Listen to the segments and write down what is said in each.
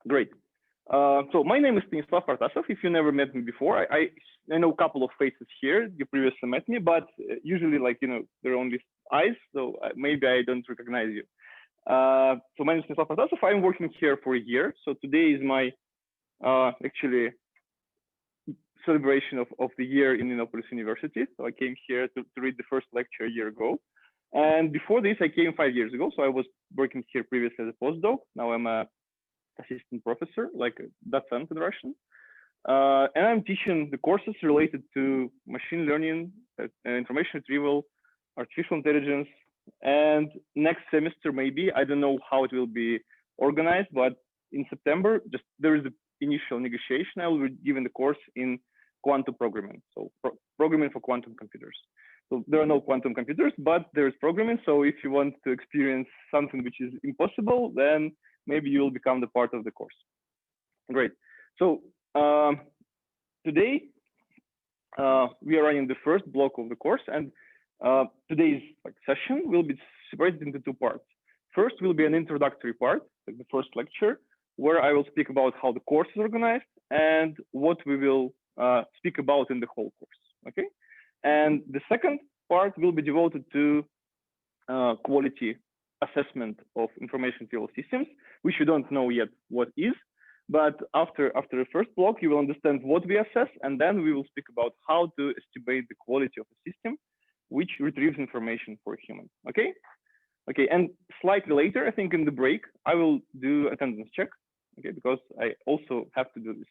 Great. So my name is Stanislav Partasov. If you never met me before, I know a couple of faces here. You previously met me, but usually, like, there are only eyes, so maybe I don't recognize you. So my name is Stanislav Partasov. I'm working here for a year. So today is my actually celebration of the year in Innopolis University. So I came here to read the first lecture a year ago. And before this, I came 5 years ago. So I was working here previously as a postdoc. Now I'm a assistant professor, like a docent in Russian. And I'm teaching the courses related to machine learning, information retrieval, artificial intelligence. And next semester, maybe, I don't know how it will be organized, but in September, just there is the initial negotiation. I will be given the course in quantum programming, so programming for quantum computers. So there are no quantum computers, but there is programming. So if you want to experience something which is impossible, then maybe you will become the part of the course. Great. So today we are running the first block of the course, and today's session will be separated into two parts. First will be an introductory part, like the first lecture, where I will speak about how the course is organized and what we will speak about in the whole course. Okay. And the second part will be devoted to quality assessment of information retrieval systems, which you don't know yet what is. But after the first block, you will understand what we assess, and then we will speak about how to estimate the quality of a system which retrieves information for a human. Okay? Okay, and slightly later, I think in the break, I will do attendance check, okay, because I also have to do this.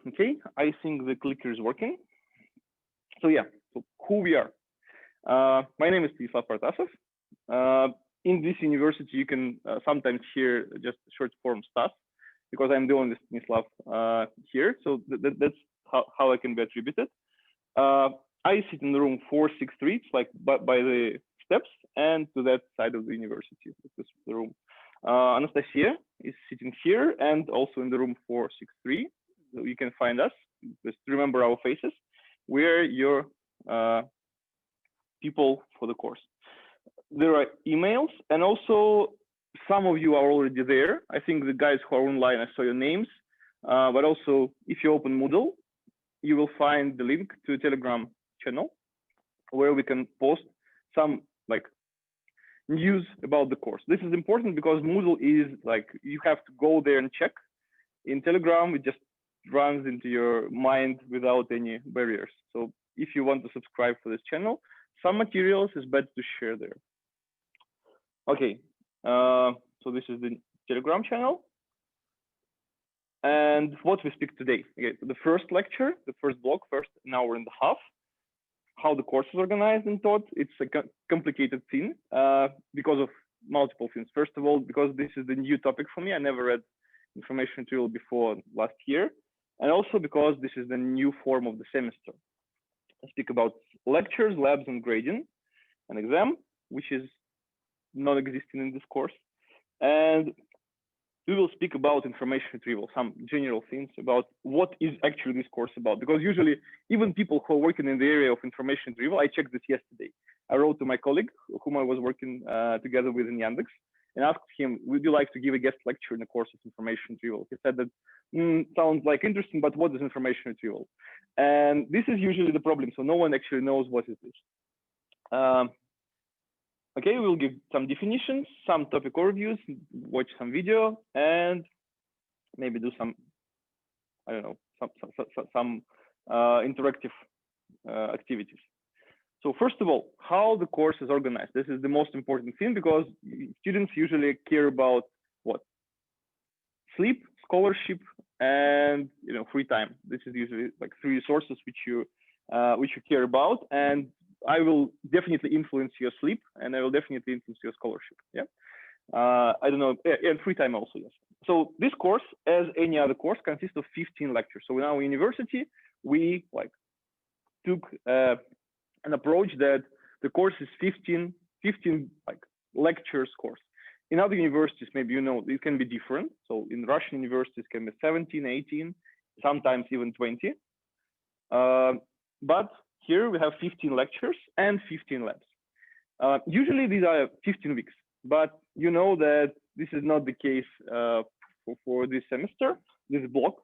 Okay, I think the clicker is working. So yeah, so who we are. My name is Stanislav Partasov. In this university, you can sometimes hear just short form Stas, because I'm the only Stanislav here. So that's how I can be attributed. I sit in the room 463, it's like by the steps, and to that side of the university, this is the room. Anastasia is sitting here and also in the room 463. So you can find us, just remember our faces. We're your people for the course. There are emails, and also some of you are already there. I think the guys who are online, I saw your names, but also if you open Moodle, you will find the link to a Telegram channel where we can post some news about the course. This is important because Moodle is you have to go there and check. In Telegram, it just runs into your mind without any barriers. So if you want to subscribe for this channel, some materials is better to share there. Okay, so this is the Telegram channel. And what we speak today, okay, so the first lecture, the first block, first an hour and a half, how the course is organized and taught. It's a complicated thing because of multiple things. First of all, because this is the new topic for me. I never read information retrieval before last year. And also because this is the new form of the semester. I speak about lectures, labs, and grading, an exam, which is non-existing in this course. And we will speak about information retrieval, some general things about what is actually this course about. Because usually, even people who are working in the area of information retrieval, I checked this yesterday. I wrote to my colleague, whom I was working together with in Yandex, and asked him, would you like to give a guest lecture in the course of information retrieval? He said that sounds like interesting, but what is information retrieval? And this is usually the problem. So no one actually knows what is this. Okay, we'll give some definitions, some topic overviews, watch some video, and maybe do some, I don't know, some interactive activities. So first of all, how the course is organized. This is the most important thing because students usually care about what? Sleep, scholarship, and free time. This is usually like three resources which you care about, and I will definitely influence your sleep, and I will definitely influence your scholarship. Yeah, I don't know, and free time also, yes. So this course, as any other course, consists of 15 lectures. So in our university, we took an approach that the course is 15 lectures course. In other universities, maybe it can be different. So in Russian universities, it can be 17, 18, sometimes even 20. But here we have 15 lectures and 15 labs. Usually these are 15 weeks, but you know that this is not the case for this semester, this block.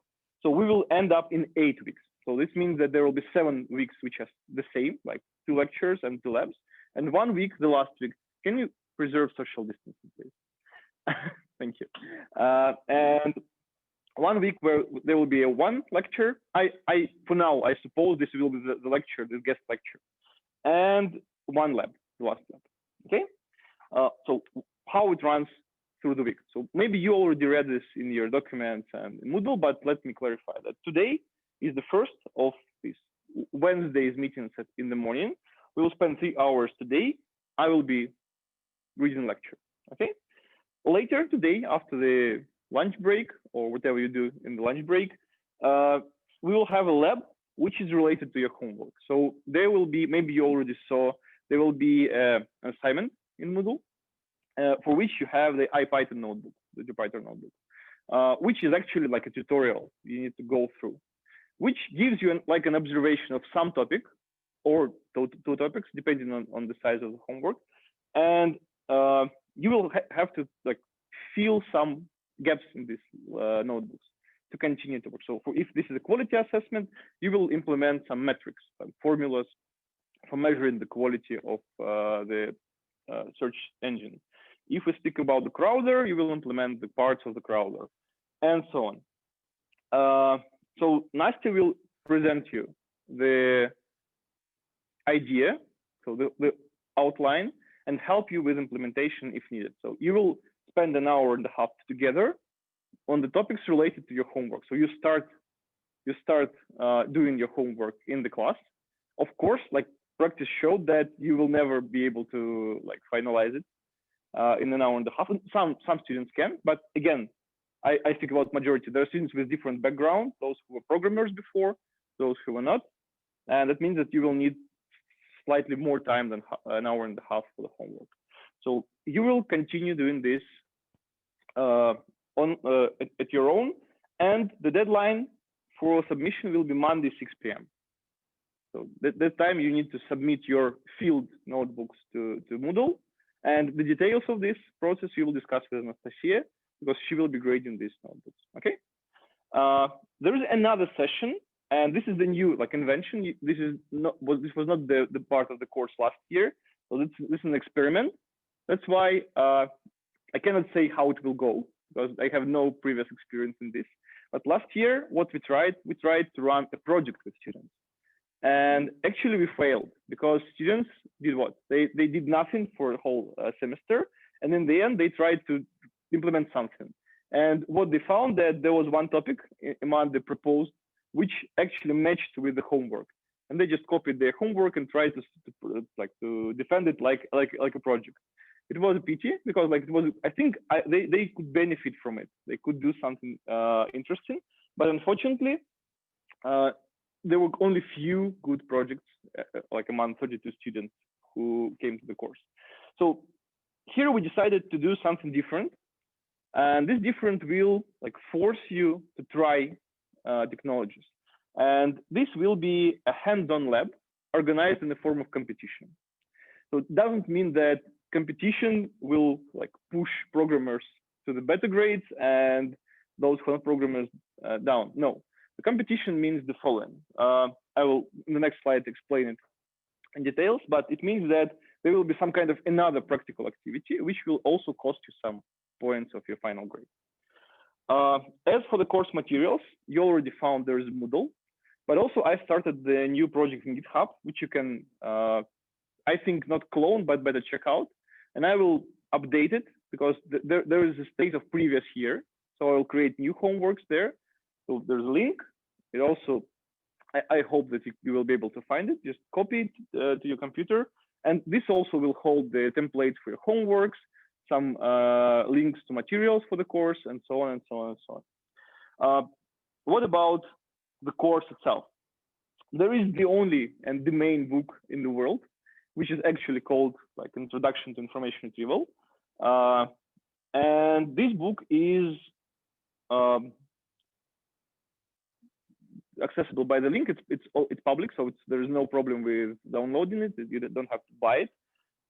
So we will end up in 8 weeks. So this means that there will be 7 weeks which has the same, like 2 lectures and 2 labs, and 1 week, the last week. Can you preserve social distancing, please? Thank you. And 1 week where there will be a 1 lecture. For now, I suppose this will be the lecture, the guest lecture, and 1 lab, the last lab. Okay. So how it runs through the week. So maybe you already read this in your documents and Moodle, but let me clarify that today is the first of these Wednesday's meetings in the morning. We will spend 3 hours today. I will be reading lecture. Okay. Later today, after the lunch break or whatever you do in the lunch break, we will have a lab which is related to your homework. So there will be, maybe you already saw, there will be an assignment in Moodle for which you have the IPython notebook, the Jupyter notebook, which is actually like a tutorial you need to go through, which gives you like an observation of some topic or 2 topics, depending on the size of the homework. And you will have to like fill some gaps in these notebooks to continue to work. So if this is a quality assessment, you will implement some metrics, some formulas for measuring the quality of the search engine. If we speak about the crawler, you will implement the parts of the crawler, and so on. So Nastya will present you the idea, so the outline, and help you with implementation if needed. So you will spend an hour and a half together on the topics related to your homework. So you start doing your homework in the class. Of course, like practice showed that you will never be able to like finalize it in an hour and a half. Some students can, but again, I speak about majority. There are students with different backgrounds, those who were programmers before, those who were not, and that means that you will need slightly more time than an hour and a half for the homework. So you will continue doing this at your own, and the deadline for submission will be Monday, 6 p.m. So that time you need to submit your field notebooks to Moodle, and the details of this process you will discuss with Anastasia because she will be grading these notebooks. Okay. There is another session, and this is the new like invention. This was not the part of the course last year, so this is an experiment. That's why I cannot say how it will go because I have no previous experience in this. But last year, what we tried to run a project with students, and actually we failed because students did what? They did nothing for a whole semester, and in the end they tried to implement something. And what they found that there was one topic among the proposed which actually matched with the homework, and they just copied their homework and tried to defend it like a project. It was a pity because like it was, I think they could benefit from it. They could do something interesting, but unfortunately, there were only few good projects, like among 32 students who came to the course. So here we decided to do something different, and this different will like force you to try technologies, and this will be a hands-on lab organized in the form of competition. So it doesn't mean that competition will like push programmers to the better grades and those who are not programmers down. No, the competition means the following. I will in the next slide explain it in details, but it means that there will be some kind of another practical activity which will also cost you some points of your final grade. As for the course materials, you already found there is Moodle, but also I started the new project in GitHub, which you can, I think, not clone, but better check out. And I will update it because there is a state of previous year. So I will create new homeworks there. So there's a link. It also, I hope that you will be able to find it. Just copy it to your computer. And this also will hold the template for your homeworks, some links to materials for the course, and so on and so on and so on. What about the course itself? There is the only and the main book in the world, which is actually called like Introduction to Information Retrieval. And this book is accessible by the link. It's public, so there is no problem with downloading it. You don't have to buy it.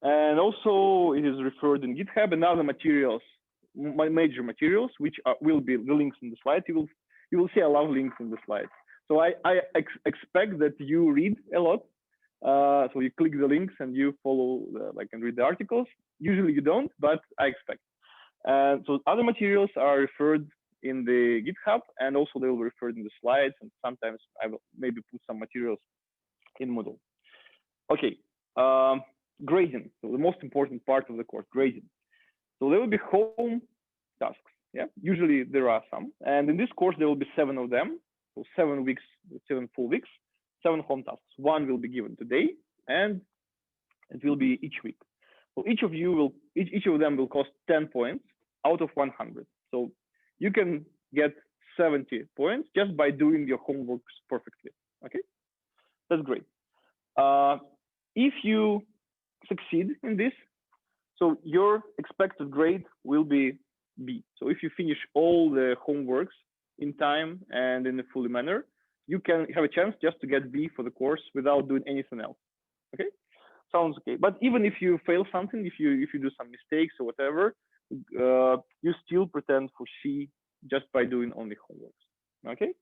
And also it is referred in GitHub and other materials major materials, which will be the links in the slide. You will see a lot of links in the slides. So I expect that you read a lot. So you click the links and you follow and read the articles. Usually you don't, but I expect. So other materials are referred in the GitHub, and also they will be referred in the slides, and sometimes I will maybe put some materials in Moodle. Okay, grading. So the most important part of the course, grading. So there will be home tasks. Yeah, usually there are some, and in this course there will be 7 of them. So 7 weeks, 7 full weeks, 7 home tasks. 1 will be given today, and it will be each week. So each of them will cost 10 points out of 100. So you can get 70 points just by doing your homework perfectly. Okay, that's great. If you succeed in this, so your expected grade will be B. So if you finish all the homeworks in time and in a fully manner, you can have a chance just to get B for the course without doing anything else. Okay, sounds okay. But even if you fail something, if you do some mistakes or whatever, you still pretend for C just by doing only homeworks. Okay,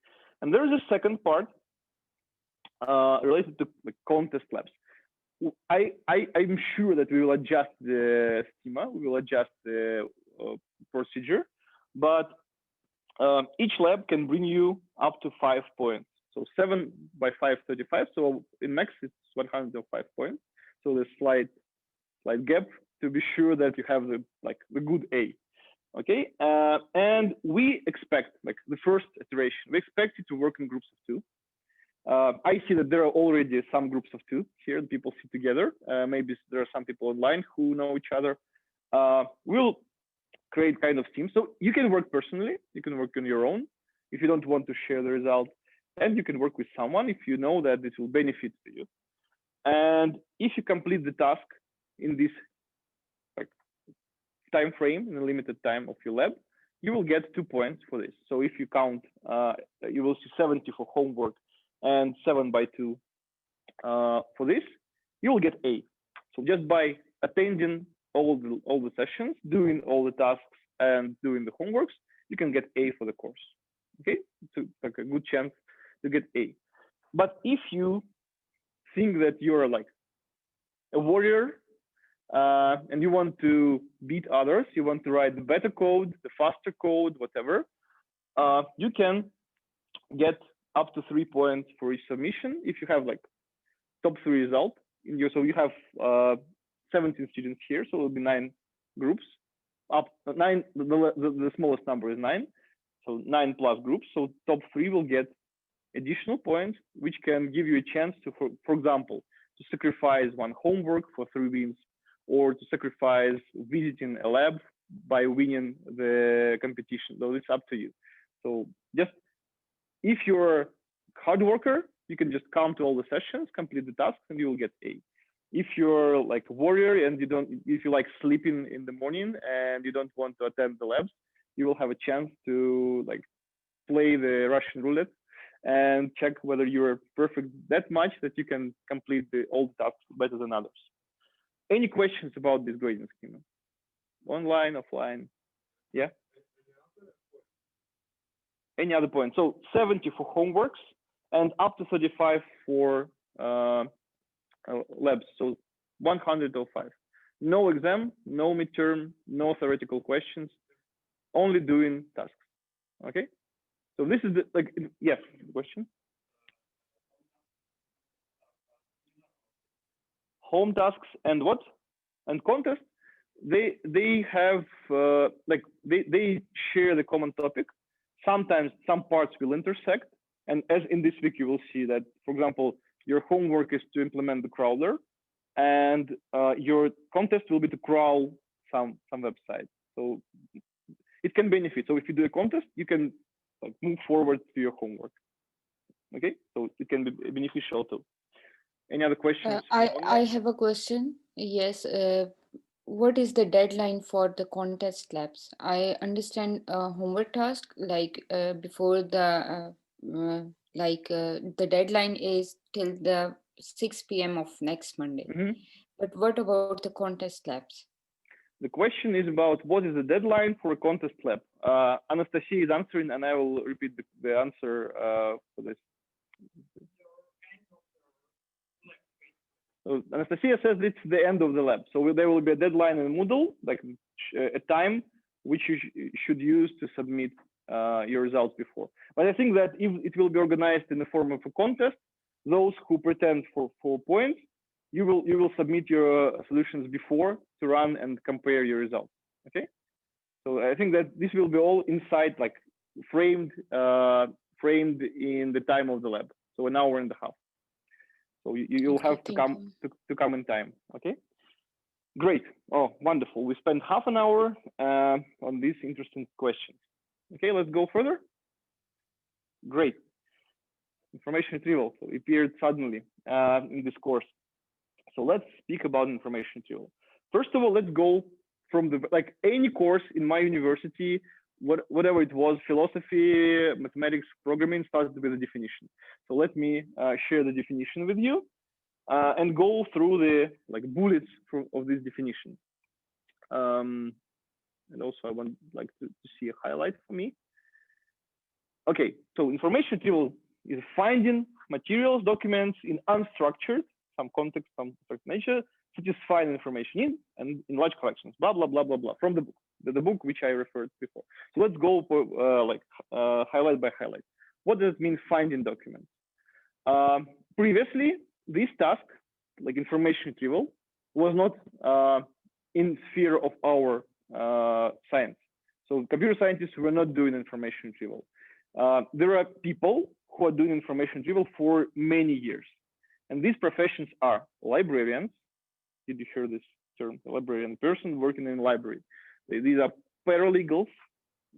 and there is a second part related to the contest labs. I'm sure that we will adjust the schema, we will adjust the procedure, but each lab can bring you up to 5 points. So 7 by 5, 35. So in max, it's 105 points. So the slight gap to be sure that you have the good A. Okay, and we expect the first iteration. We expect you to work in groups of 2. I see that there are already some groups of 2 here. People sit together. Maybe there are some people online who know each other. We'll create kind of teams. So you can work personally. You can work on your own if you don't want to share the result. And you can work with someone if you know that this will benefit to you. And if you complete the task in this time frame, in a limited time of your lab, you will get 2 points for this. So if you count, you will see 70 for homework and 7 by 2 for this, you will get A. So just by attending all the sessions, doing all the tasks and doing the homeworks, you can get A for the course. Okay, it's a good chance to get A. But if you think that you're a warrior and you want to beat others, you want to write the better code, the faster code, whatever, you can get up to 3 points for each submission if you have top 3 result in your. So you have 17 students here, so it will be 9 groups. Up 9, the smallest number is 9, so 9 plus groups. So top 3 will get additional points, which can give you a chance to, for example, to sacrifice 1 homework for 3 wins, or to sacrifice visiting a lab by winning the competition. So it's up to you. So just if you're a hard worker, you can just come to all the sessions, complete the tasks, and you will get A. If you're a warrior and if you like sleeping in the morning and you don't want to attend the labs, you will have a chance to play the Russian roulette and check whether you're perfect that much that you can complete all the tasks better than others. Any questions about this grading schema? Online, offline? Yeah? Any other point? So 70 for homeworks and up to 35 for labs. So 105. No exam, no midterm, no theoretical questions, only doing tasks. Okay? So this is yes, question. Home tasks and what? And contest. They have they share the common topic. Sometimes some parts will intersect, and as in this week you will see that, for example, your homework is to implement the crawler, and your contest will be to crawl some website. So it can benefit. So if you do a contest, you can move forward to your homework. Okay, so it can be beneficial too. Any other questions? I have a question. Yes. What is the deadline for the contest labs? I understand homework task before the the deadline is till the 6 p.m. of next Monday. Mm-hmm. But what about the contest labs? The question is about what is the deadline for a contest lab. Anastasia is answering, and I will repeat the answer for this. So Anastasia says it's the end of the lab. So there will be a deadline in Moodle, like a time which you should use to submit your results before. But I think that if it will be organized in the form of a contest, those who pretend for 4 points, you will submit your solutions before to run and compare your results. Okay. So I think that this will be all inside, like framed in the time of the lab. So an hour and a half. So you'll have to come in time. Okay. Great. Oh, wonderful. We spent half an hour on these interesting questions. Okay, let's go further. Great. Information retrieval appeared suddenly in this course. So let's speak about information retrieval. First of all, let's go from the, like any course in my university, whatever it was, philosophy, mathematics, programming, started with a definition. So let me share the definition with you and go through the like bullets of this definition. And also I want like to see a highlight for me. Okay, so information retrieval is finding materials, documents in unstructured, some context, some nature, satisfying information in and in large collections, blah, blah, blah, blah, blah, from the book, the book which I referred before. So let's go for highlight by highlight. What does it mean finding documents? Previously, this task, like information retrieval, was not in sphere of our science. So computer scientists were not doing information retrieval. There are people who are doing information retrieval for many years. And these professions are librarians. Did you hear this term? A librarian, person working in a library. These are paralegals,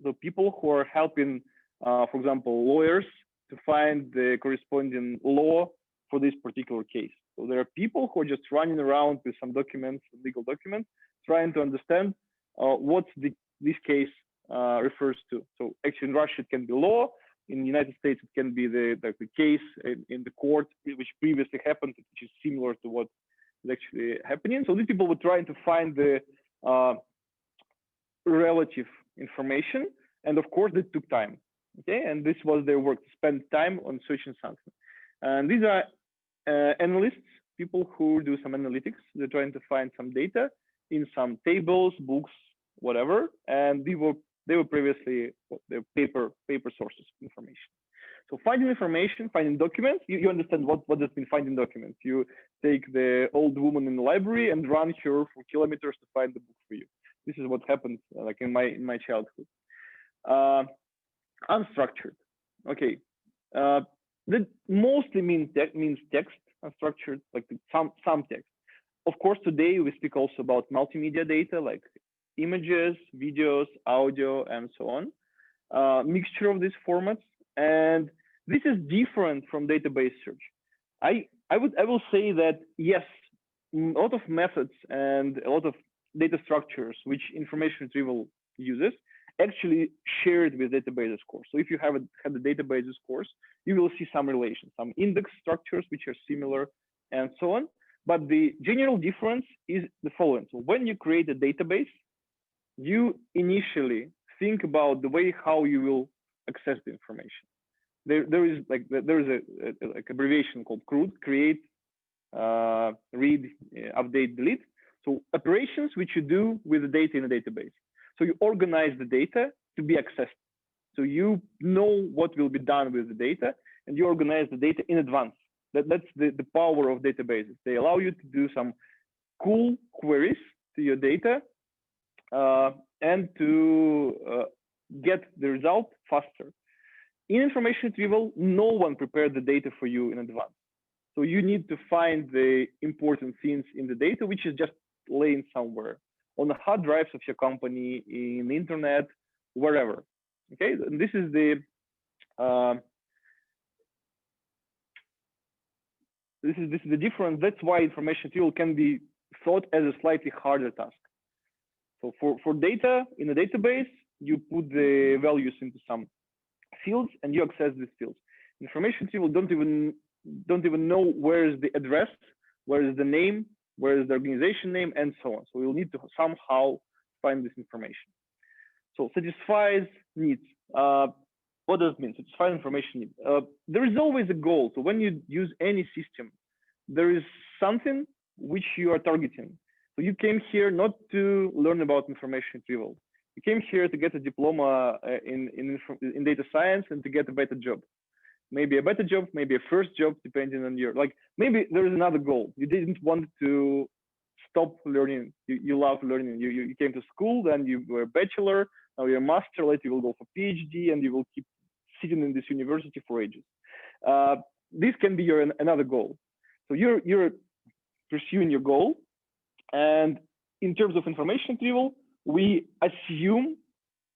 the people who are helping, for example, lawyers to find the corresponding law for this particular case. So there are people who are just running around with some documents, legal documents, trying to understand what this case refers to. So actually in Russia, it can be law. In the United States, it can be the case in the court, which previously happened, which is similar to what is actually happening. So these people were trying to find the relative information. And of course, it took time. Okay, and this was their work, to spend time on searching something. And these are analysts, people who do some analytics. They're trying to find some data in some tables, books, whatever. And they were previously the paper sources of information. So finding information, finding documents, you understand what does mean finding documents. You take the old woman in the library and run her for kilometers to find the book for you. This is what happened like in my childhood. Unstructured. Okay. That mostly means text, unstructured, like some text. Of course, today we speak also about multimedia data, like images, videos, audio, and so on. Mixture of these formats, and this is different from database search. I will say that yes, a lot of methods and a lot of data structures which information retrieval uses actually shared with databases course. So if you had the databases course, you will see some relations, some index structures which are similar, and so on. But the general difference is the following. So when you create a database, you initially think about the way how you will access the information. There is a abbreviation called CRUD: create, read, update, delete. So operations which you do with the data in a database. So you organize the data to be accessed. So you know what will be done with the data, and you organize the data in advance. That's the power of databases. They allow you to do some cool queries to your data and to get the result faster. In information retrieval, no one prepared the data for you in advance. So you need to find the important things in the data, which is just laying somewhere on the hard drives of your company, in the internet, wherever. Okay, and this is the this is the difference. That's why information retrieval can be thought as a slightly harder task. So for data in a database, you put the values into some fields and you access these fields. Information retrieval don't even know where is the address, where is the name, where is the organization name, and so on. So we'll need to somehow find this information. So satisfies needs. What does it mean? Satisfy information needs. There is always a goal. So when you use any system, there is something which you are targeting. So you came here not to learn about information retrieval. You came here to get a diploma in data science and to get a better job. Maybe a better job, maybe a first job, depending on your, like, maybe there is another goal. You didn't want to stop learning. You love learning. You came to school, then you were a bachelor, now you're a master, later you will go for PhD, and you will keep sitting in this university for ages. This can be your another goal. So you're pursuing your goal, and in terms of information retrieval, we assume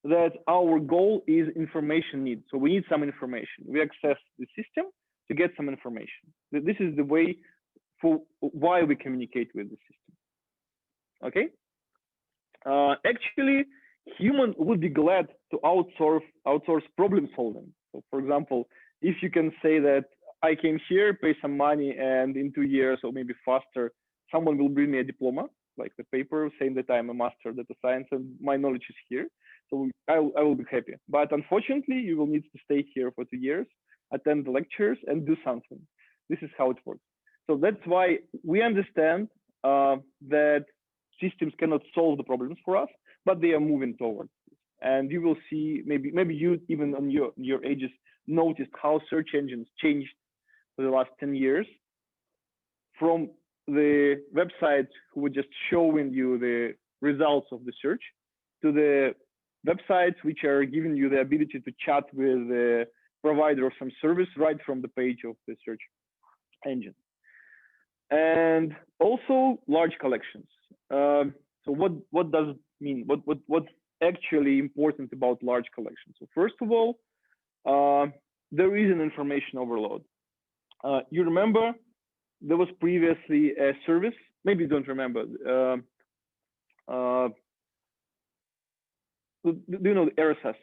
that our goal is information need. So we need some information. We access the system to get some information. This is the way for why we communicate with the system. Okay. Actually, human would be glad to outsource problem solving. So for example, if you can say that I came here, pay some money, and in 2 years or maybe faster, someone will bring me a diploma, like the paper saying that I'm a master of data science and my knowledge is here. So I will be happy. But unfortunately, you will need to stay here for 2 years, attend the lectures, and do something. This is how it works. So that's why we understand that systems cannot solve the problems for us, but they are moving towards this. And you will see, maybe you even on your ages noticed how search engines changed for the last 10 years from the websites who were just showing you the results of the search to the websites which are giving you the ability to chat with the provider of some service right from the page of the search engine. And also large collections. So what does it mean? What's actually important about large collections? So first of all, there is an information overload. You remember there was previously a service, maybe you don't remember. Do you know the RSS?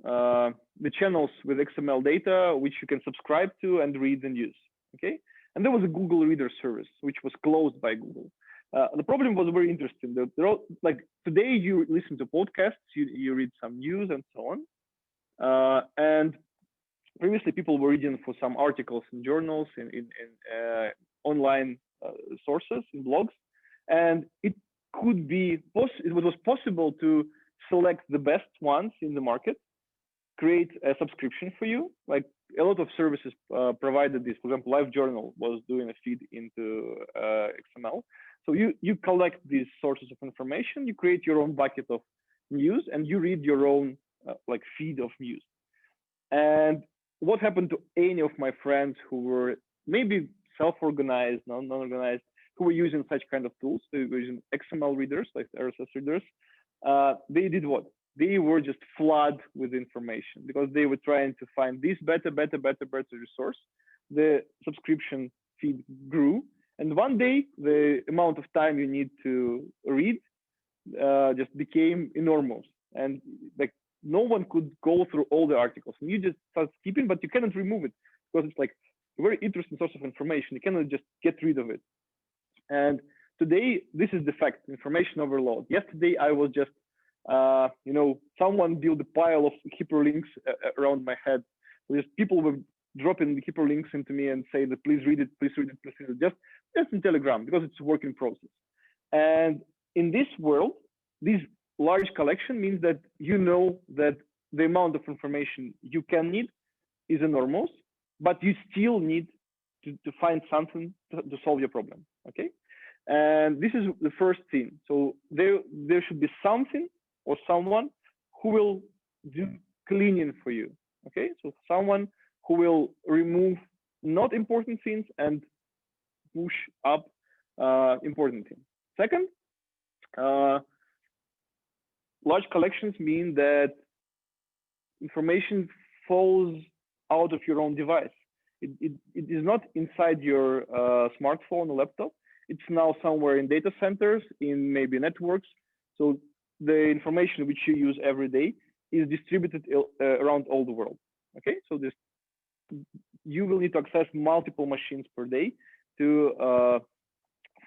The channels with XML data, which you can subscribe to and read and use, okay? And there was a Google Reader service, which was closed by Google. The problem was very interesting. They're all, like today you listen to podcasts, you read some news and so on. And previously people were reading for some articles in journals, in online sources, in blogs. And it was possible to select the best ones in the market, create a subscription for you. Like a lot of services provided this. For example, LiveJournal was doing a feed into XML. So you collect these sources of information, you create your own bucket of news, and you read your own like feed of news. And what happened to any of my friends who were maybe self-organized, non-organized, who were using such kind of tools? They were using XML readers, like RSS readers. They did what? They were just flooded with information because they were trying to find this better resource. The subscription feed grew. And one day, the amount of time you need to read just became enormous. And like no one could go through all the articles. And you just start skipping, but you cannot remove it because it's like a very interesting source of information. You cannot just get rid of it. And today, this is the fact, information overload. Yesterday, I was just, someone built a pile of hyperlinks around my head. So just people were dropping the hyperlinks into me and say that please read it, just in Telegram, because it's a work in process. And in this world, this large collection means that you know that the amount of information you can need is enormous, but you still need to find something to solve your problem, okay? And this is the first thing. So there should be something or someone who will do cleaning for you, okay? So someone who will remove not important things and push up important things. Second, large collections mean that information falls out of your own device. It is not inside your smartphone or laptop. It's now somewhere in data centers, in maybe networks. So the information which you use every day is distributed around all the world. Okay, so you will need to access multiple machines per day to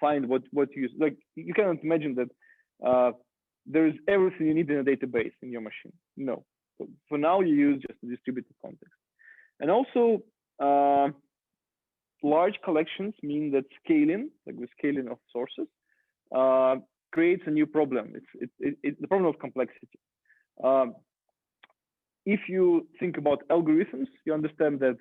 find what you use. Like you cannot imagine that there is everything you need in a database in your machine. No. So for now, you use just a distributed context. And also, large collections mean that scaling, like the scaling of sources, creates a new problem. It's the problem of complexity. If you think about algorithms, you understand that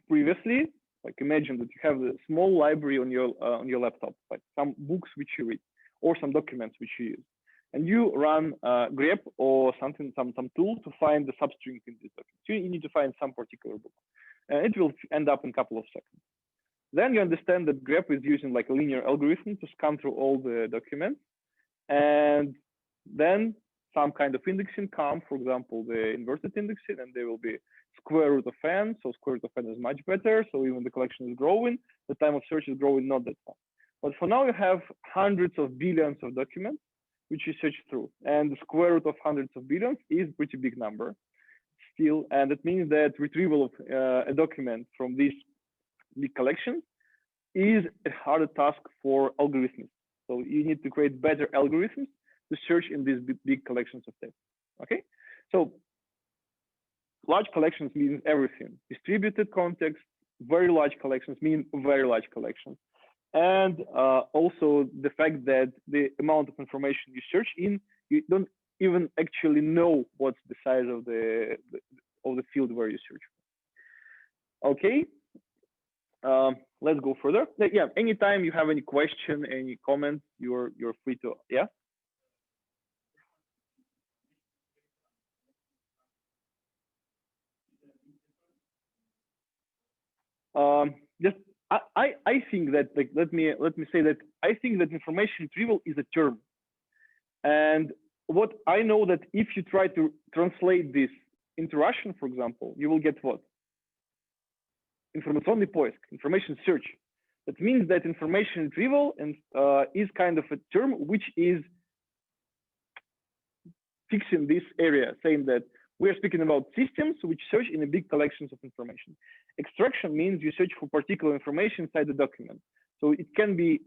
previously, like imagine that you have a small library on your laptop, like some books which you read or some documents which you use, and you run grep or something, some tool to find the substring in this document. So you need to find some particular book, and it will end up in a couple of seconds. Then you understand that grep is using like a linear algorithm to scan through all the documents, and then some kind of indexing come, for example, the inverted indexing, and there will be square root of n. So square root of n is much better. So even the collection is growing, the time of search is growing not that fast. But for now, you have hundreds of billions of documents which you search through, and the square root of hundreds of billions is a pretty big number still, and it means that retrieval of a document from this big collection is a harder task for algorithms. So you need to create better algorithms to search in these big collections of text. Okay, so large collections means everything. Distributed context, very large collections mean very large collections, and also the fact that the amount of information you search in, you don't even actually know what's the size of the field where you search. Okay. Let's go further. Yeah, anytime you have any question, any comment, you're free to, yeah. Just I think that, like, let me say that I think that information retrieval is a term, and what I know that if you try to translate this into Russian, for example, you will get what? Informaционный поиск, information search. That means that information retrieval is kind of a term which is fixing this area, saying that we are speaking about systems which search in a big collections of information. Extraction means you search for particular information inside the document. So it can be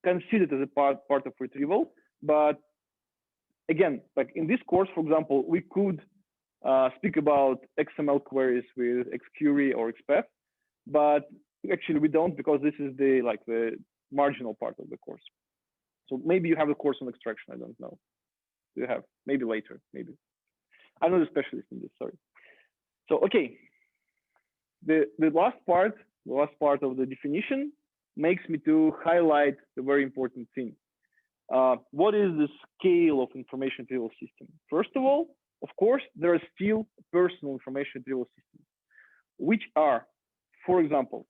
considered as a part of retrieval, but again, like in this course, for example, we could speak about XML queries with XQuery or XPath, but actually we don't, because this is the marginal part of the course. So maybe you have a course on extraction, I don't know. You have, maybe later, maybe. I'm not a specialist in this, sorry. So, okay, the last part of the definition makes me to highlight the very important thing. What is the scale of information retrieval system? First of all, of course, there are still personal information retrieval systems, which are, for example,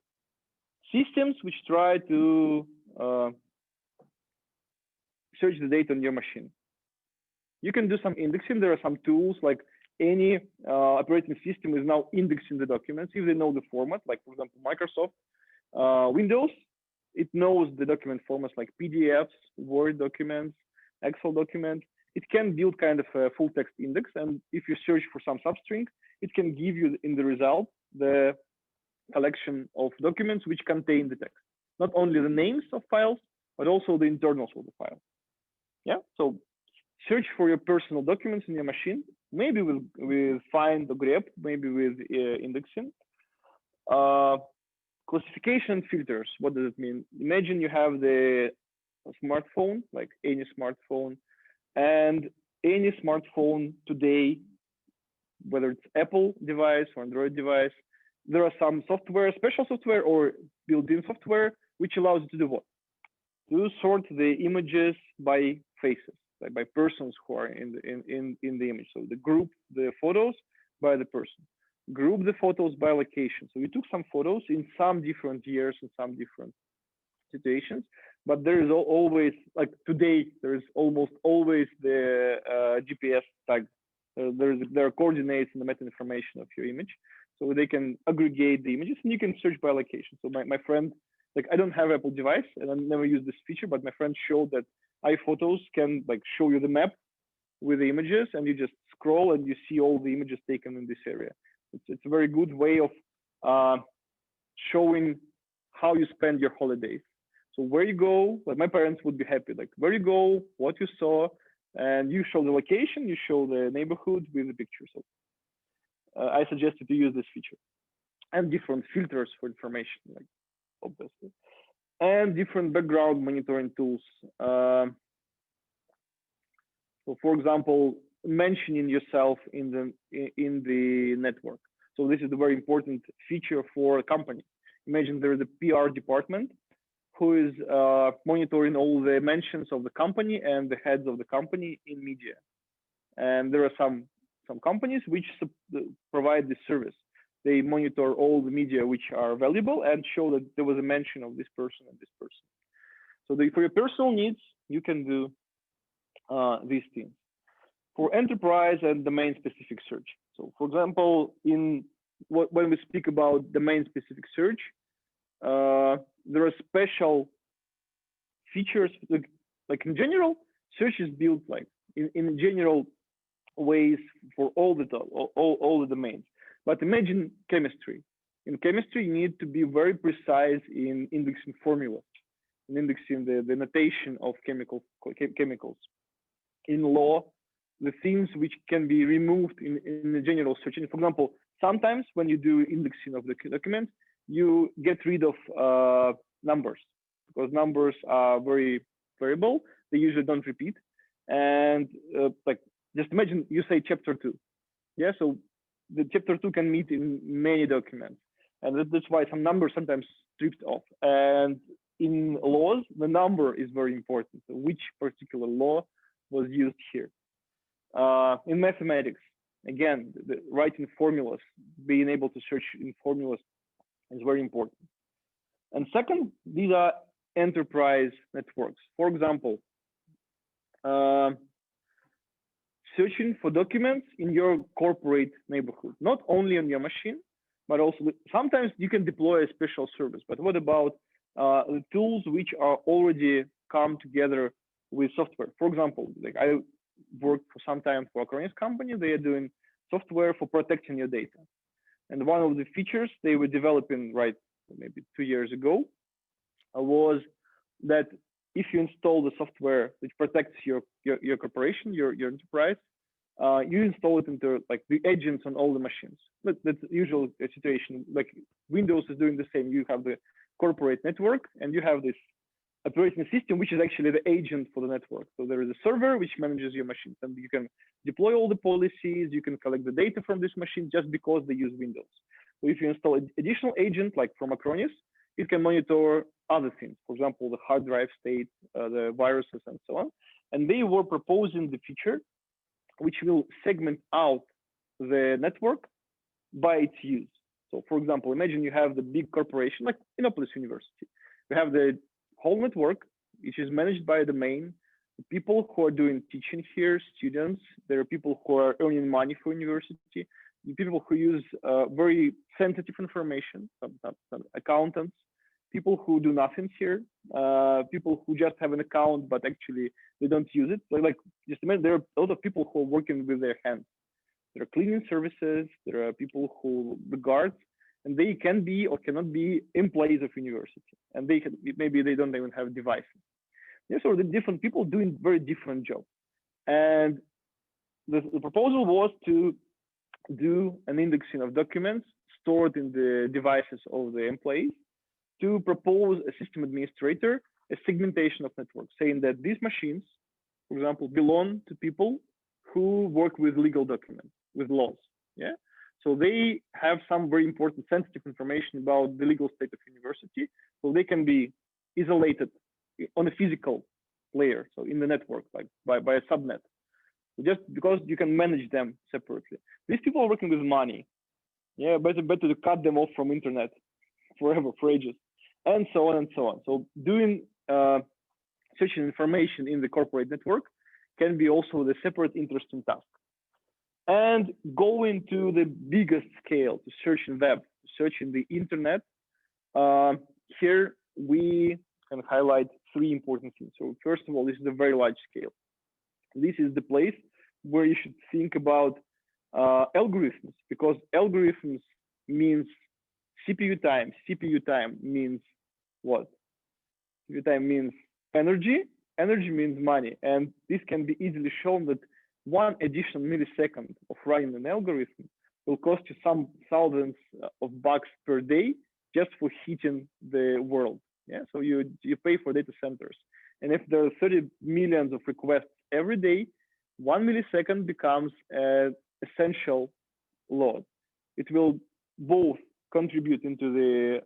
systems which try to search the data on your machine. You can do some indexing. There are some tools, like any operating system is now indexing the documents if they know the format, like for example, Microsoft Windows, it knows the document formats like PDFs, Word documents, Excel documents. It can build kind of a full text index. And if you search for some substring, it can give you in the result the collection of documents which contain the text, not only the names of files, but also the internals of the file. Yeah, so search for your personal documents in your machine, maybe with find or grep, maybe with indexing. Classification filters, what does it mean? Imagine you have the smartphone, like any smartphone, and any smartphone today, whether it's Apple device or Android device, there are some software, special software or built-in software, which allows you to do what? To sort the images by faces, like by persons who are in the image. So the group the photos by the person, group the photos by location. So we took some photos in some different years and some different situations, but there is always, like today, there is almost always the GPS tag. There are coordinates in the meta information of your image, so they can aggregate the images and you can search by location. So my friend, like I don't have Apple device and I never used this feature, but my friend showed that iPhotos can like show you the map with the images, and you just scroll and you see all the images taken in this area. It's a very good way of showing how you spend your holidays. So where you go, like my parents would be happy, like where you go, what you saw, and you show the location, you show the neighborhood with the picture. So I suggested to use this feature and different filters for information, like obviously, and different background monitoring tools. So for example, mentioning yourself in the network. So this is a very important feature for a company. Imagine there is a PR department who is monitoring all the mentions of the company and the heads of the company in media. And there are some companies which provide this service. They monitor all the media which are valuable and show that there was a mention of this person and this person. So for your personal needs, you can do these things. For enterprise and domain-specific search. So for example, when we speak about domain-specific search, there are special features, like in general, search is built like in general ways for all the domains. But imagine chemistry. In chemistry, you need to be very precise in indexing formulas, in indexing the notation of chemicals. In law, the things which can be removed in the general search. For example, sometimes when you do indexing of the document, you get rid of numbers because numbers are very variable. They usually don't repeat. And like, just imagine you say chapter 2. Yeah, so the chapter 2 can meet in many documents. And that's why some numbers sometimes stripped off. And in laws, the number is very important. So which particular law was used here. In mathematics, again, writing formulas, being able to search in formulas is very important. And second, these are enterprise networks. For example, searching for documents in your corporate neighborhood, not only on your machine, but also sometimes you can deploy a special service. But what about the tools which are already come together with software? For example, like I worked for some time for a Korean company. They are doing software for protecting your data. And one of the features they were developing right maybe 2 years ago was that if you install the software which protects your corporation, your enterprise, you install it into like the agents on all the machines. That's usual situation. Like Windows is doing the same. You have the corporate network and you have this operating system, which is actually the agent for the network. So there is a server which manages your machines, and you can deploy all the policies, you can collect the data from this machine just because they use Windows. So if you install an additional agent like from Acronis, it can monitor other things, for example, the hard drive state, the viruses, and so on. And they were proposing the feature which will segment out the network by its use. So for example, imagine you have the big corporation like Innopolis University. You have the whole network, which is managed by a domain. The people who are doing teaching here, students, there are people who are earning money for university, the people who use very sensitive information, some accountants, people who do nothing here, people who just have an account, but actually they don't use it. Like just imagine there are a lot of people who are working with their hands. There are cleaning services, there are people who, the guards, and they can be or cannot be employees of university. And they can, maybe they don't even have devices. Yeah, so the different people doing very different jobs. And the proposal was to do an indexing of documents stored in the devices of the employees, to propose a system administrator a segmentation of networks, saying that these machines, for example, belong to people who work with legal documents, with laws. Yeah. So they have some very important sensitive information about the legal state of university. So they can be isolated on a physical layer, so in the network, like by a subnet, just because you can manage them separately. These people are working with money. Yeah, better to cut them off from internet forever, for ages, and so on and so on. So doing searching information in the corporate network can be also the separate interesting task. And going to the biggest scale, to search in web, to search in the internet, here we can highlight three important things. So first of all, this is a very large scale. This is the place where you should think about algorithms, because algorithms means CPU time. CPU time means what? CV time means energy. Energy means money. And this can be easily shown that one additional millisecond of running an algorithm will cost you some thousands of bucks per day just for heating the world. Yeah, so you pay for data centers. And if there are 30 millions of requests every day, 1 millisecond becomes an essential load. It will both contribute into the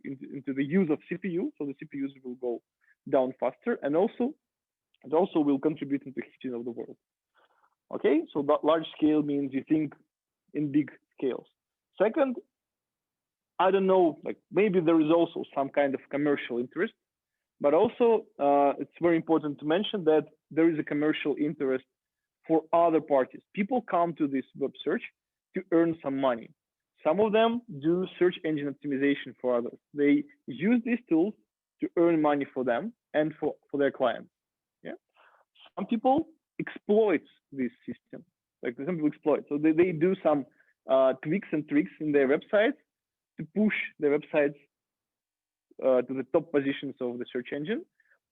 into the use of CPU, so the CPUs will go down faster, and also it also will contribute into heating of the world. Okay, so that large scale means you think in big scales. Second, I don't know, like maybe there is also some kind of commercial interest, but also it's very important to mention that there is a commercial interest for other parties. People come to this web search to earn some money. Some of them do search engine optimization for others. They use these tools to earn money for them and for their clients. Yeah. Some people exploit this system. Like some people exploit. So they do some tweaks and tricks in their websites to push their websites to the top positions of the search engine,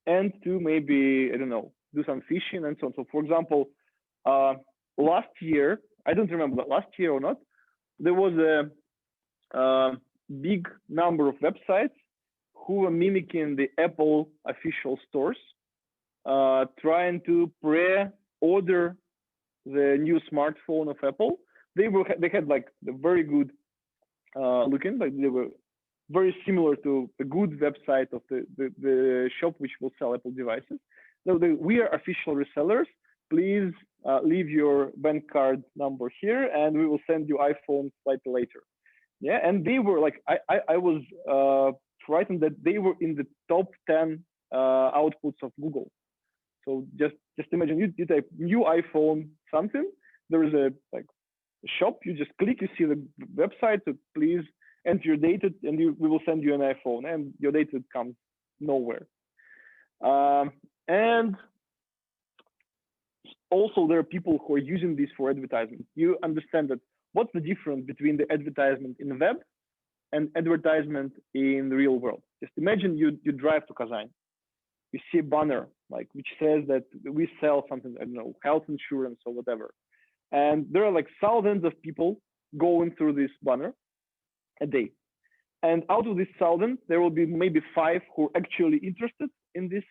and to maybe, I don't know, do some phishing and so on. So for example, last year, I don't remember last year or not, there was a big number of websites who were mimicking the Apple official stores, trying to pre-order the new smartphone of Apple. They had like the very good looking, like they were very similar to the good website of the shop which will sell Apple devices. So we are official resellers. Please leave your bank card number here, and we will send you iPhone slightly later. Yeah, and they were like, I was frightened that they were in the top 10 outputs of Google. So just imagine you type new iPhone something. There is a like shop. You just click. You see the website. So please enter your data, and we will send you an iPhone. And your data comes nowhere. And also, there are people who are using this for advertisement. You understand that what's the difference between the advertisement in the web and advertisement in the real world? Just imagine you drive to Kazan. You see a banner like which says that we sell something, I don't know, health insurance or whatever. And there are like thousands of people going through this banner a day. And out of this thousand, there will be maybe 5 who are actually interested in this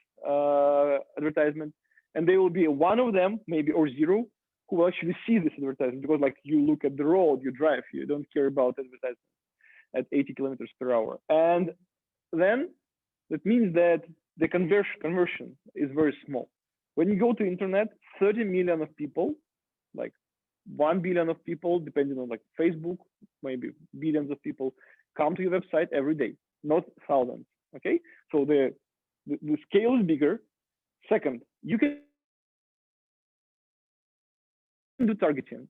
advertisement. And there will be one of them, maybe, or 0, who will actually see this advertisement, because like you look at the road, you drive, you don't care about advertisement at 80 kilometers per hour. And then that means that the conversion is very small. When you go to internet, 30 million of people, like 1 billion of people, depending on like Facebook, maybe billions of people, come to your website every day, not thousands. Okay, so the scale is bigger. Second, you can do targeting.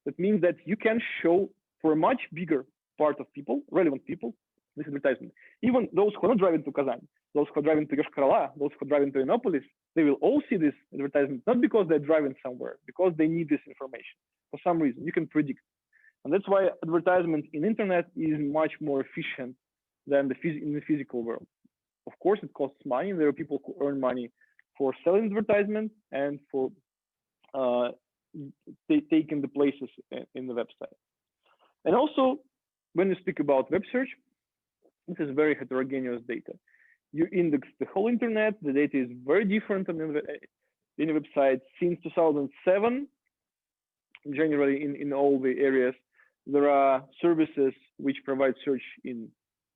That means that you can show for a much bigger part of people, relevant people, this advertisement. Even those who are not driving to Kazan, those who are driving to Yoshkar-Ola, those who are driving to Innopolis, they will all see this advertisement, not because they're driving somewhere, because they need this information for some reason. You can predict. And that's why advertisement in internet is much more efficient than in the physical world. Of course, it costs money. There are people who earn money for selling advertisement and for taking the places in the website. And also, when you speak about web search, this is very heterogeneous data. You index the whole internet. The data is very different on the website. Since 2007, generally in all the areas, there are services which provide search in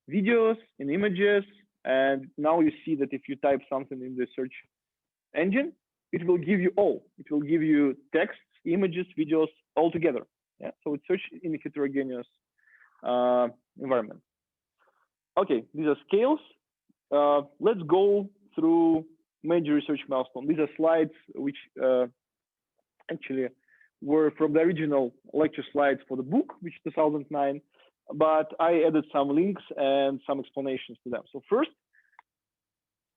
videos, in images, and now you see that if you type something in the search engine, it will give you all. It will give you text, images, videos, all together. Yeah, so it's search in a heterogeneous environment. Okay, these are scales. Let's go through major research milestones. These are slides which actually were from the original lecture slides for the book, which 2009, but I added some links and some explanations to them. So first,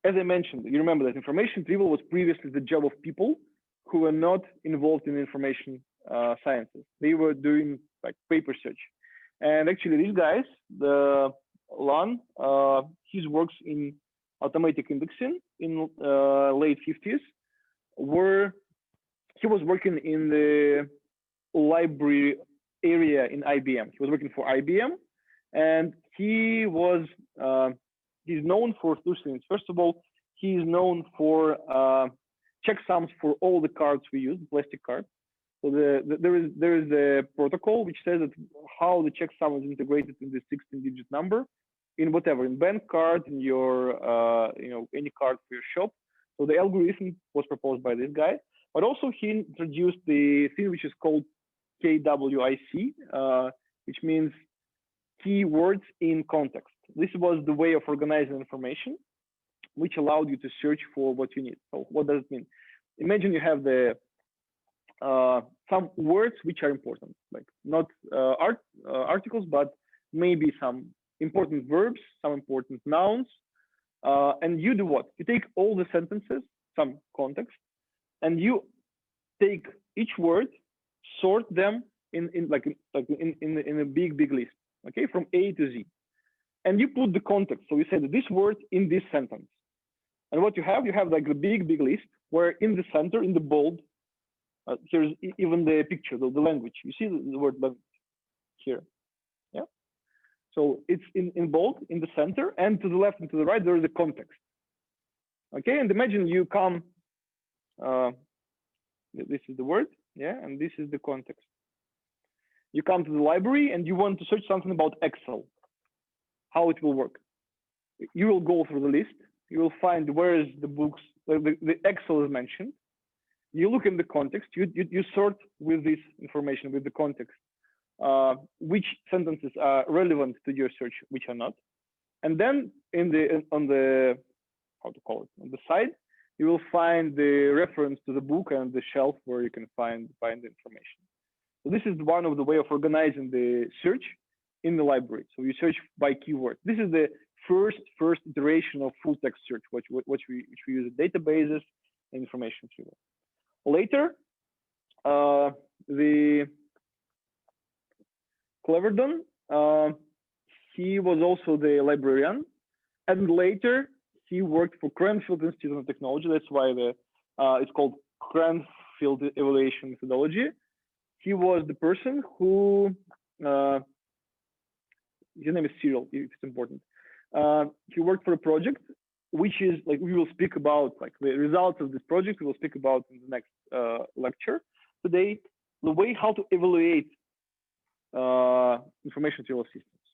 as I mentioned, you remember that information retrieval was previously the job of people who were not involved in information sciences. They were doing like paper search. And actually these guys, the Lan, his works in automatic indexing in late 50s, where he was working in the library area in IBM. He was working for IBM, and he's known for two things. First of all, he is known for checksums for all the cards we use, plastic cards. So there is a protocol which says that how the checksum is integrated in the 16-digit number in whatever, in bank card, in your any card for your shop. So the algorithm was proposed by this guy, but also he introduced the thing which is called KWIC, which means keywords in context. This was the way of organizing information, which allowed you to search for what you need. So what does it mean? Imagine you have some words which are important, like not articles, but maybe some important verbs, some important nouns, and you do what? You take all the sentences, some context, and you take each word, sort them in a big list, okay, from A to Z, and you put the context. So you said this word in this sentence, and what you have like a big list where in the center, in the bold, here's even the picture, the language. You see the word language here, yeah. So it's in bold in the center, and to the left and to the right there is a context. Okay, and imagine you come. This is the word, yeah, and this is the context. You come to the library and you want to search something about Excel. How it will work? You will go through the list. You will find where is the books, the Excel is mentioned. You look in the context. You sort with this information, with the context, which sentences are relevant to your search, which are not. And then on the how to call it, on the side, you will find the reference to the book and the shelf where you can find the information. So this is one of the way of organizing the search in the library. So you search by keyword. This is the first iteration of full text search, which we use in databases and information retrieval. Later, the Cleverdon, he was also the librarian, and later he worked for Cranfield Institute of Technology. That's why it's called Cranfield Evaluation Methodology. He was the person who, his name is Cyril, if it's important. He worked for a project, which is like, we will speak about like the results of this project. We will speak about in the next lecture today, the way how to evaluate information retrieval systems.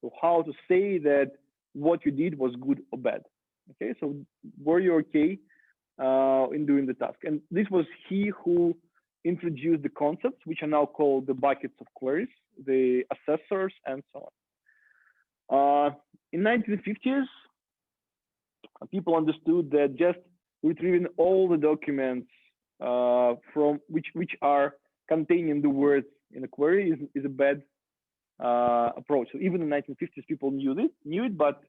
So how to say that what you did was good or bad. Okay, so were you okay in doing the task? And this was he who introduced the concepts, which are now called the buckets of queries, the assessors, and so on. In 1950s, people understood that just retrieving all the documents from which are containing the words in a query is a bad approach. So even in the 1950s, people knew it, but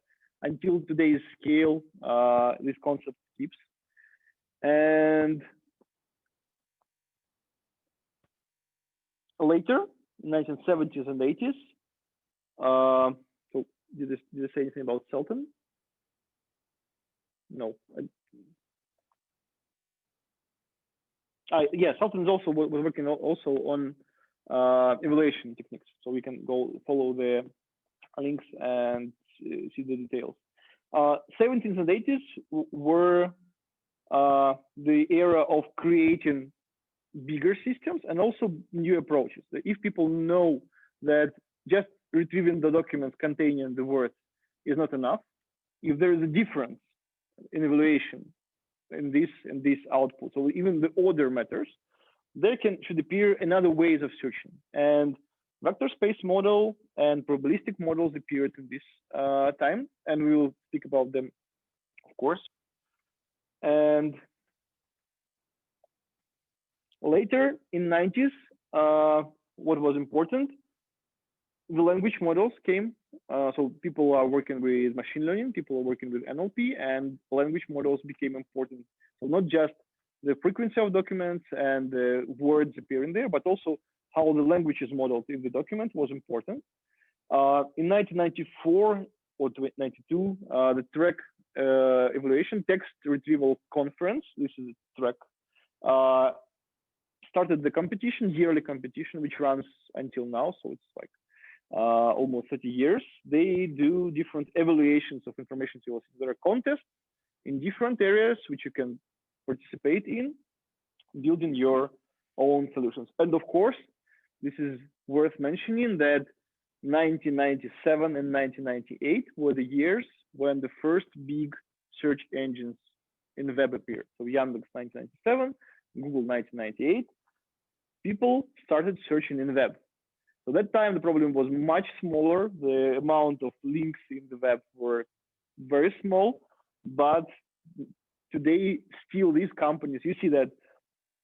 until today's scale, this concept keeps. And later, in 1970s and 80s, so did I say anything about Selton? No. Yeah, Selton was working also on evaluation techniques. So we can go follow the links and see the details. 70s and 80s were the era of creating bigger systems and also new approaches. If people know that just retrieving the documents containing the words is not enough, if there is a difference in evaluation in this output, so even the order matters, there should appear another ways of searching. And vector space model and probabilistic models appeared in this time, and we will speak about them, of course. And later in 90s, what was important, the language models came. So people are working with machine learning, people are working with NLP, and language models became important. So not just the frequency of documents and the words appearing there, but also how the language is modeled in the document was important. In 1994 or 92, the TREC evaluation, text retrieval conference, this is a track, started the competition, yearly competition, which runs until now. So it's like almost 30 years. They do different evaluations of information tools. There are contests in different areas which you can participate in, building your own solutions. And of course, this is worth mentioning that 1997 and 1998 were the years when the first big search engines in the web appeared. So Yandex 1997, Google 1998. People started searching in the web. So that time the problem was much smaller. The amount of links in the web were very small, but today still these companies, you see that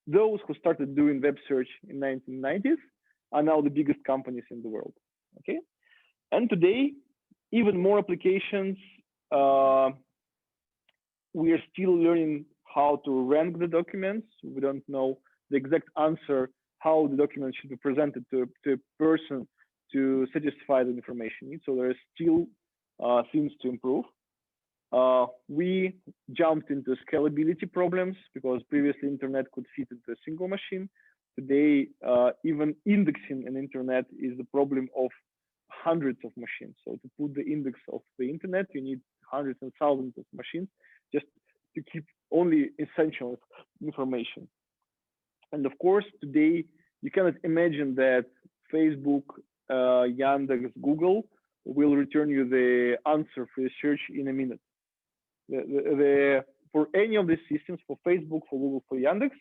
those who started doing web search in 1990s are now the biggest companies in the world. Okay, and today even more applications. We are still learning how to rank the documents. We don't know the exact answer how the document should be presented to a person to satisfy the information needs. So there are still things to improve. We jumped into scalability problems because previously internet could fit into a single machine. Today, even indexing an internet is the problem of hundreds of machines. So to put the index of the internet, you need hundreds and thousands of machines just to keep only essential information. And of course, today, you cannot imagine that Facebook, Yandex, Google will return you the answer for your search in a minute. For any of these systems, for Facebook, for Google, for Yandex,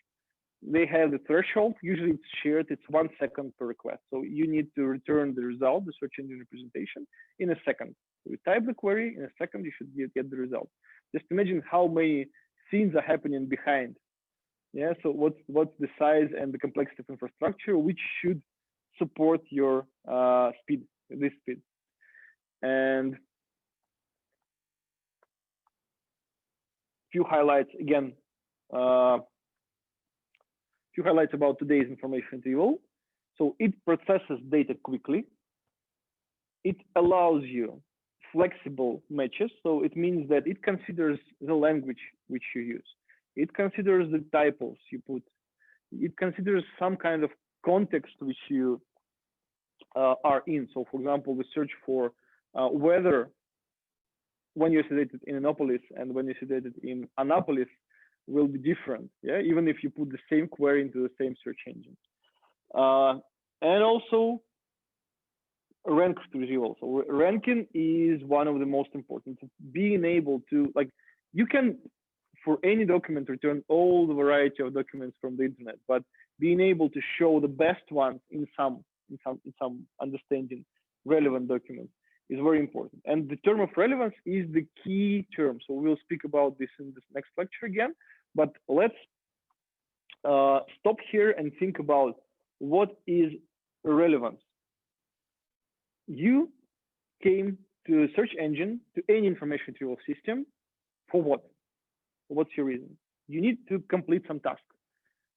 they have the threshold. Usually it's shared, it's 1 second per request. So you need to return the result, the search engine representation, in a second. So you type the query, in a second you should get the result. Just imagine how many things are happening behind. Yeah, so what's the size and the complexity of infrastructure which should support your speed, this speed. And few highlights again. Few highlights about today's information retrieval. So it processes data quickly. It allows you flexible matches. So it means that it considers the language which you use. It considers the typos you put. It considers some kind of context which you are in. So for example, the search for weather when you're situated in Innopolis and when you're situated in Annapolis will be different, yeah, even if you put the same query into the same search engine. And also rank retrieval. So ranking is one of the most important. Being able to, like, you can, for any document, return all the variety of documents from the internet, but being able to show the best ones in some understanding relevant documents is very important. And the term of relevance is the key term. So we'll speak about this in this next lecture again, but let's stop here and think about what is relevance. You came to a search engine, to any information retrieval system, for what? What's your reason? You need to complete some task.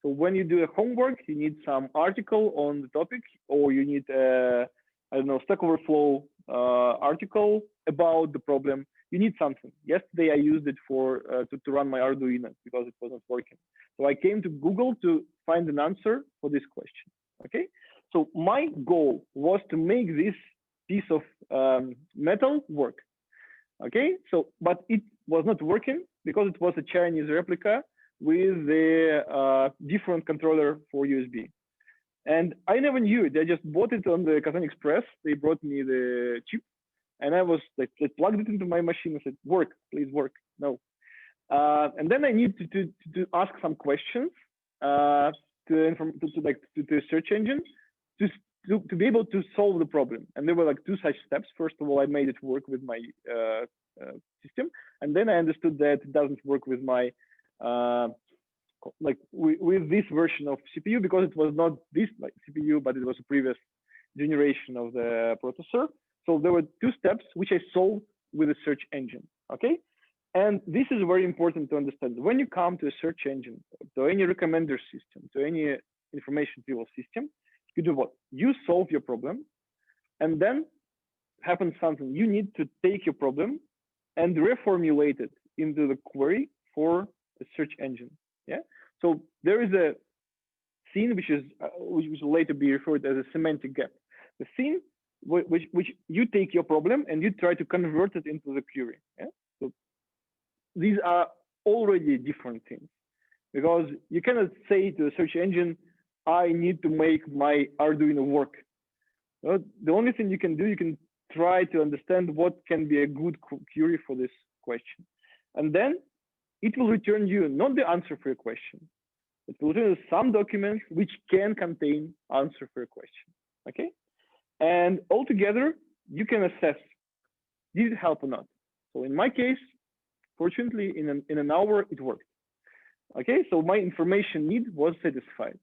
So when you do a homework, you need some article on the topic, or you need I don't know, Stack Overflow article about the problem. You need something. Yesterday I used it for to run my Arduino because it wasn't working. So I came to Google to find an answer for this question. Okay. So my goal was to make this piece of metal work. Okay. So, but it was not working because it was a Chinese replica with the different controller for USB. And I never knew it. I just bought it on the Kazan Express. They brought me the chip, and I was like, I plugged it into my machine and said, "Work, please work." No. And then I need to ask some questions to the search engine to be able to solve the problem. And there were like two such steps. First of all, I made it work with my system, and then I understood that it doesn't work with my with this version of CPU because it was not this like CPU, but it was a previous generation of the processor. So there were two steps which I solved with a search engine. Okay, and this is very important to understand. When you come to a search engine, to any recommender system, to any information retrieval system, you do what? You solve your problem, and then happens something. You need to take your problem and reformulate it into the query for a search engine. Yeah. So there is a scene which will later be referred as a semantic gap. The scene which you take your problem and you try to convert it into the query. Yeah? So these are already different things, because you cannot say to the search engine, I need to make my Arduino work. Well, the only thing you can do, you can try to understand what can be a good query for this question. And then it will return you not the answer for your question, it will return you some documents which can contain answer for your question. Okay? And altogether, you can assess, did it help or not? So in my case, fortunately, in an hour, it worked. Okay, so my information need was satisfied.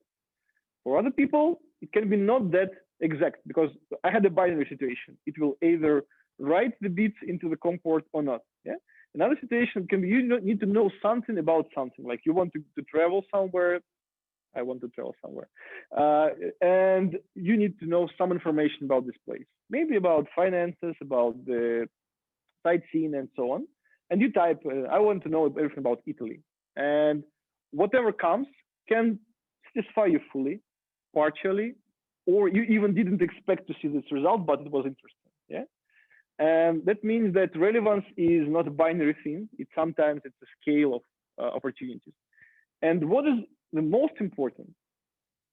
For other people, it can be not that exact, because I had a binary situation. It will either write the bits into the COM port or not. Yeah. Another situation can be you need to know something about something, like you want to travel somewhere. I want to travel somewhere, and you need to know some information about this place, maybe about finances, about the sightseeing, and so on. And you type, I want to know everything about Italy, and whatever comes can satisfy you fully, partially, or you even didn't expect to see this result, but it was interesting. Yeah. And that means that relevance is not a binary thing. Sometimes it's a scale of opportunities. And what is the most important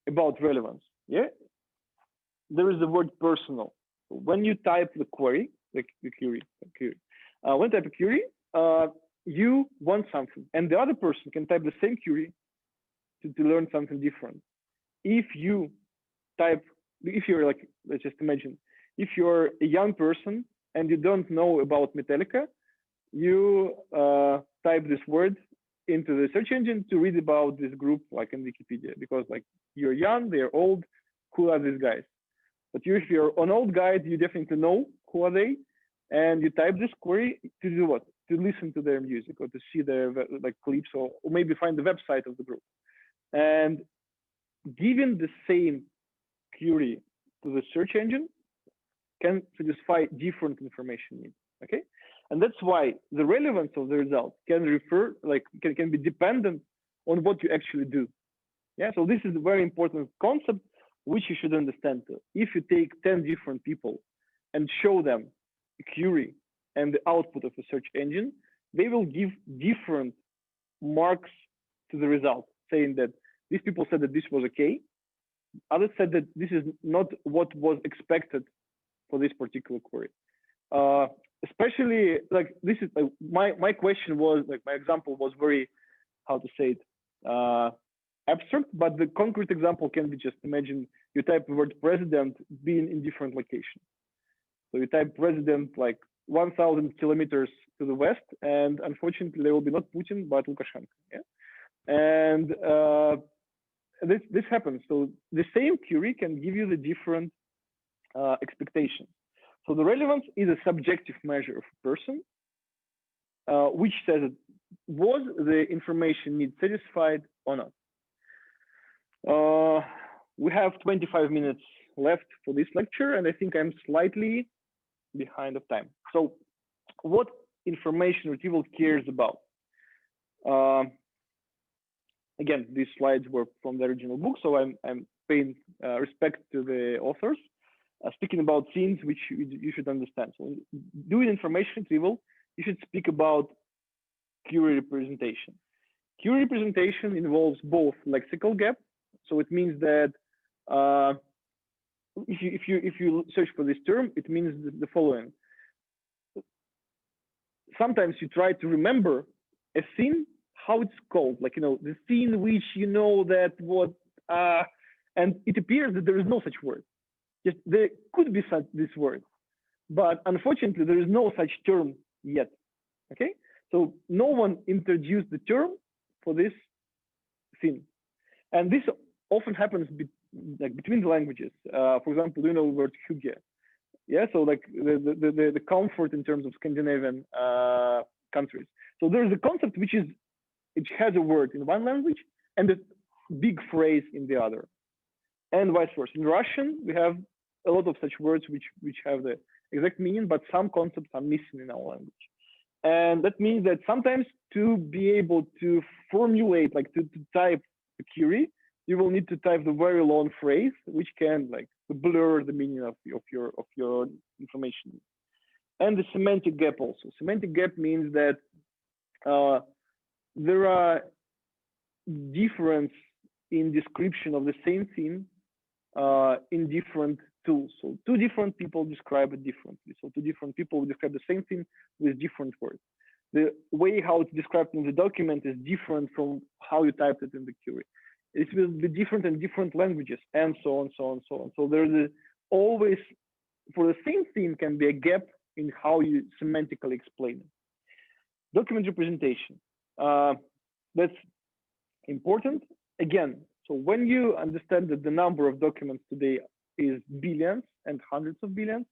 about relevance? Yeah, there is the word personal. When you type the query, when you type a query, you want something, and the other person can type the same query to learn something different. If you're like, let's just imagine, if you're a young person and you don't know about Metallica, you type this word into the search engine to read about this group, like in Wikipedia, because like you're young, they're old, who are these guys? But if you're an old guy, you definitely know who are they, and you type this query to do what? To listen to their music or to see their like clips, or maybe find the website of the group. And giving the same query to the search engine can satisfy different information needs. Okay, and that's why the relevance of the result can be dependent on what you actually do. Yeah, so this is a very important concept which you should understand. If you take 10 different people and show them a query and the output of a search engine, they will give different marks to the result, saying that these people said that this was okay, others said that this is not what was expected for this particular query. Especially like this is my question was like, my example was very, how to say it, abstract, but the concrete example can be just imagine you type the word president being in different locations. So you type president like 1,000 kilometers to the west, and unfortunately there will be not Putin but Lukashenko. Yeah? And this happens. So the same query can give you the different expectations. So the relevance is a subjective measure of a person, which says, was the information need satisfied or not? We have 25 minutes left for this lecture, and I think I'm slightly behind of time. So what information retrieval cares about? Again, these slides were from the original book, so I'm paying respect to the authors. Speaking about scenes which you should understand. So doing information retrieval, you should speak about query representation. Query representation involves both lexical gap, so it means that if you search for this term, it means the following. Sometimes you try to remember a scene, how it's called, like the scene which that what, and it appears that there is no such word. Just there could be this word, but unfortunately there is no such term yet. Okay, so no one introduced the term for this scene, and this often happens between the languages. For example, the word hygge? Yeah, so like the comfort in terms of Scandinavian countries. So there's a concept which has a word in one language and a big phrase in the other, and vice versa. In Russian, we have a lot of such words which have the exact meaning, but some concepts are missing in our language. And that means that sometimes to be able to formulate, like to type a query, you will need to type the very long phrase, which can like blur the meaning of your information. And the semantic gap also. Semantic gap means that there are difference in description of the same thing in different tools. So two different people describe it differently. So two different people describe the same thing with different words. The way how it's described in the document is different from how you typed it in the query. It will be different in different languages, and so on, so on, so on. So there's always, for the same thing, can be a gap in how you semantically explain it. Document representation. That's important. Again, so when you understand that the number of documents today is billions and hundreds of billions,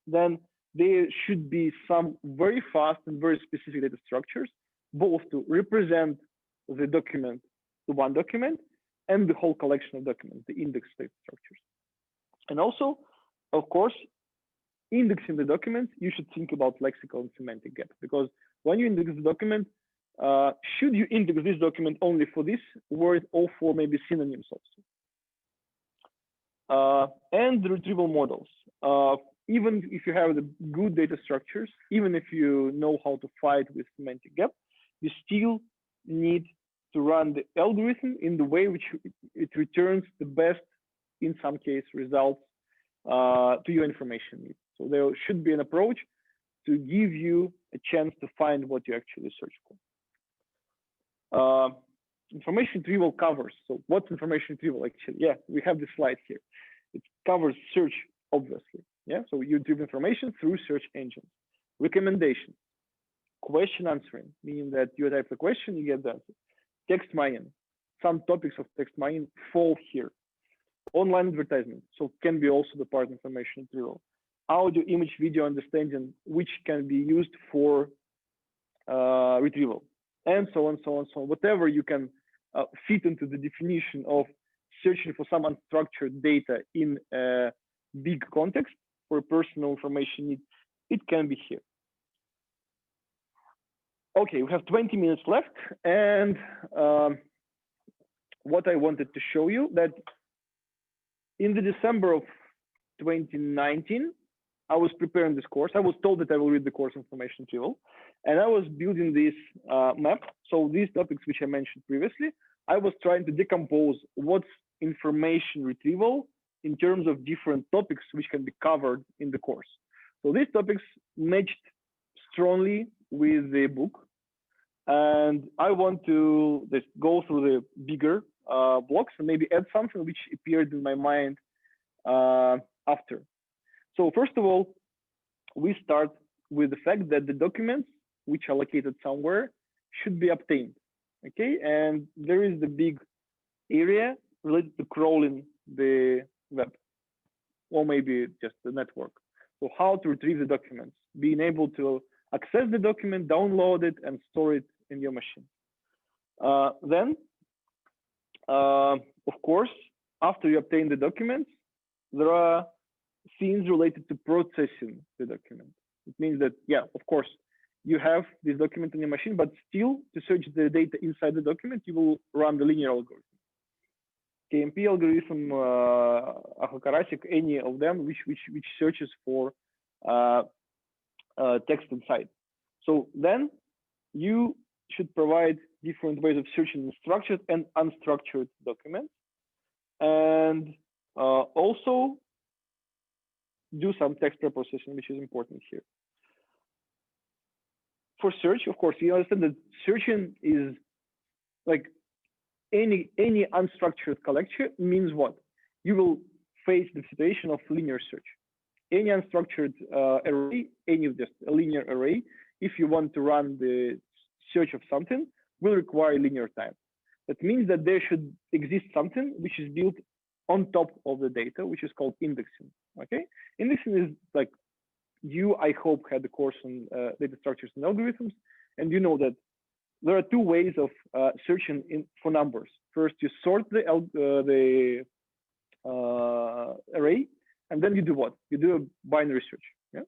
then there should be some very fast and very specific data structures, both to represent the document, the one document, and the whole collection of documents, the index data structures. And also, of course, indexing the document, you should think about lexical and semantic gap, because when you index the document, should you index this document only for this word or for maybe synonyms also? And the retrieval models. Even if you have the good data structures, even if you know how to fight with semantic gap, you still need to run the algorithm in the way which it returns the best, in some case, results to your information needs. So there should be an approach to give you a chance to find what you actually search for. Information retrieval covers. So what's information retrieval actually? Yeah, we have this slide here. It covers search, obviously. Yeah, so you retrieve information through search engines. Recommendation, question answering, meaning that you type a question, you get the answer. Text mining, some topics of text mining fall here. Online advertisement, so can be also the part of information retrieval. Audio, image, video understanding, which can be used for retrieval, and so on, so on, so on. Whatever you can fit into the definition of searching for some unstructured data in a big context for personal information need, it can be here. Okay, we have 20 minutes left, and what I wanted to show you that in the December of 2019, I was preparing this course. I was told that I will read the course Information Retrieval, and I was building this map. So these topics which I mentioned previously, I was trying to decompose what's information retrieval in terms of different topics which can be covered in the course. So these topics matched strongly with the book, and I want to just go through the bigger blocks and maybe add something which appeared in my mind after. So first of all, we start with the fact that the documents which are located somewhere should be obtained, okay? And there is the big area related to crawling the web, or maybe just the network. So how to retrieve the documents, being able to access the document, download it, and store it in your machine. Then, of course, after you obtain the documents, there are things related to processing the document. It means that, yeah, of course, you have this document in your machine, but still to search the data inside the document, you will run the linear algorithm. KMP algorithm, Ahakarasik, any of them which searches for text inside. So then you should provide different ways of searching structured and unstructured documents, and also do some text preprocessing, which is important here. For search, of course, you understand that searching is like any unstructured collection means what? You will face the situation of linear search. Any unstructured array, any of just a linear array, if you want to run the search of something, will require linear time. That means that there should exist something which is built on top of the data, which is called indexing. Okay, indexing is like, you, I hope, had the course on data structures and algorithms, and you know that there are two ways of searching for numbers. First, you sort the array, and then you do what? You do a binary search. Yeah,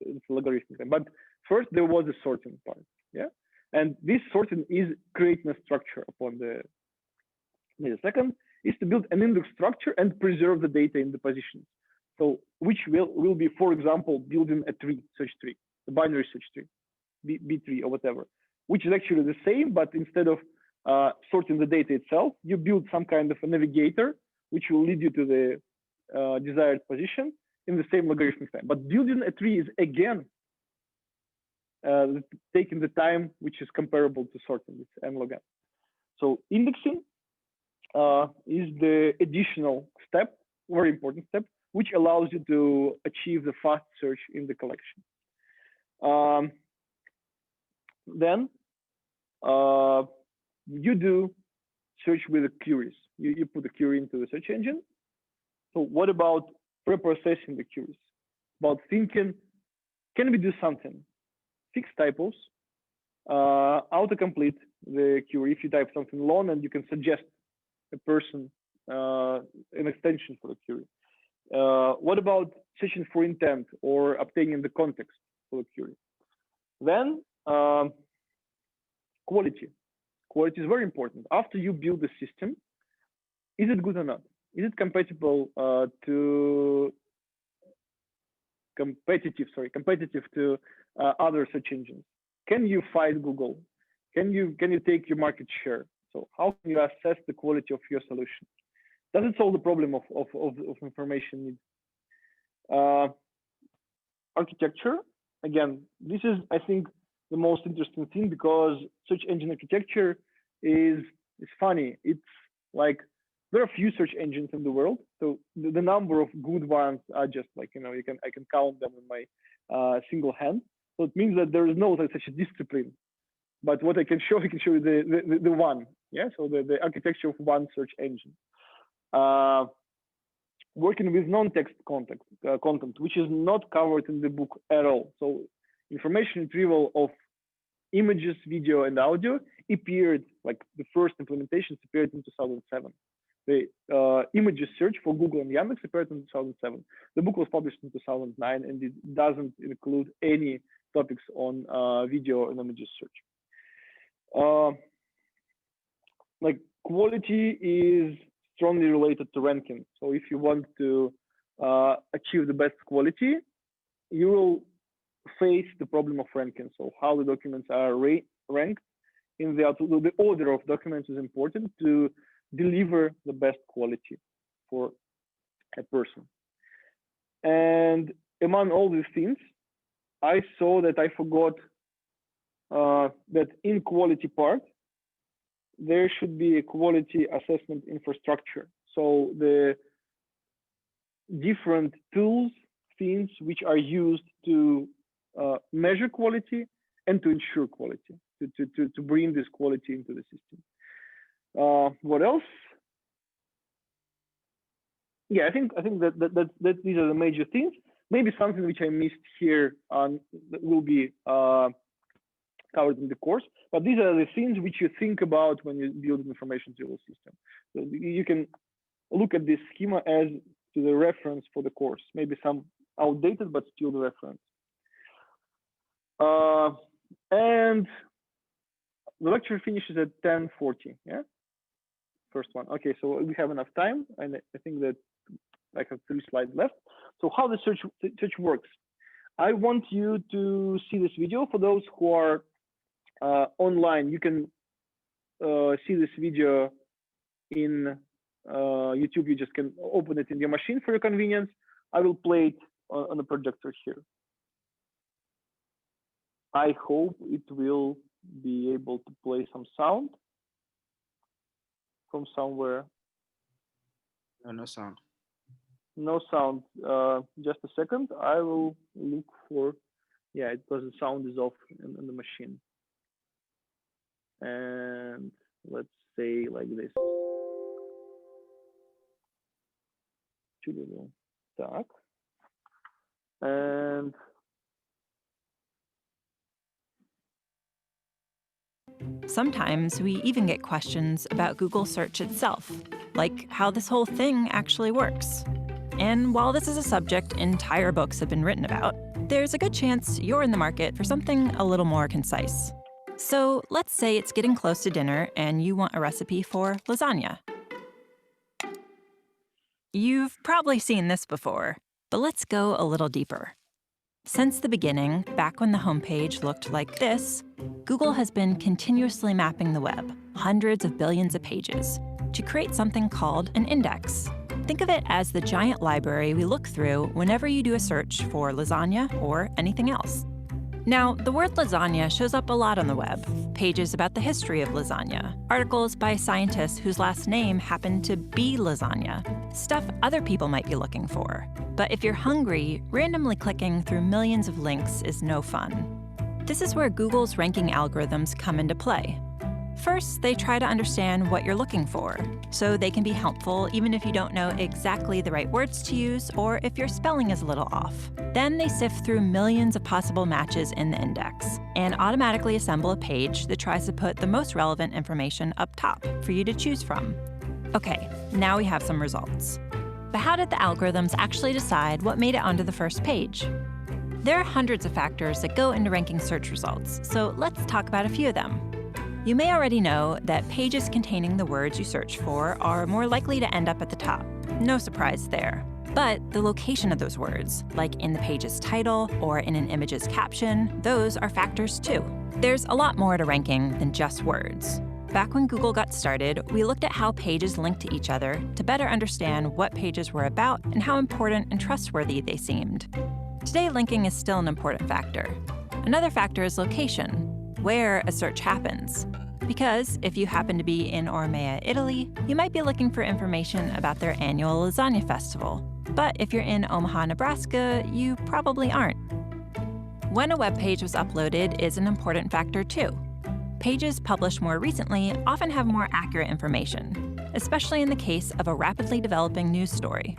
it's logarithmic. But first there was a sorting part, yeah, and this sorting is creating a structure upon the second is to build an index structure and preserve the data in the positions. So which will be, for example, building a tree, search tree, a binary search tree, B tree or whatever, which is actually the same, but instead of sorting the data itself, you build some kind of a navigator, which will lead you to the desired position in the same logarithmic time. But building a tree is again taking the time which is comparable to sorting, it's n log n. So indexing is the additional step, very important step, which allows you to achieve the fast search in the collection. Then you do search with the queries. You put the query into the search engine. So what about preprocessing the queries? About thinking, can we do something? Fix typos, autocomplete the query if you type something long, and you can suggest a person an extension for the query. What about searching for intent or obtaining the context for the query? Then quality. Quality is very important. After you build the system, is it good or not? Is it compatible competitive to other search engines? Can you fight Google? Can you take your market share? So how can you assess the quality of your solution? Does it solve the problem of information needs? Architecture, again, this is, I think, the most interesting thing, because search engine architecture is funny. It's like there are few search engines in the world, so the number of good ones are just like, I can count them in my single hand. So it means that there is no such a discipline. But what I can show you the one, yeah. So the architecture of one search engine. Working with non-text content, which is not covered in the book at all. So information retrieval of images, video, and audio appeared, like the first implementations appeared in 2007. The images search for Google and Yandex appeared in 2007. The book was published in 2009, and it doesn't include any topics on video and images search. Like quality is strongly related to ranking. So if you want to achieve the best quality, you will face the problem of ranking. So how the documents are ranked in the order of documents is important to deliver the best quality for a person. And among all these things, I saw that I forgot that in quality part, there should be a quality assessment infrastructure. So the different tools, things which are used to measure quality and to ensure quality, to bring this quality into the system. What else? Yeah, I think that these are the major things. Maybe something which I missed here will be covered in the course, but these are the things which you think about when you build an information retrieval system. So you can look at this schema as to the reference for the course, maybe some outdated, but still the reference. And the lecture finishes at 10:40, yeah? First one. Okay, so we have enough time, and I think that I have 3 slides left. So how the search works. I want you to see this video. For those who are online, you can see this video in YouTube. You just can open it in your machine for your convenience. I will play it on the projector here. I hope it will be able to play some sound from somewhere. No sound. No sound. Just a second. I will look for. Yeah, because the sound is off in the machine. And let's say like this. Так. And sometimes we even get questions about Google search itself, like how this whole thing actually works. And while this is a subject entire books have been written about, there's a good chance you're in the market for something a little more concise. So let's say it's getting close to dinner and you want a recipe for lasagna. You've probably seen this before, but let's go a little deeper. Since the beginning, back when the homepage looked like this, Google has been continuously mapping the web, hundreds of billions of pages, to create something called an index. Think of it as the giant library we look through whenever you do a search for lasagna or anything else. Now, the word lasagna shows up a lot on the web. Pages about the history of lasagna, articles by scientists whose last name happened to be lasagna, stuff other people might be looking for. But if you're hungry, randomly clicking through millions of links is no fun. This is where Google's ranking algorithms come into play. First, they try to understand what you're looking for, so they can be helpful even if you don't know exactly the right words to use or if your spelling is a little off. Then they sift through millions of possible matches in the index and automatically assemble a page that tries to put the most relevant information up top for you to choose from. Okay, now we have some results. But how did the algorithms actually decide what made it onto the first page? There are hundreds of factors that go into ranking search results, so let's talk about a few of them. You may already know that pages containing the words you search for are more likely to end up at the top. No surprise there. But the location of those words, like in the page's title or in an image's caption, those are factors too. There's a lot more to ranking than just words. Back when Google got started, we looked at how pages link to each other to better understand what pages were about and how important and trustworthy they seemed. Today, linking is still an important factor. Another factor is location, where a search happens. Because if you happen to be in Ormea, Italy, you might be looking for information about their annual lasagna festival. But if you're in Omaha, Nebraska, you probably aren't. When a web page was uploaded is an important factor too. Pages published more recently often have more accurate information, especially in the case of a rapidly developing news story.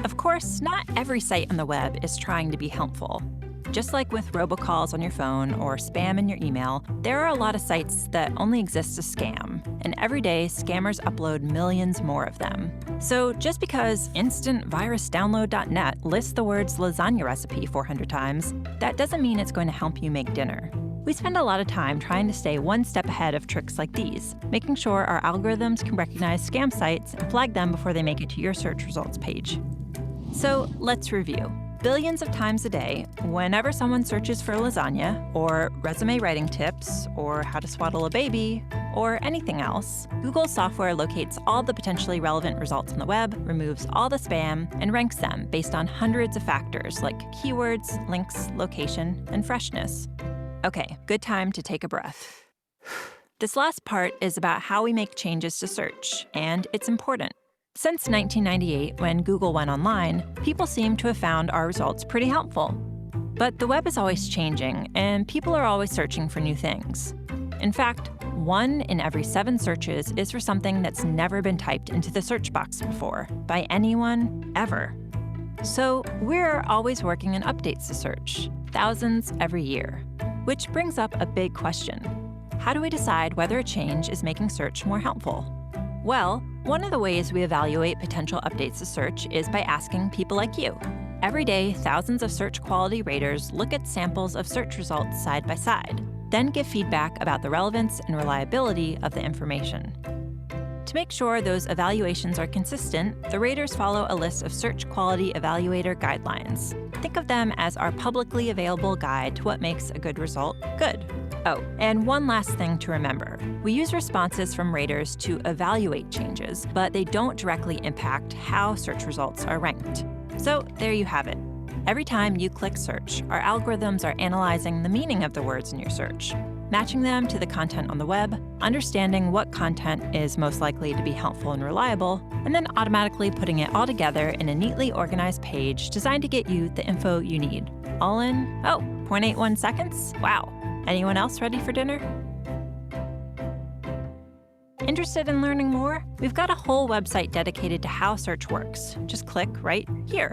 Of course, not every site on the web is trying to be helpful. Just like with robocalls on your phone or spam in your email, there are a lot of sites that only exist to scam, and every day scammers upload millions more of them. So just because instantvirusdownload.net lists the words lasagna recipe 400 times, that doesn't mean it's going to help you make dinner. We spend a lot of time trying to stay one step ahead of tricks like these, making sure our algorithms can recognize scam sites and flag them before they make it to your search results page. So let's review. Billions of times a day, whenever someone searches for lasagna, or resume writing tips, or how to swaddle a baby, or anything else, Google's software locates all the potentially relevant results on the web, removes all the spam, and ranks them based on hundreds of factors like keywords, links, location, and freshness. Okay, good time to take a breath. This last part is about how we make changes to search, and it's important. Since 1998, when Google went online, people seem to have found our results pretty helpful. But the web is always changing, and people are always searching for new things. In fact, 1 in every 7 searches is for something that's never been typed into the search box before, by anyone, ever. So we're always working on updates to search, thousands every year. Which brings up a big question. How do we decide whether a change is making search more helpful? Well, one of the ways we evaluate potential updates to search is by asking people like you. Every day, thousands of search quality raters look at samples of search results side by side, then give feedback about the relevance and reliability of the information. To make sure those evaluations are consistent, the raters follow a list of search quality evaluator guidelines. Think of them as our publicly available guide to what makes a good result good. Oh, and one last thing to remember. We use responses from raters to evaluate changes, but they don't directly impact how search results are ranked. So there you have it. Every time you click search, our algorithms are analyzing the meaning of the words in your search, matching them to the content on the web, understanding what content is most likely to be helpful and reliable, and then automatically putting it all together in a neatly organized page designed to get you the info you need. All in, 0.81 seconds? Wow. Anyone else ready for dinner? Interested in learning more? We've got a whole website dedicated to how search works. Just click right here.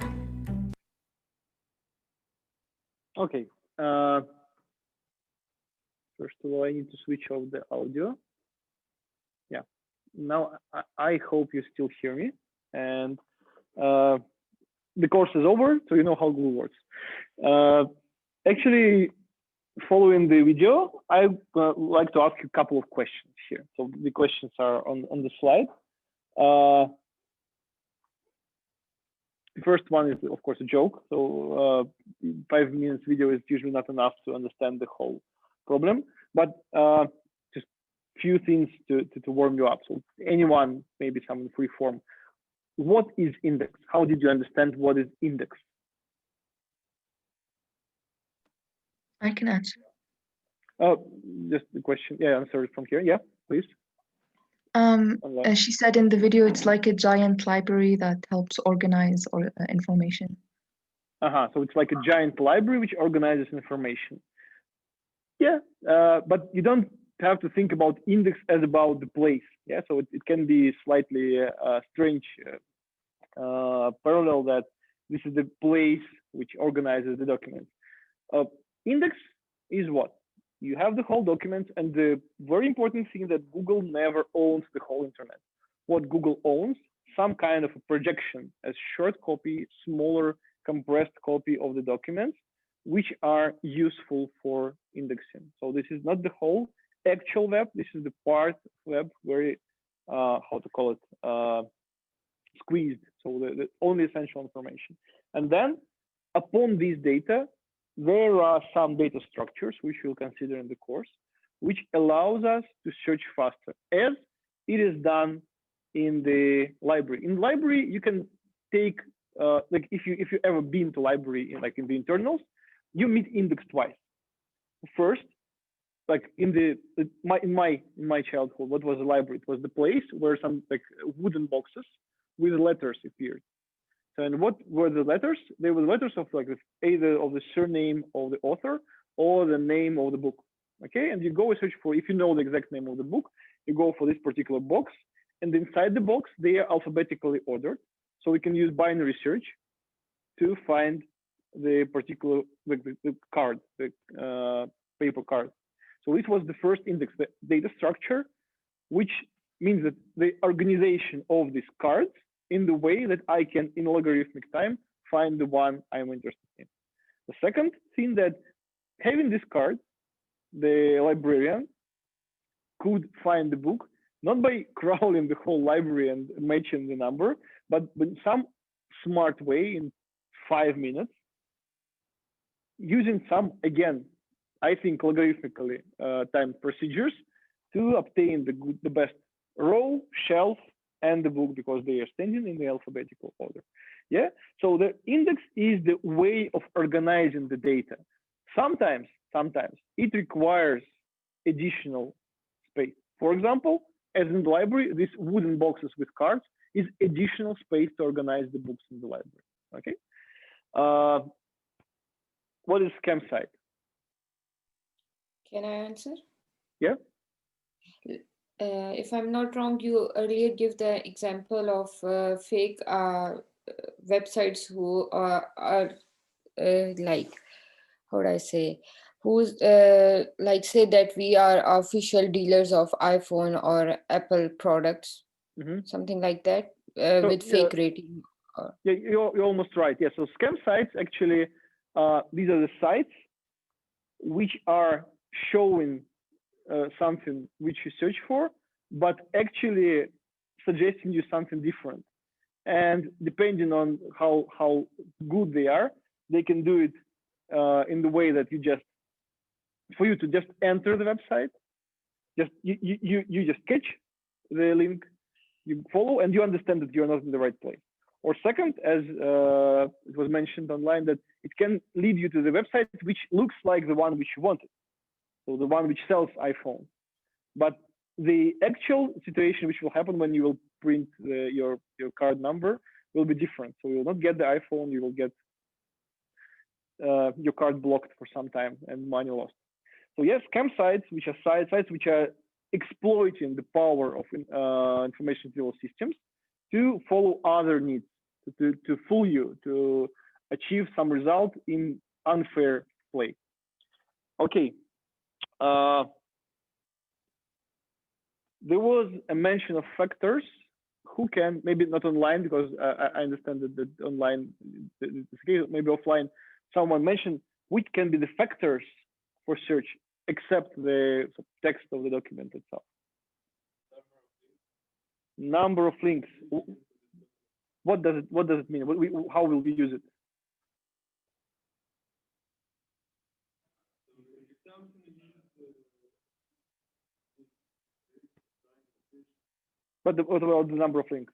Okay. First of all, I need to switch off the audio. Yeah. Now I hope you still hear me. And the course is over, so you know how Google works. Actually, following the video, I like to ask you a couple of questions here. So the questions are on the slide. The first one is, of course, a joke. So 5 minutes video is usually not enough to understand the whole problem. But just few things to warm you up. So anyone, maybe some in free form. What is index? How did you understand what is index? I can answer. Just the question. Yeah, answer it from here. Yeah, please. As she said in the video, it's like a giant library that helps organize information. So it's like a giant library which organizes information. Yeah, but you don't have to think about index as about the place. Yeah, so it can be slightly strange parallel that this is the place which organizes the document. Index is what? You have the whole document, and the very important thing that Google never owns the whole internet. What Google owns, some kind of a projection, a short copy, smaller compressed copy of the documents, which are useful for indexing. So this is not the whole actual web. This is the part of web very, how to call it, squeezed. So the only essential information. And then upon these data, there are some data structures which we'll consider in the course, which allows us to search faster, as it is done in the library. In library, you can take like if you ever been to library in the internals, you meet index twice. First, like in my childhood, what was a library? It was the place where some like wooden boxes with letters appeared. And what were the letters? They were letters of like either of the surname of the author or the name of the book. Okay, and you go and search for, if you know the exact name of the book, you go for this particular box, and inside the box they are alphabetically ordered. So we can use binary search to find the particular the card, the paper card. So this was the first index, the data structure, which means that the organization of these cards in the way that I can, in logarithmic time, find the one I'm interested in. The second thing that having this card, the librarian could find the book, not by crawling the whole library and matching the number, but in some smart way in 5 minutes, using some, again, I think logarithmically timed procedures to obtain the best row, shelf, and the book, because they are standing in the alphabetical order. Yeah, so the index is the way of organizing the data. Sometimes it requires additional space. For example, as in the library, these wooden boxes with cards is additional space to organize the books in the library. Okay. What is scam site? Can I answer? Yeah. If I'm not wrong, you earlier give the example of fake websites who are like, how would I say, who's like say that we are official dealers of iPhone or Apple products, something like that, with fake rating. Yeah, you're almost right. Yeah, so scam sites actually, these are the sites which are showing something which you search for, but actually suggesting you something different. And depending on how good they are, they can do it in the way that for you to just enter the website, you just catch the link, you follow, and you understand that you're not in the right place. Or second, as it was mentioned online, that it can lead you to the website which looks like the one which you wanted. So the one which sells iPhone. But the actual situation which will happen when you will print your card number will be different. So you will not get the iPhone, you will get your card blocked for some time and money lost. So yes, scam sites, which are sites which are exploiting the power of information retrieval systems to follow other needs, to fool you, to achieve some result in unfair play. Okay. There was a mention of factors who can, maybe not online, because I understand that online, maybe offline, someone mentioned which can be the factors for search, except the text of the document itself. Number of links. What does it mean? How will we use it? What about the number of links?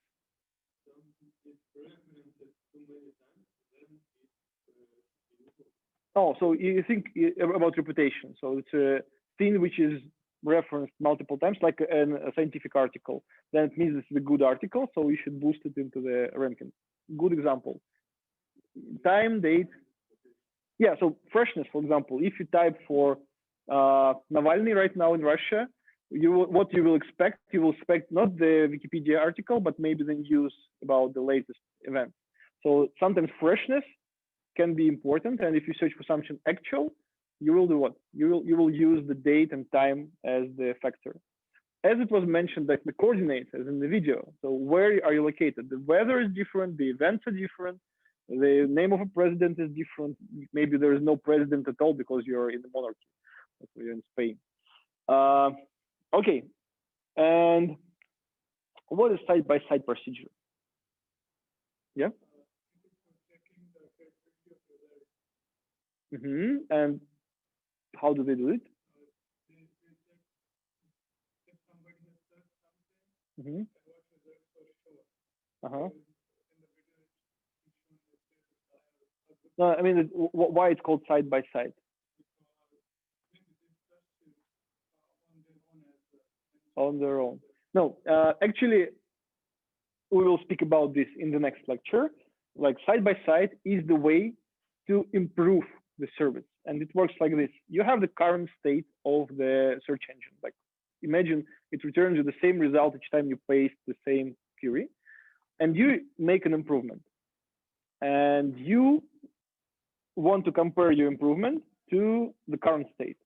Oh, so you think about reputation. So it's a thing which is referenced multiple times, like a scientific article. Then it means it's a good article, so we should boost it into the ranking. Good example. Time, date. Yeah, so freshness, for example. If you type for Navalny right now in Russia, what you will expect not the Wikipedia article, but maybe the news about the latest event. So sometimes freshness can be important, and if you search for something actual, you will do what? You will use the date and time as the factor. As it was mentioned, like the coordinates, as in the video. So where are you located? The weather is different, the events are different, the name of a president is different. Maybe there is no president at all because you're in the monarchy, so you're in Spain. Okay, and what is side-by-side procedure? Yeah. And how do they do it? No, I mean, why it's called side by side? On their own. No, actually, we will speak about this in the next lecture. Like side by side is the way to improve the service, and it works like this. You have the current state of the search engine. Like imagine it returns you the same result each time you paste the same query, and you make an improvement, and you want to compare your improvement to the current state,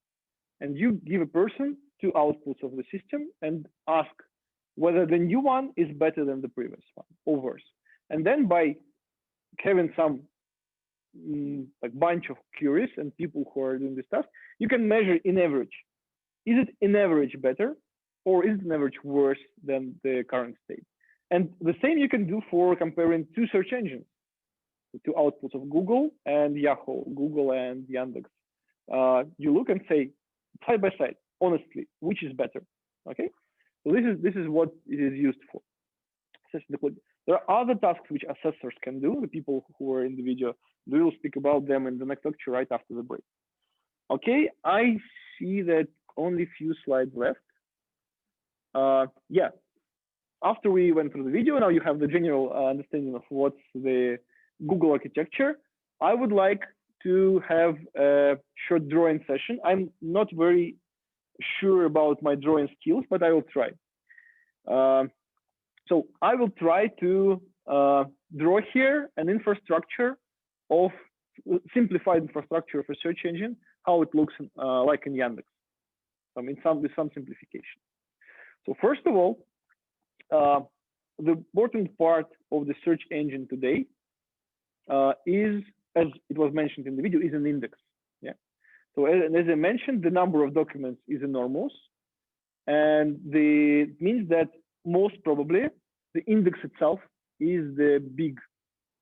and you give a person two outputs of the system and ask whether the new one is better than the previous one or worse. And then by having some like bunch of queries and people who are doing this task, you can measure in average. Is it in average better, or is it in average worse than the current state? And the same you can do for comparing two search engines, the two outputs of Google and Yahoo, Google and Yandex. You look and say, side by side, honestly, which is better? Okay, so this is what it is used for. There are other tasks which assessors can do. The people who are in the video, we will speak about them in the next lecture right after the break. Okay, I see that only a few slides left. Yeah, after we went through the video, now you have the general understanding of what's the Google architecture. I would like to have a short drawing session. I'm not very sure about my drawing skills, but I will try. So I will try to draw here an infrastructure of simplified infrastructure of a search engine, how it looks like in Yandex. With some simplification. So first of all, the important part of the search engine today is, as it was mentioned in the video, is an index. Yeah. So as I mentioned, the number of documents is enormous, and it means that most probably the index itself is the big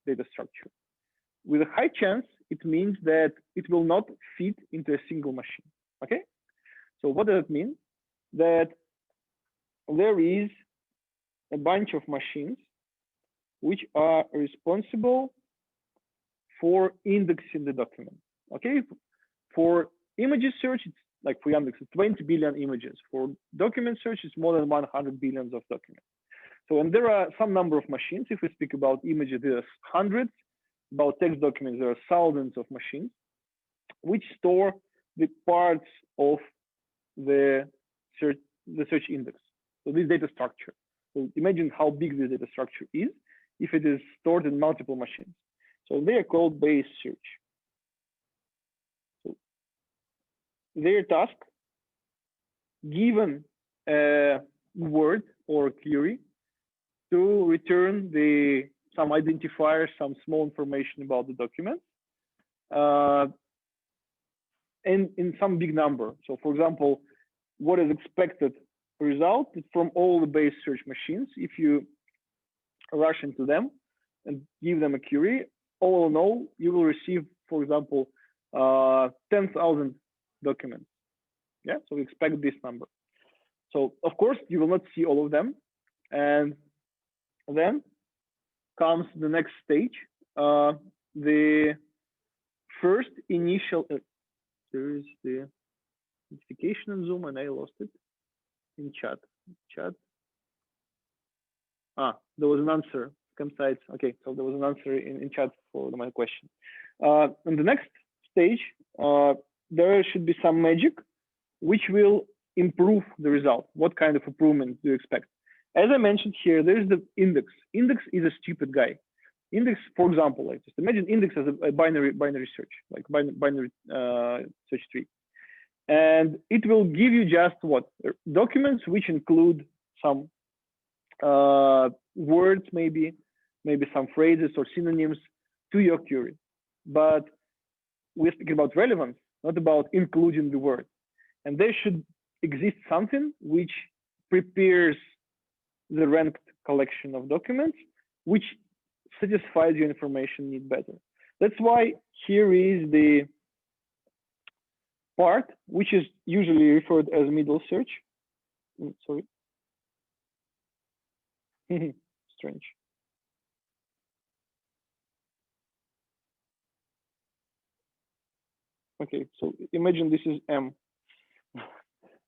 data structure. With a high chance, it means that it will not fit into a single machine. Okay. So what does it mean? That there is a bunch of machines which are responsible for indexing the document. Okay, for images search, it's like for Yandex, it's 20 billion images. For document search, it's more than 100 billions of documents. So, and there are some number of machines. If we speak about images, there are hundreds. About text documents, there are thousands of machines which store the parts of the search index. So this data structure. So imagine how big this data structure is if it is stored in multiple machines. So they are called base search. So their task, given a word or a query, to return some identifier, some small information about the document, in some big number. So for example, what is expected result from all the base search machines, if you rush into them and give them a query, all in all, you will receive, for example, 10,000 documents. Yeah, so we expect this number. So of course, you will not see all of them. And then comes the next stage, the first initial, there is the notification in Zoom and I lost it in chat. There was an answer, sites. Okay, so there was an answer in chat for my question. In the next stage, there should be some magic which will improve the result. What kind of improvement do you expect? As I mentioned here, there is the index. Index is a stupid guy. Index, for example, like just imagine index as a binary search, like binary search tree. And it will give you just what? Documents which include some words, maybe some phrases or synonyms to your query. But we're speaking about relevance, not about including the word. And there should exist something which prepares the ranked collection of documents, which satisfies your information need better. That's why here is the part which is usually referred as middle search. Sorry. Strange. Okay, so imagine this is M,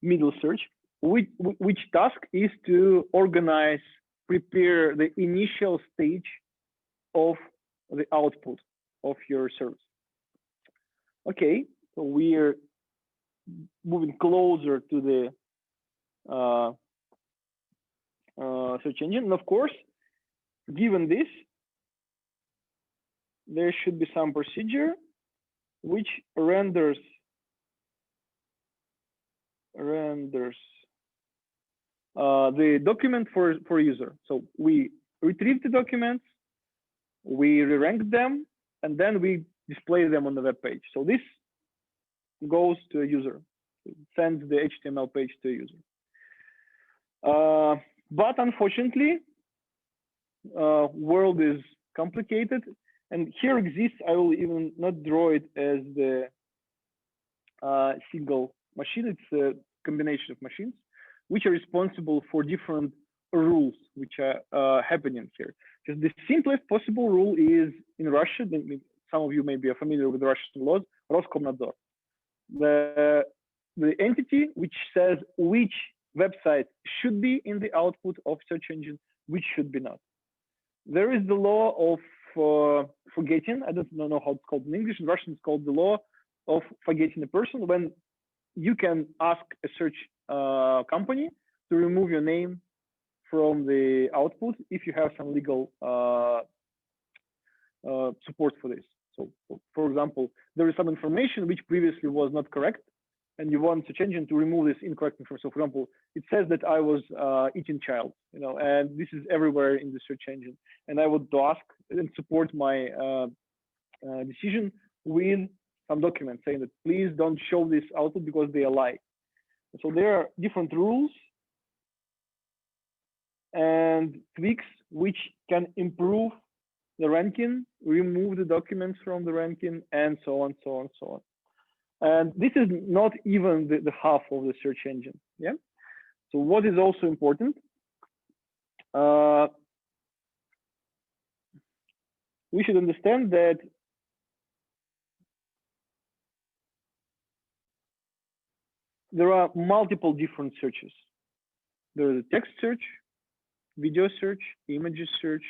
middle search. Which task is to organize, prepare the initial stage of the output of your service. Okay, so we are moving closer to the search engine. And of course, given this, there should be some procedure which renders the document for user. So we retrieve the documents, we re-rank them, and then we display them on the web page. So this goes to a user, it sends the HTML page to a user. But unfortunately, world is complicated, and here exists, I will even not draw it as the single machine, it's a combination of machines, which are responsible for different rules which are happening here. Because the simplest possible rule is in Russia, some of you may be familiar with Russian laws, Roskomnadzor. The entity which says which website should be in the output of search engine, which should be not. There is the law of forgetting. I don't know how it's called in English. In Russian, it's called the law of forgetting a person, when you can ask a search company to remove your name from the output if you have some legal support for this. So, for example, there is some information which previously was not correct, and you want search engine to remove this incorrect information. So, for example, it says that I was eating child, and this is everywhere in the search engine. And I would ask and support my decision with some documents saying that please don't show this output because they are lie. So there are different rules and tweaks which can improve the ranking, remove the documents from the ranking, and so on, so on, so on. And this is not even the half of the search engine. Yeah. So what is also important? We should understand that there are multiple different searches. There is a text search, video search, images search,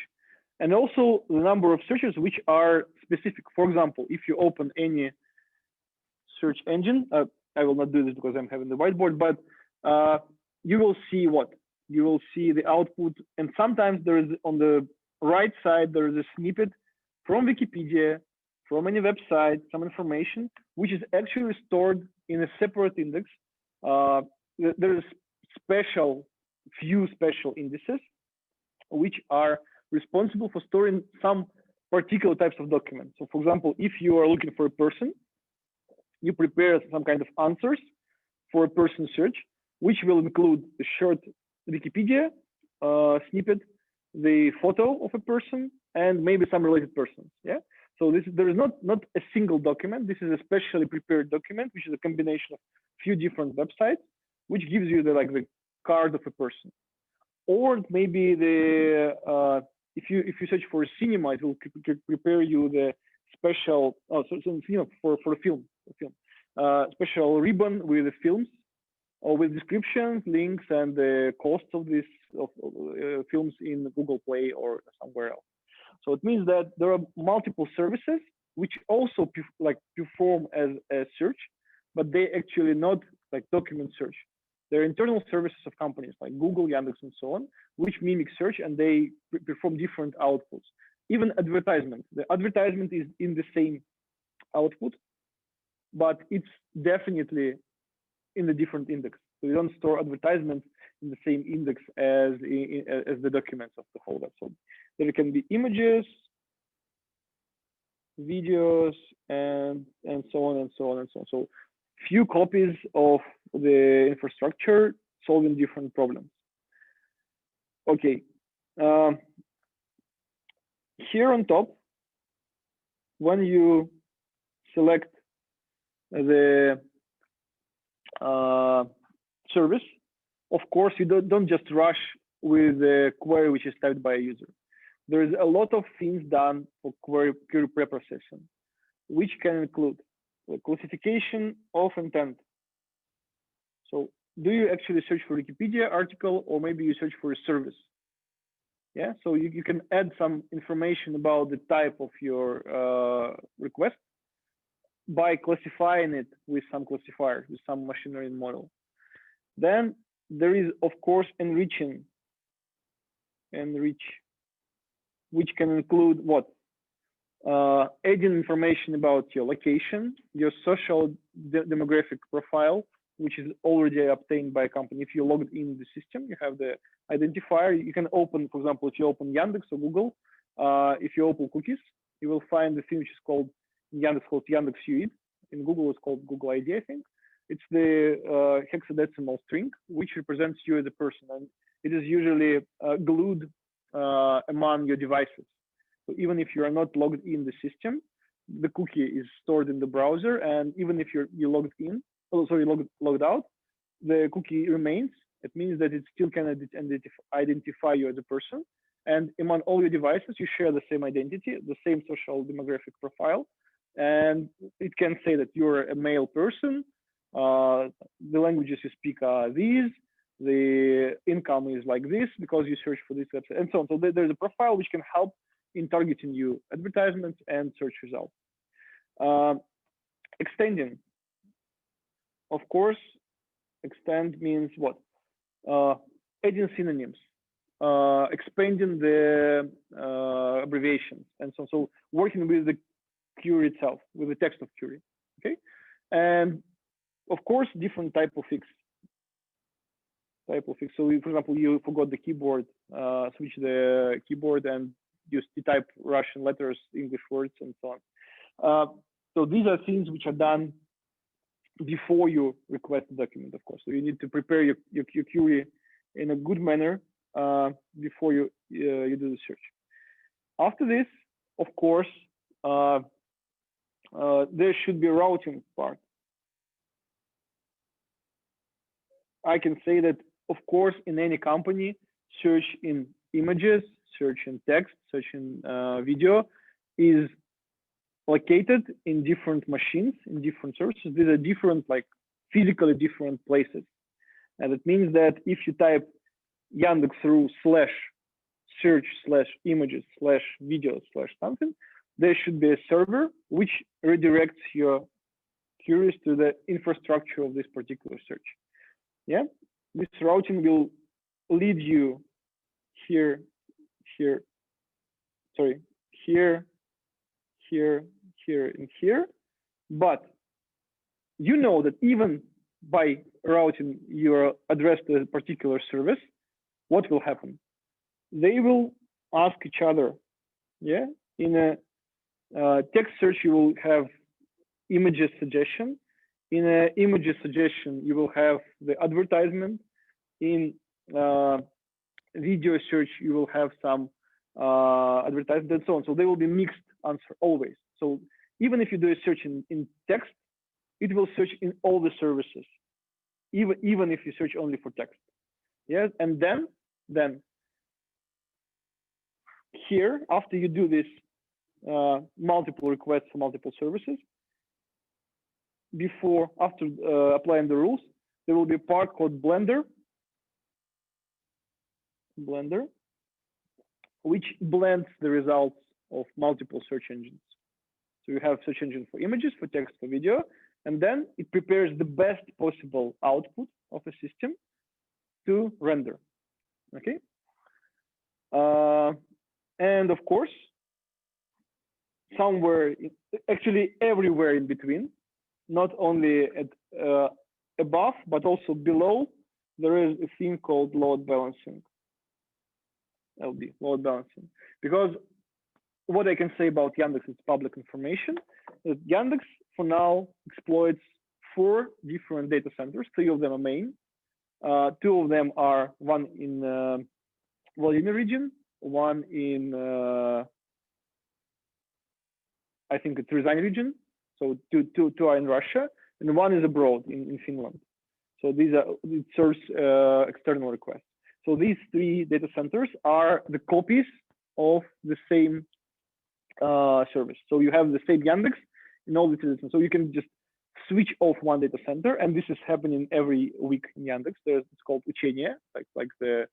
and also the number of searches which are specific. For example, if you open any search engine, I will not do this because I'm having the whiteboard, but you will see what? You will see the output, and sometimes there is on the right side, there is a snippet from Wikipedia, from any website, some information, which is actually stored in a separate index. There is few special indices, which are responsible for storing some particular types of documents. So for example, if you are looking for a person, you prepare some kind of answers for a person search, which will include a short Wikipedia snippet, the photo of a person, and maybe some related persons. Yeah. So there is not a single document. This is a specially prepared document, which is a combination of few different websites, which gives you the card of a person. Or maybe if you search for a cinema, it will prepare you the special for a film, special ribbon with the films, or with descriptions, links, and the costs of this films in Google Play or somewhere else. So it means that there are multiple services which also perform as a search, but they actually not like document search. They're internal services of companies like Google, Yandex, and so on, which mimic search, and they perform different outputs. Even advertisement. The advertisement is in the same output, but it's definitely in a different index. So you don't store advertisements in the same index as the documents of the whole web. So there can be images, videos, and so on and so on and so on. So few copies of the infrastructure solving different problems. Okay. Here on top, when you select the service, of course, you don't just rush with the query which is typed by a user. There is a lot of things done for query preprocessing, which can include the classification of intent. So do you actually search for Wikipedia article, or maybe you search for a service? Yeah, so you can add some information about the type of your request by classifying it with some classifier, with some machine learning model. Then there is, of course, enrich, which can include what? Adding information about your location, your social demographic profile, which is already obtained by a company. If you logged in the system, you have the identifier. You can open, for example, if you open Yandex or Google, if you open cookies, you will find the thing which is called, in Yandex called Yandex UID. In Google, it's called Google ID, I think. It's the hexadecimal string, which represents you as a person. And it is usually glued among your devices. So even if you are not logged in the system, the cookie is stored in the browser. And even if you logged in, logged out, the cookie remains. It means that it still can identify you as a person. And among all your devices, you share the same identity, the same social demographic profile. And it can say that you're a male person. The languages you speak are these. The income is like this because you search for this website, and so on. So there's a profile which can help in targeting you advertisements and search results. Extending. Of course, extend means what? Adding synonyms, expanding the abbreviations, and so on. So working with the query itself, with the text of query, okay? And of course, different type of fix. So for example, you forgot the keyboard, switch the keyboard and you type Russian letters, English words, and so on. So these are things which are done before you request the document, of course. So you need to prepare your query in a good manner before you do the search. After this, of course, there should be a routing part. I can say that, of course, in any company, search in images, search in text, search in video is located in different machines, in different services. These are different, like physically different places. And it means that if you type Yandex through /search/images/videos/ something, there should be a server which redirects your queries to the infrastructure of this particular search. Yeah, this routing will lead you here, and here. But you know that even by routing your address to a particular service, what will happen? They will ask each other. Yeah, in a text search, you will have images suggestion. In an images suggestion, you will have the advertisement. In video search, you will have some advertisement and so on. So they will be mixed answer always. So even if you do a search in text, it will search in all the services, even if you search only for text. Yes, and then here, after you do this multiple requests for multiple services, after applying the rules, there will be a part called Blender, which blends the results of multiple search engines. So you have search engine for images, for text, for video, and then it prepares the best possible output of a system to render. Okay. And of course, somewhere, actually everywhere in between, not only at above, but also below, there is a thing called load balancing. LB, load balancing. Because what I can say about Yandex is public information. That Yandex, for now, exploits 4 different data centers. 3 of them are main. 2 of them are one in Vladimir region, one in, I think it's Ryazan region. So two are in Russia, and one is abroad in Finland. So it serves external requests. So these 3 data centers are the copies of the same service. So you have the same Yandex in all the systems. So you can just switch off one data center, and this is happening every week in Yandex. It's called учение, like the,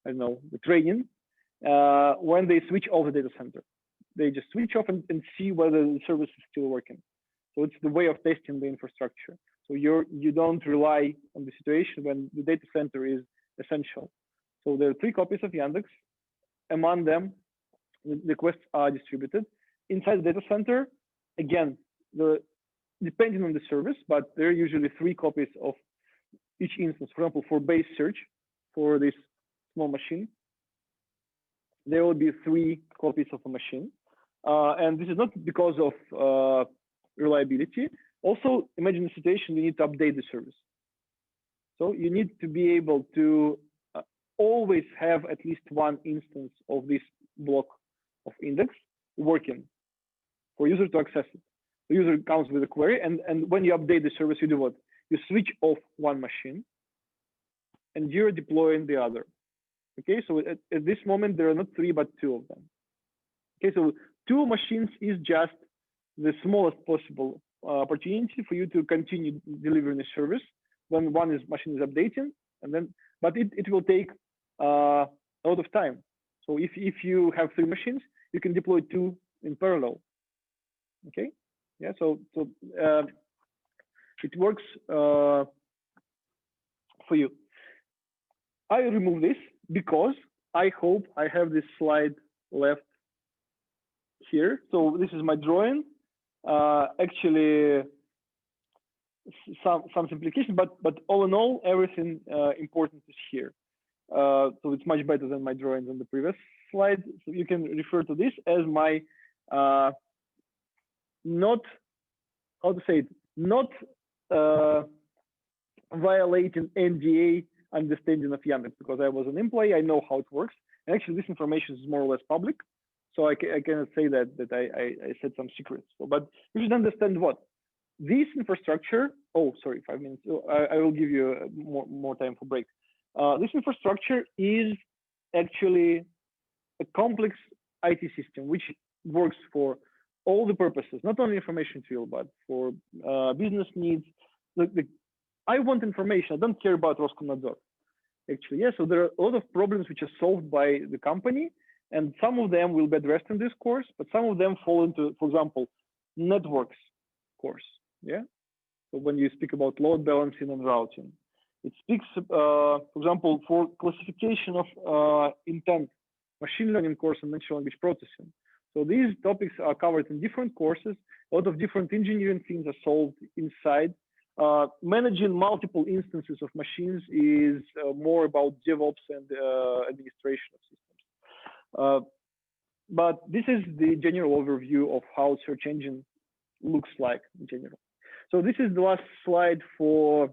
I don't know, the training. When they switch off the data center, they just switch off and see whether the service is still working. So it's the way of testing the infrastructure. So you don't rely on the situation when the data center is essential. So there are 3 copies of Yandex. Among them, the requests are distributed. Inside the data center, again, depending on the service, but there are usually 3 copies of each instance. For example, for base search, for this small machine, there will be 3 copies of a machine. And this is not because of reliability. Also, imagine a situation you need to update the service. So you need to be able to always have at least one instance of this block of index working for user to access it. The user comes with a query, and when you update the service, you do what? You switch off one machine, and you're deploying the other. Okay, so at this moment, there are not 3, but 2 of them. Okay, so 2 machines is just the smallest possible opportunity for you to continue delivering the service when machine is updating, and then, but it will take a lot of time. So if you have 3 machines, you can deploy 2 in parallel. Okay, yeah, so it works for you. I remove this because I hope I have this slide left here. So this is my drawing. Actually, some simplification, but all in all, everything important is here. So it's much better than my drawings on the previous slide. So you can refer to this as my not, how to say it, not violating NDA understanding of Yandex, because I was an employee, I know how it works. And actually, this information is more or less public. So I cannot say that I said some secrets. So, but you should understand what this infrastructure. Oh, sorry, 5 minutes. So I will give you more time for break. This infrastructure is actually a complex IT system which works for all the purposes, not only information field, but for business needs. I want information. I don't care about Roskomnadzor. Actually, yeah. So there are a lot of problems which are solved by the company. And some of them will be addressed in this course, but some of them fall into, for example, networks course. Yeah. So when you speak about load balancing and routing, it speaks, for example, for classification of intent, machine learning course and natural language processing. So these topics are covered in different courses. A lot of different engineering things are solved inside. Managing multiple instances of machines is more about DevOps and administration of systems. But this is the general overview of how search engine looks like in general. So this is the last slide for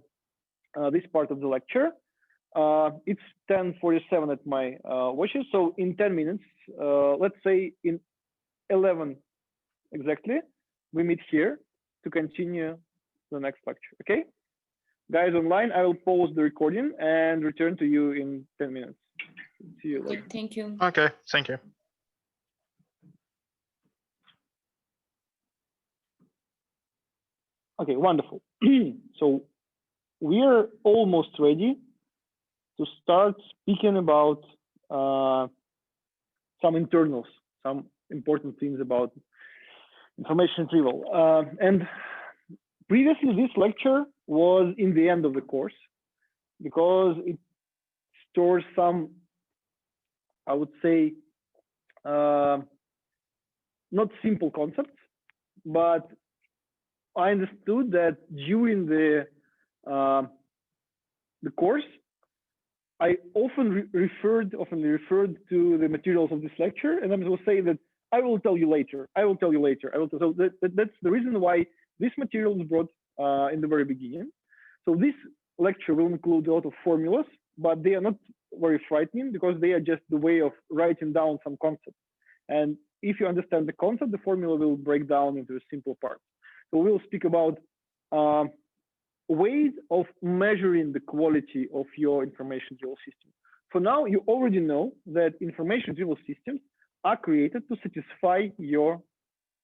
this part of the lecture. It's 10:47 at my watches. So in 10 minutes, let's say in 11 exactly, we meet here to continue the next lecture. Okay, guys online, I will pause the recording and return to you in 10 minutes. See you later. Thank you. Okay, thank you. Okay, wonderful. So we are almost ready to start speaking about some internals, some important things about information retrieval. And previously, this lecture was in the end of the course because it stores some, I would say, not simple concepts, but I understood that during the course, I often referred to the materials of this lecture, and I will say that I will tell you later. I will tell you later. I will tell. So that's the reason why this material was brought in the very beginning. So this lecture will include a lot of formulas, but they are not very frightening because they are just the way of writing down some concepts. And if you understand the concept, the formula will break down into a simple part. So we'll speak about ways of measuring the quality of your information retrieval system. For now, you already know that information retrieval systems are created to satisfy your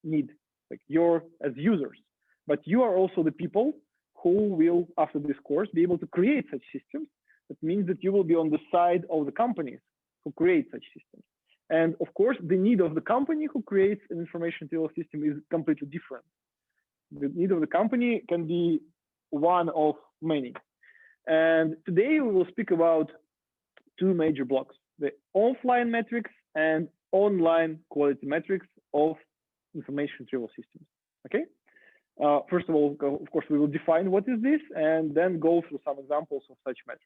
need, like your as users. But you are also the people who will, after this course, be able to create such systems. That means that you will be on the side of the companies who create such systems. And of course, the need of the company who creates an information retrieval system is completely different. The need of the company can be one of many. And today we will speak about two major blocks, the offline metrics and online quality metrics of information retrieval systems. Okay. First of all, of course, we will define what is this and then go through some examples of such metrics.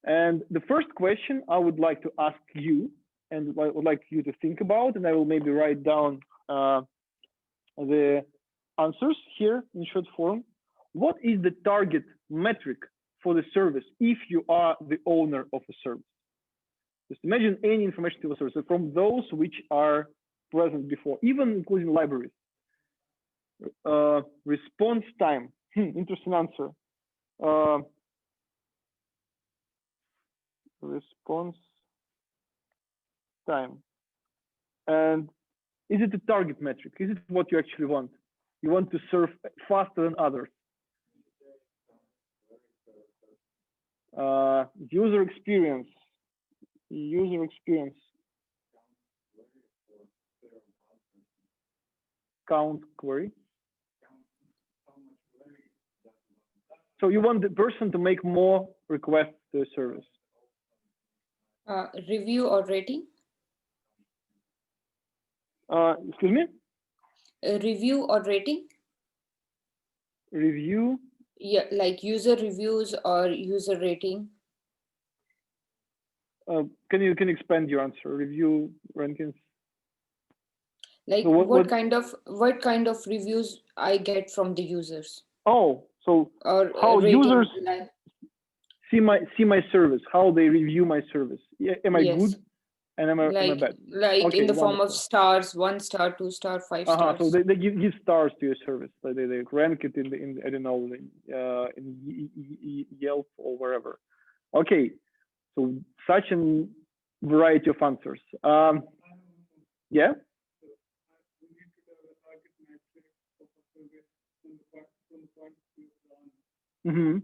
And the first question I would like to ask you and I would like you to think about, and I will maybe write down the answers here in short form. What is the target metric for the service if you are the owner of a service? Just imagine any information retrieval service from those which are present before, even including libraries. Response time. Interesting answer. Response time. And is it a target metric? Is it what you actually want? You want to serve faster than others. User experience. User experience. Count query. So you want the person to make more requests to a service. Review or rating? Excuse me? Review or rating? Review. Yeah, like user reviews or user rating. Can you expand your answer? Review rankings. Like So what kind of reviews I get from the users? Oh, so Or how rating, users like, see my service, how they review my service. Yeah, am I yes. good and am I bad? Like Okay, in the form of wonderful. stars, 1 star, 2 star, 5 stars. So they give stars to your service. Like they rank it in I don't know in Yelp or wherever. Okay, so such a variety of answers. Yeah. Mm-hmm.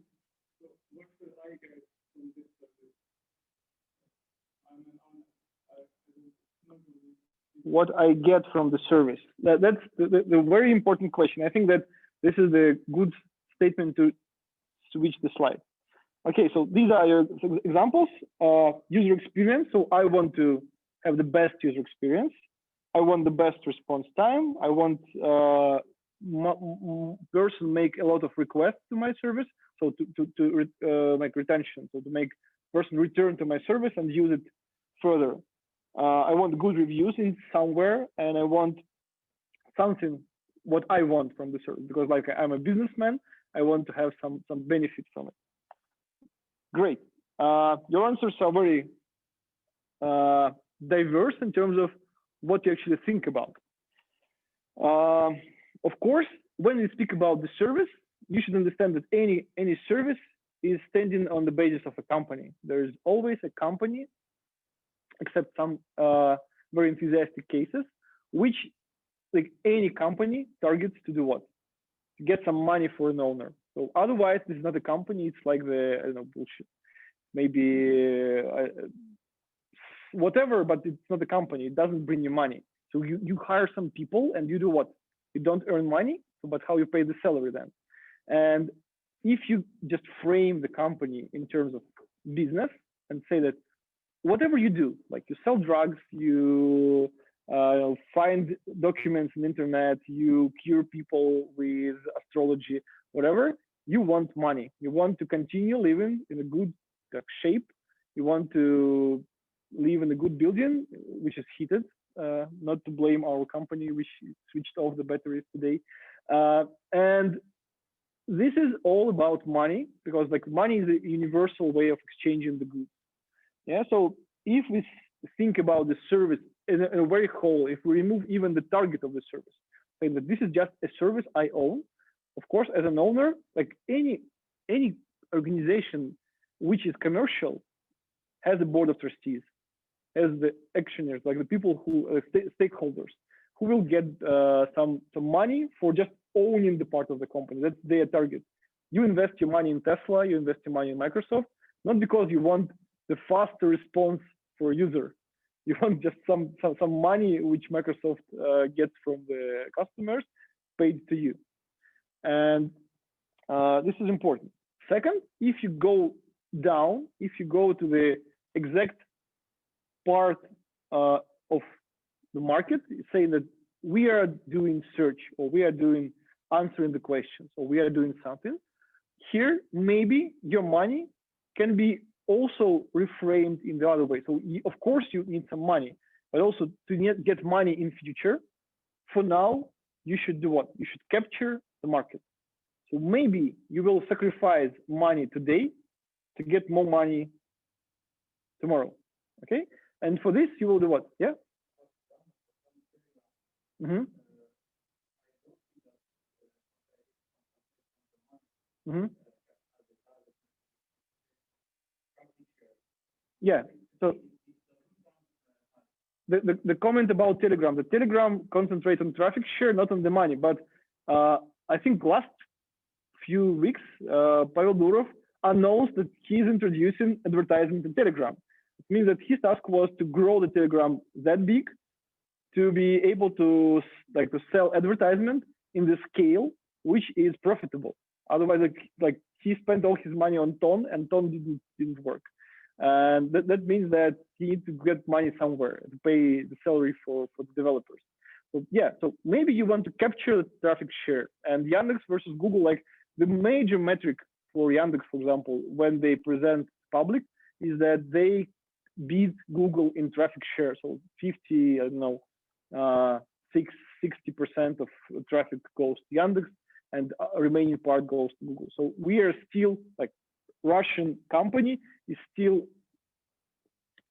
What I get from the service? That's the very important question. I think that this is the good statement to switch the slide. Okay, so these are your examples. User experience. So I want to have the best user experience. I want the best response time. I want person make a lot of requests to my service. So to make retention. So to make person return to my service and use it further. I want good reviews in somewhere, and I want something what I want from the service, because like I'm a businessman, I want to have some benefit from it. Great. Your answers are very diverse in terms of what you actually think about. Of course, when we speak about the service, you should understand that any service is standing on the basis of a company. There is always a company, except some very enthusiastic cases, which like any company targets to do what? To get some money for an owner. So otherwise, this is not a company. It's like the, I don't know, bullshit. Maybe whatever, but it's not a company. It doesn't bring you money. So you hire some people and you do what? You don't earn money, but how you pay the salary then? And if you just frame the company in terms of business and say that whatever you do, like you sell drugs, you find documents on the internet, you cure people with astrology, whatever, you want money. You want to continue living in a good shape. You want to live in a good building, which is heated. Not to blame our company, which switched off the batteries today. And this is all about money, because like money is a universal way of exchanging the goods. Yeah. So if we think about the service in a very whole, if we remove even the target of the service, saying that this is just a service I own, of course, as an owner, like any organization which is commercial has a board of trustees, has the actionnaires, like the people who stakeholders, who will get some money for just owning the part of the company. That's their target. You invest your money in Tesla, you invest your money in Microsoft, not because you want the faster response for a user. You want just some money which Microsoft gets from the customers paid to you. And this is important. Second, if you go down, if you go to the exact part of the market, saying that we are doing search, or we are doing answering the questions, or we are doing something, here maybe your money can be also reframed in the other way. So of course you need some money, but also to get money in future, for now, you should do what? You should capture the market. So maybe you will sacrifice money today to get more money tomorrow, okay? And for this, you will do what? Yeah? Mm-hmm. Mm-hmm. Yeah, so the comment about Telegram, the Telegram concentrates on traffic share, not on the money. But I think last few weeks, Pavel Durov announced that he's introducing advertisement in Telegram. It means that his task was to grow the Telegram that big, to be able to sell advertisement in the scale which is profitable. Otherwise, like he spent all his money on Ton, and Ton didn't work. And that means that he needs to get money somewhere to pay the salary for the developers. So yeah, so maybe you want to capture the traffic share. And Yandex versus Google, like the major metric for Yandex, for example, when they present public, is that they beat Google in traffic share. So 50, I don't know, 60% of traffic goes to Yandex, and remaining part goes to Google. So we are still, like, Russian company is still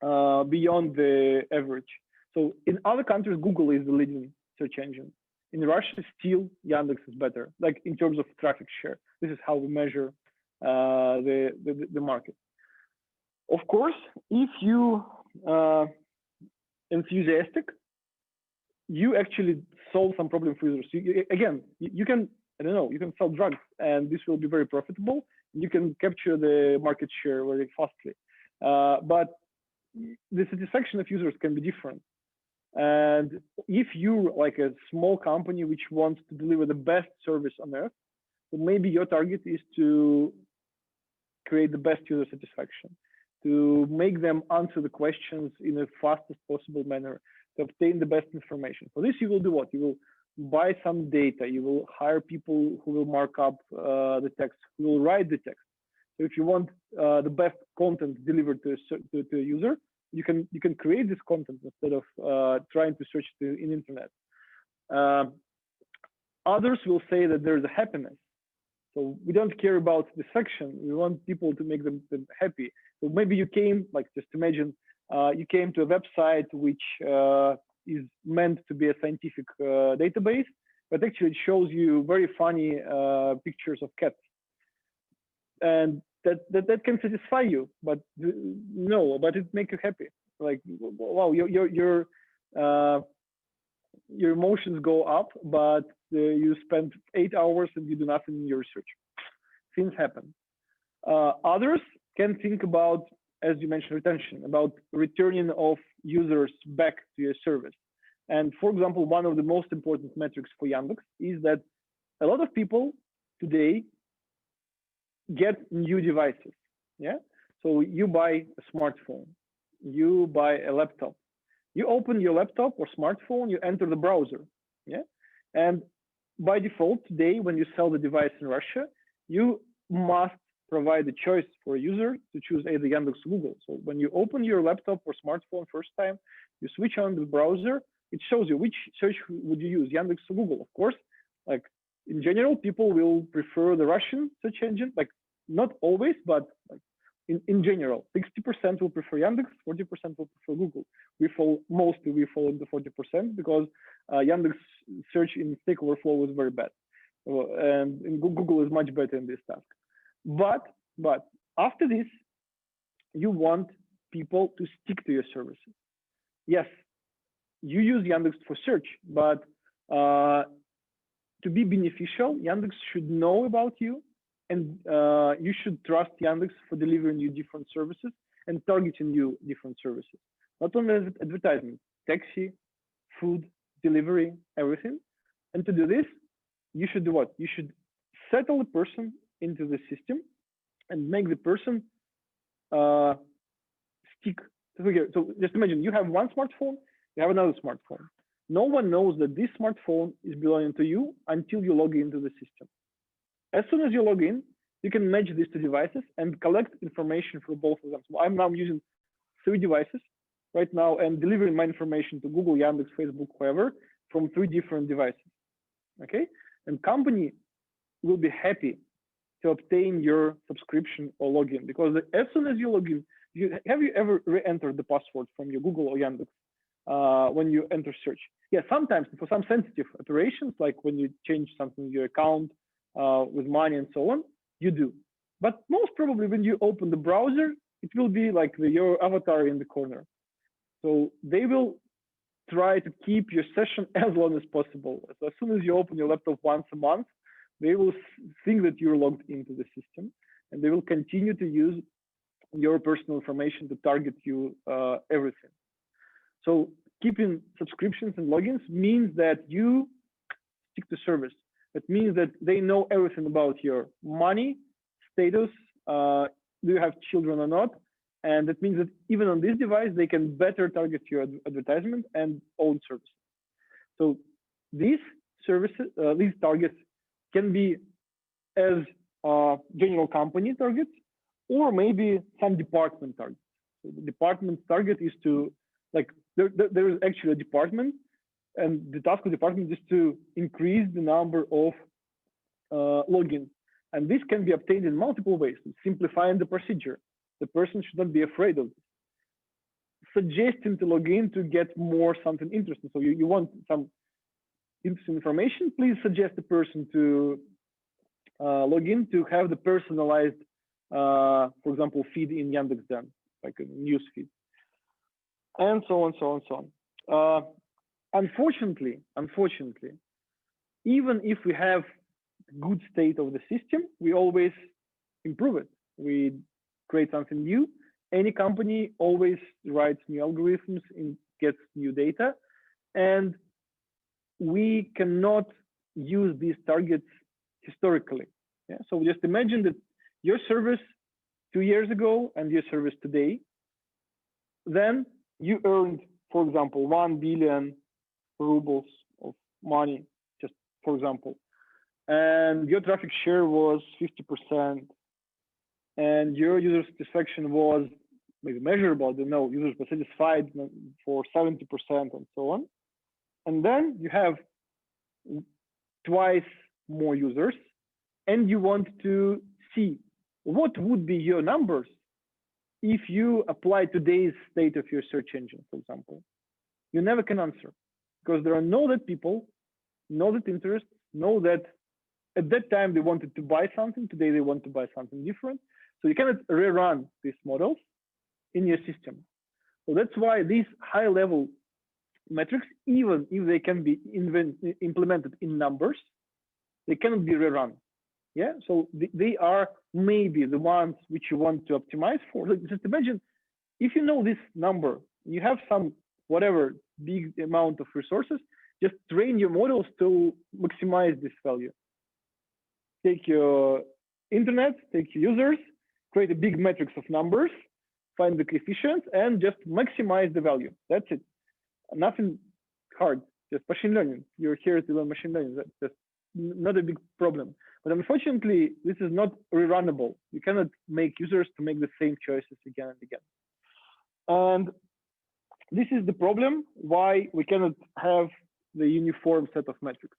beyond the average. So in other countries, Google is the leading search engine. In Russia, still Yandex is better, like in terms of traffic share. This is how we measure the market. Of course, if you enthusiastic, you actually solve some problem for users. You can, I don't know, you can sell drugs, and this will be very profitable. You can capture the market share very fastly. But the satisfaction of users can be different. And if you're like a small company which wants to deliver the best service on earth, then maybe your target is to create the best user satisfaction, to make them answer the questions in the fastest possible manner, to obtain the best information. For this, you will do what? You will buy some data. You will hire people who will mark up the text, who will write the text. So if you want the best content delivered to a user, you can create this content instead of trying to search in internet. Others will say that there's a happiness. So we don't care about the section. We want people to make them happy. So maybe you came, like just imagine, you came to a website which is meant to be a scientific database, but actually it shows you very funny pictures of cats. And that can satisfy you, but no, but it make you happy. Like, wow, your emotions go up, but you spend 8 hours and you do nothing in your research. Things happen. Others can think about, as you mentioned, retention, about returning of users back to your service. And for example, one of the most important metrics for Yandex is that a lot of people today get new devices. Yeah. So you buy a smartphone, you buy a laptop, you open your laptop or smartphone, you enter the browser. Yeah. And by default today, when you sell the device in Russia, you must provide a choice for a user to choose either Yandex or Google. So when you open your laptop or smartphone first time, you switch on the browser, it shows you which search would you use, Yandex or Google. Of course, like in general, people will prefer the Russian search engine, like not always, but like in general, 60% will prefer Yandex, 40% will prefer Google. Mostly we fall into 40% because Yandex search in Stack Overflow was very bad. And Google is much better in this task. But after this, you want people to stick to your services. Yes, you use Yandex for search, but to be beneficial, Yandex should know about you, and you should trust Yandex for delivering you different services and targeting you different services. Not only advertising, taxi, food, delivery, everything. And to do this, you should do what? You should settle the person into the system and make the person stick. So just imagine you have one smartphone, you have another smartphone. No one knows that this smartphone is belonging to you until you log into the system. As soon as you log in, you can match these two devices and collect information for both of them. So I'm now using 3 devices right now and delivering my information to Google, Yandex, Facebook, whoever, from 3 different devices. Okay, and company will be happy to obtain your subscription or login, because as soon as you log in, have you ever re-entered the password from your Google or Yandex when you enter search? Yeah, sometimes for some sensitive operations, like when you change something in your account with money and so on, you do. But most probably when you open the browser, it will be like your avatar in the corner. So they will try to keep your session as long as possible. So as soon as you open your laptop once a month, they will think that you're logged into the system, and they will continue to use your personal information to target you everything. So keeping subscriptions and logins means that you stick to service. That means that they know everything about your money, status, do you have children or not, and that means that even on this device, they can better target your advertisement and own services. So these services, these targets can be as general company targets, or maybe some department targets. So the department target is to, like, there is actually a department, and the task of the department is to increase the number of logins. And this can be obtained in multiple ways, simplifying the procedure. The person should not be afraid of this. Suggesting to log in to get more something interesting. So you want some interesting information, please suggest the person to log in to have the personalized, for example, feed in Yandex.Zhen, like a news feed, and so on, so on, so on. Unfortunately, even if we have good state of the system, we always improve it. We create something new. Any company always writes new algorithms and gets new data, and we cannot use these targets historically. Yeah? So just imagine that your service 2 years ago and your service today, then you earned, for example, 1 billion rubles of money, just for example, and your traffic share was 50%, and your user satisfaction was maybe measurable, I don't know, users were satisfied for 70% and so on. And then you have twice more users, and you want to see what would be your numbers if you apply today's state of your search engine, for example. You never can answer, because there are no that people, no that interests, no that at that time they wanted to buy something, today they want to buy something different. So you cannot rerun these models in your system. So that's why these high level metrics, even if they can be implemented in numbers, they cannot be rerun. Yeah, so they are maybe the ones which you want to optimize for. Like, just imagine if you know this number, you have some whatever big amount of resources, just train your models to maximize this value. Take your internet, take your users, create a big matrix of numbers, find the coefficients, and just maximize the value. That's it. Nothing hard, just machine learning. You're here to learn machine learning. That's just not a big problem. But unfortunately, this is not rerunnable. You cannot make users to make the same choices again and again. And this is the problem why we cannot have the uniform set of metrics.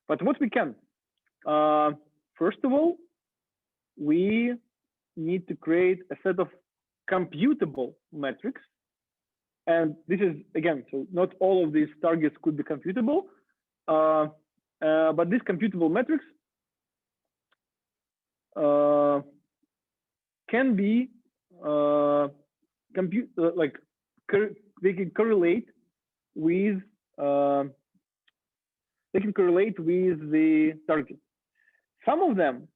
But what we can, first of all, we need to create a set of computable metrics. And this is, again, so not all of these targets could be computable, but these computable metrics can be they can correlate with the target. Some of them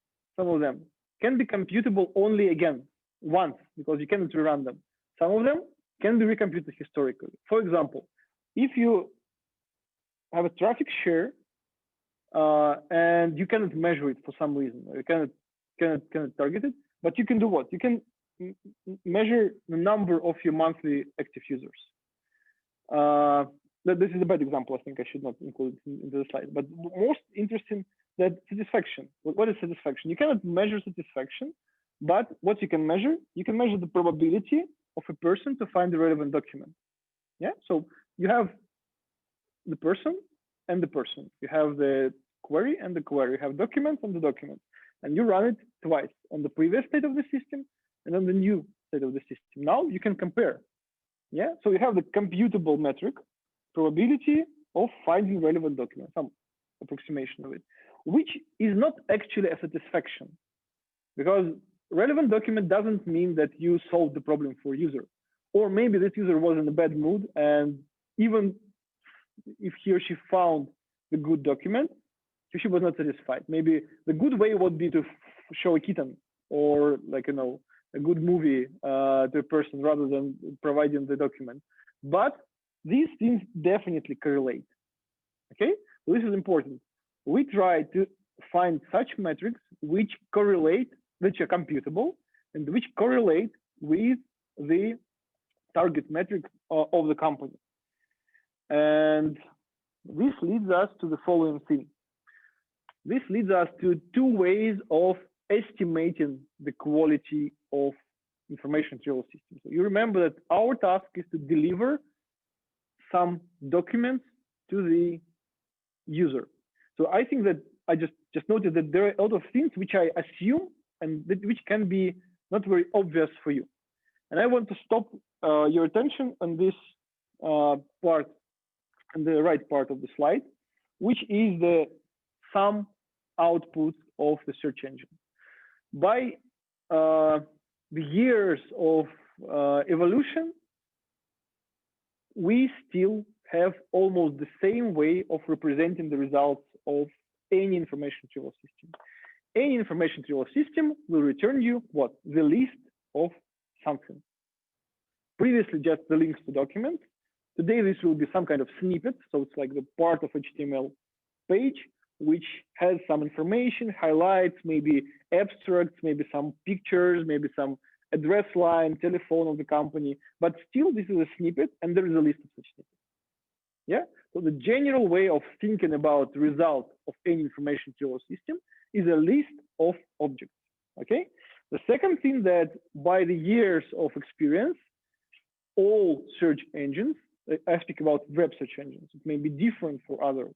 can be computable only again once, because you cannot rerun them. Some of them can be recomputed historically. For example, if you have a traffic share and you cannot measure it for some reason, or you cannot target it, but you can do what? You can measure the number of your monthly active users. This is a bad example. I think I should not include it into the slide. But most interesting, that satisfaction. What is satisfaction? You cannot measure satisfaction, but what you can measure the probability of a person to find the relevant document. Yeah. So you have the person and the person. You have the query and the query. You have documents and the document, and you run it twice on the previous state of the system and on the new state of the system. Now you can compare. Yeah. So you have the computable metric, probability of finding relevant document, some approximation of it, which is not actually a satisfaction, because relevant document doesn't mean that you solved the problem for user, or maybe this user was in a bad mood, and even if he or she found the good document, she was not satisfied. Maybe the good way would be to show a kitten, or like, you know, a good movie to a person rather than providing the document. But these things definitely correlate. Okay, so this is important. We try to find such metrics which correlate, which are computable, and which correlate with the target metric of the company. And this leads us to the following thing. This leads us to two ways of estimating the quality of information retrieval systems. So you remember that our task is to deliver some documents to the user. So I think that I just noted that there are a lot of things which I assume and which can be not very obvious for you. And I want to stop your attention on this part, on the right part of the slide, which is the sum output of the search engine. By the years of evolution, we still have almost the same way of representing the results of any information retrieval system. Any information retrieval system will return you what? The list of something. Previously, just the links to documents. Today, this will be some kind of snippet. So it's like the part of HTML page, which has some information, highlights, maybe abstracts, maybe some pictures, maybe some address line, telephone of the company. But still, this is a snippet, and there is a list of such snippets. Yeah. So the general way of thinking about the result of any information retrieval system is a list of objects. Okay. The second thing that by the years of experience, all search engines, I speak about web search engines, it may be different for other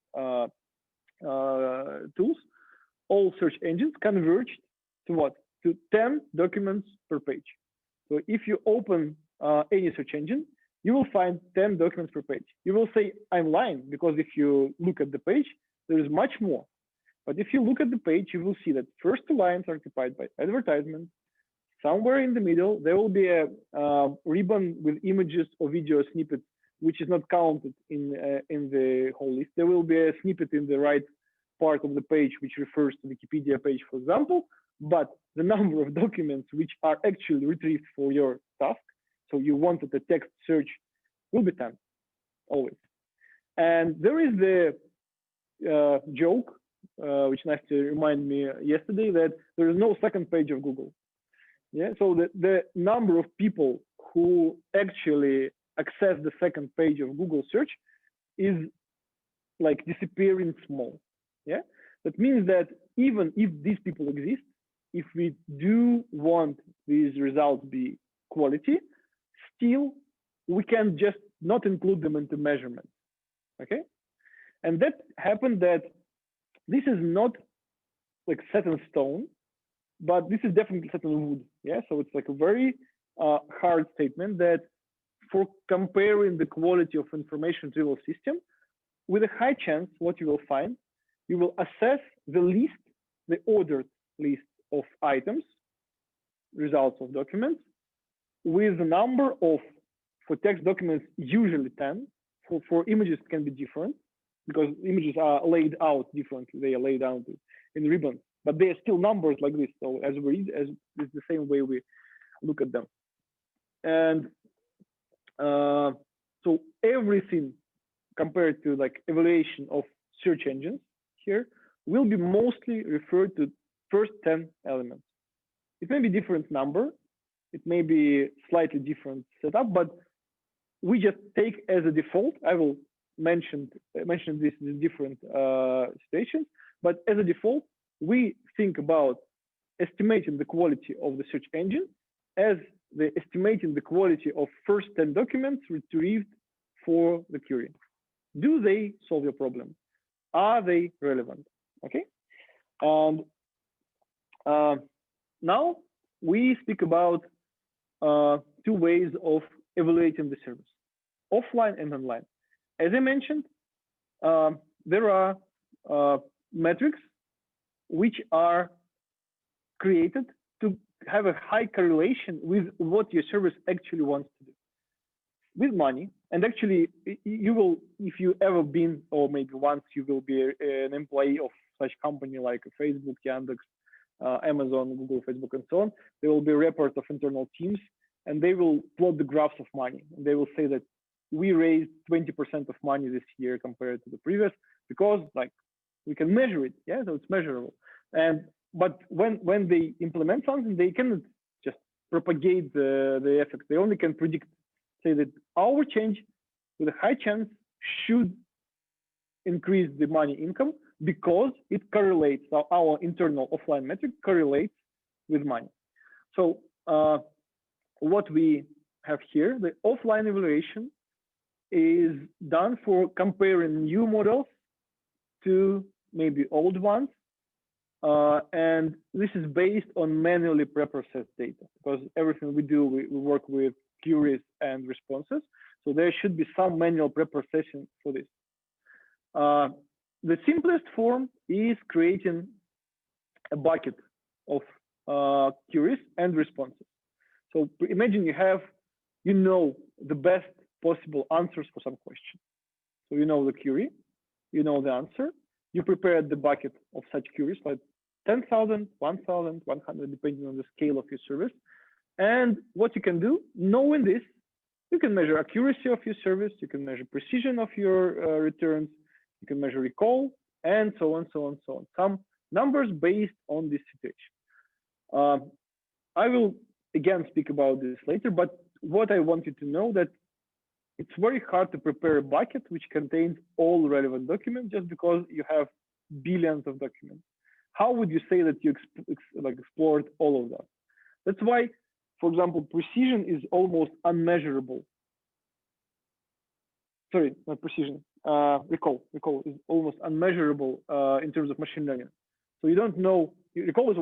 tools, all search engines converged to what? To 10 documents per page. So if you open any search engine, you will find 10 documents per page. You will say, I'm lying, because if you look at the page, there is much more. But if you look at the page, you will see that first two lines are occupied by advertisements. Somewhere in the middle, there will be a ribbon with images or video snippets, which is not counted in the whole list. There will be a snippet in the right part of the page, which refers to the Wikipedia page, for example, but the number of documents which are actually retrieved for your task, so you wanted a text search, will be 10, always. And there is the joke, which Nastya reminded me yesterday, that there is no second page of Google. Yeah, so the number of people who actually access the second page of Google search is like disappearing small. Yeah, that means that even if these people exist, if we do want these results be quality, still we can just not include them into measurement. Okay, and that happened that this is not like set in stone, but this is definitely set in wood. Yeah, so it's like a very hard statement that for comparing the quality of information retrieval system, with a high chance, what you will find, you will assess the list, the ordered list of items, results of documents, with the number of, for text documents, usually 10. For images, it can be different, because images are laid out differently. They are laid out in ribbons, but they are still numbers like this. So as we read, as it's the same way we look at them. And so everything compared to like evaluation of search engines here will be mostly referred to first 10 elements. It may be different number, it may be slightly different setup, but we just take as a default. I will mention this in different situations, but as a default, we think about estimating the quality of the search engine as estimating the quality of first 10 documents retrieved for the query. Do they solve your problem? Are they relevant? Okay. And now we speak about two ways of evaluating the service, offline and online. As I mentioned, there are metrics which are created to have a high correlation with what your service actually wants to do with money. And actually, you will, if you ever been, or maybe once you will be an employee of such company like Facebook, Yandex, Amazon, Google, Facebook, and so on, there will be a report of internal teams, and they will plot the graphs of money. And they will say that we raised 20% of money this year compared to the previous, because like we can measure it. Yeah, so it's measurable. And but when they implement something, they cannot just propagate the effect. They only can predict, say that our change with a high chance should increase the money income because it correlates, our internal offline metric correlates with money. So what we have here, the offline evaluation is done for comparing new models to maybe old ones. And this is based on manually preprocessed data, because everything we do, we work with queries and responses. So there should be some manual preprocessing for this. The simplest form is creating a bucket of queries and responses. So imagine you have, the best possible answers for some question. So you know the query, you know the answer, you prepared the bucket of such queries, like 10,000, 1,000, 100, depending on the scale of your service. And what you can do, knowing this, you can measure accuracy of your service, you can measure precision of your returns, you can measure recall, and so on, so on, so on. Some numbers based on this situation. I will again speak about this later, but what I want you to know that it's very hard to prepare a bucket which contains all relevant documents just because you have billions of documents. How would you say that you explored all of that? That's why, for example, precision is almost unmeasurable. Sorry, not precision. recall is almost unmeasurable in terms of machine learning. So you don't know, recall is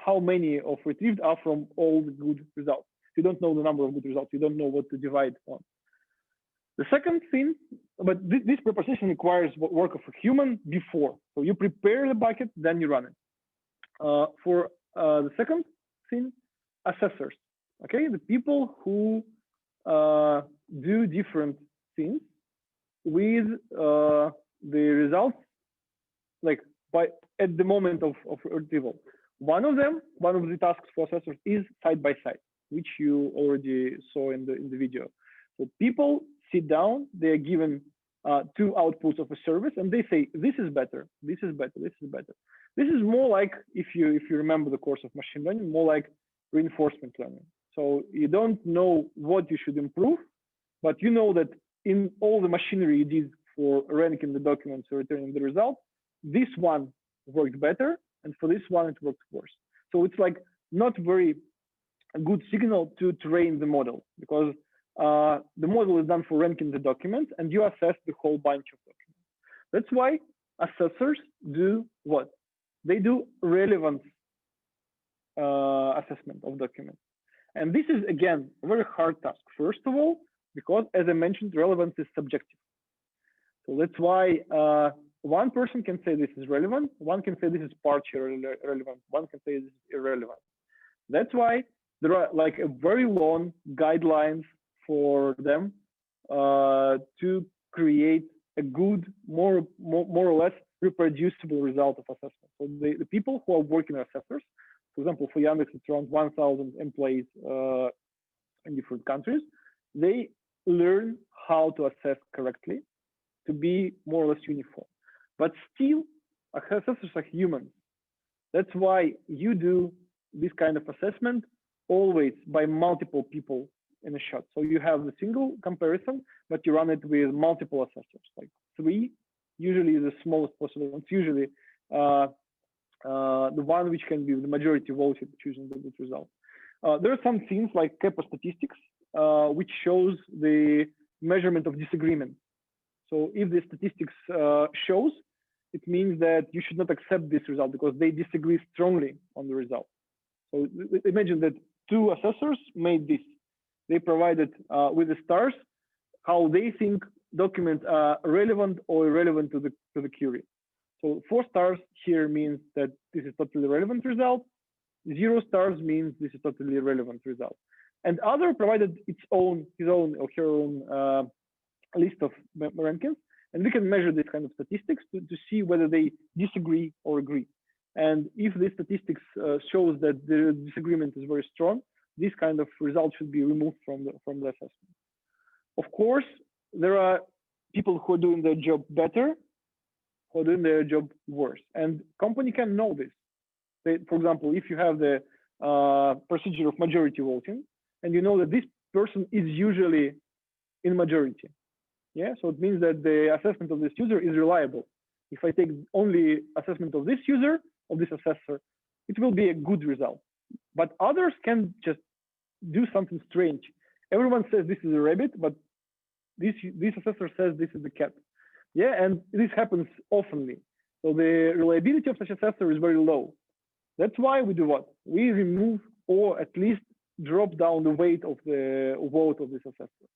how many of retrieved are from all the good results. You don't know the number of good results. You don't know what to divide on. The second thing, but this preprocessing requires work of a human before. So you prepare the bucket, then you run it. For the second thing, assessors. Okay, the people who do different things with the results, like at the moment of retrieval. One of the tasks for assessors is side by side, which you already saw in the video. So people sit down, they are given two outputs of a service, and they say, this is better, this is better, this is better. This is more like, if you remember the course of machine learning, more like reinforcement learning. So you don't know what you should improve, but you know that in all the machinery you did for ranking the documents or returning the result, this one worked better, and for this one it worked worse. So it's like not very good signal to train the model, because the model is done for ranking the documents, and you assess the whole bunch of documents. That's why assessors do what? They do relevance assessment of documents. And this is, again, a very hard task. First of all, because, as I mentioned, relevance is subjective. So that's why one person can say this is relevant, one can say this is partially relevant, one can say this is irrelevant. That's why there are like a very long guidelines for them to create a good, more or less reproducible result of assessment. So the people who are working as assessors, for example, for Yandex, it's around 1,000 employees in different countries. They learn how to assess correctly to be more or less uniform. But still, assessors are humans. That's why you do this kind of assessment always by multiple people in a shot. So you have the single comparison, but you run it with multiple assessors, like 3, usually the smallest possible ones, usually the one which can be the majority voted choosing the good result. There are some things like Kappa statistics, which shows the measurement of disagreement. So if the statistics shows, it means that you should not accept this result because they disagree strongly on the result. So imagine that 2 assessors made this. They provided with the stars how they think documents are relevant or irrelevant to the query. So 4 stars here means that this is totally relevant result. 0 stars means this is totally irrelevant result. And other provided his own or her own list of rankings, and we can measure this kind of statistics to see whether they disagree or agree. And if the statistics shows that the disagreement is very strong, this kind of result should be removed from the assessment. Of course, there are people who are doing their job better, who are doing their job worse, and company can know this. For example, if you have the procedure of majority voting, and you know that this person is usually in majority, yeah, so it means that the assessment of this user is reliable. If I take only assessment of this user, of this assessor, it will be a good result. But others can just do something strange. Everyone says this is a rabbit, but this assessor says this is the cat. Yeah, and this happens oftenly. So the reliability of such assessor is very low. That's why we do what? We remove or at least drop down the weight of the vote of this assessor,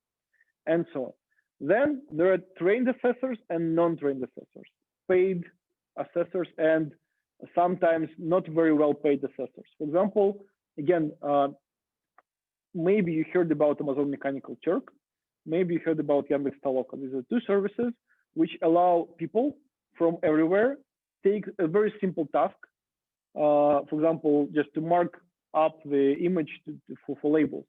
and so on. Then there are trained assessors and non-trained assessors, paid assessors and sometimes not very well paid assessors. For example, again, maybe you heard about Amazon Mechanical Turk, maybe you heard about Yandex Toloka. These are 2 services which allow people from everywhere take a very simple task. For example, just to mark up the image for labels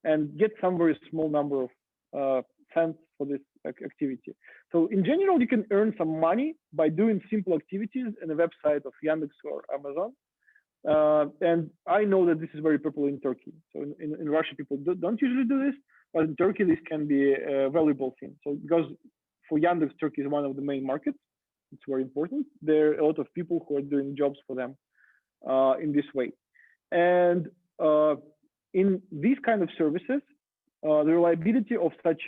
and get some very small number of cents for this activity. So in general, you can earn some money by doing simple activities in a website of Yandex or Amazon. And I know that this is very popular in Turkey. So in Russia, people don't usually do this, but in Turkey, this can be a valuable thing. So because for Yandex, Turkey is one of the main markets, it's very important. There are a lot of people who are doing jobs for them in this way. And in these kind of services, the reliability of such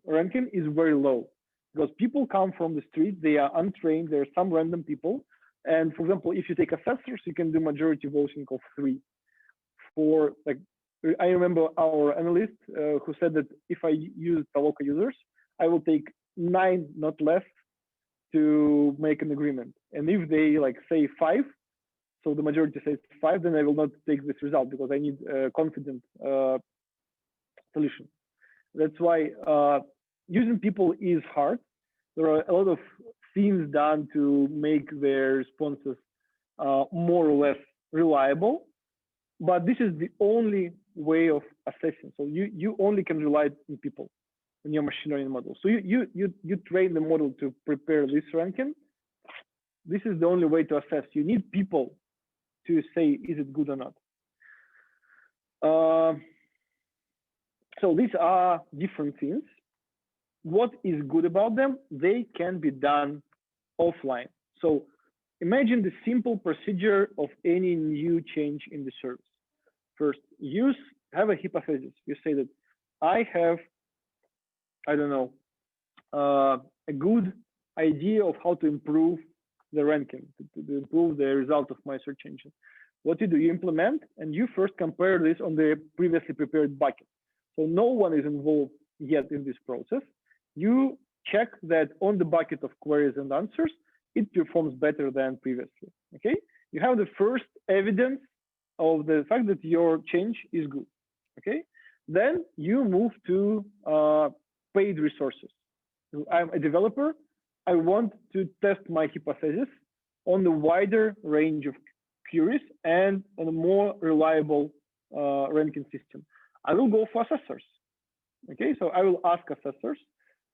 ranking is very low. because people come from the street, they are untrained, there are some random people. And for example, if you take assessors, you can do majority voting of 3. For like, I remember our analyst who said that if I use Toloka users, I will take 9, not less, to make an agreement. And if they like say 5, so the majority says 5, then I will not take this result because I need a confident solution. That's why using people is hard. There are a lot of things done to make their responses more or less reliable, but this is the only way of assessing. So you only can rely on people in your machine learning model. So you train the model to prepare this ranking. This is the only way to assess. You need people to say, is it good or not? So these are different things. What is good about them? They can be done offline. So imagine the simple procedure of any new change in the service. First, you have a hypothesis. You say that I have, I don't know, a good idea of how to improve the ranking, to improve the result of my search engine. What you do, you implement, and you first compare this on the previously prepared bucket. So no one is involved yet in this process. You check that on the bucket of queries and answers, it performs better than previously, okay? You have the first evidence of the fact that your change is good, okay? Then you move to paid resources. I'm a developer. I want to test my hypothesis on the wider range of queries and on a more reliable ranking system. I will go for assessors, okay? So I will ask assessors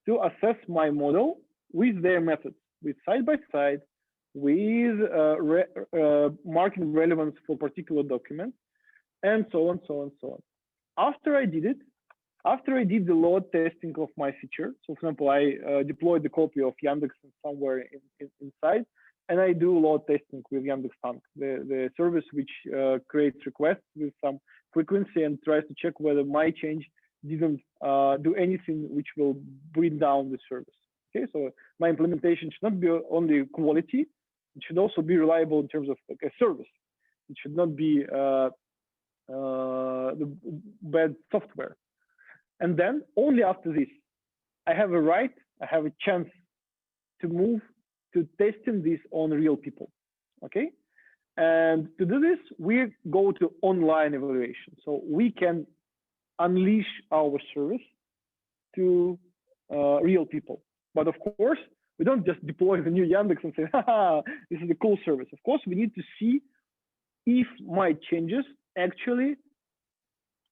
to assess my model with their methods, with side-by-side, with marking relevance for particular documents, and so on, so on, so on. After I did it, after I did the load testing of my feature, so for example, I deployed the copy of Yandex somewhere inside, and I do load testing with Yandex Tank, the service which creates requests with some frequency and tries to check whether my change didn't do anything which will bring down the service. Okay, so my implementation should not be only quality, it should also be reliable in terms of like a service. It should not be the bad software. And then only after this, I have a chance to move to testing this on real people, okay? And to do this, we go to online evaluation. So we can unleash our service to real people. But of course, we don't just deploy the new Yandex and say, haha, this is a cool service. Of course, we need to see if my changes actually,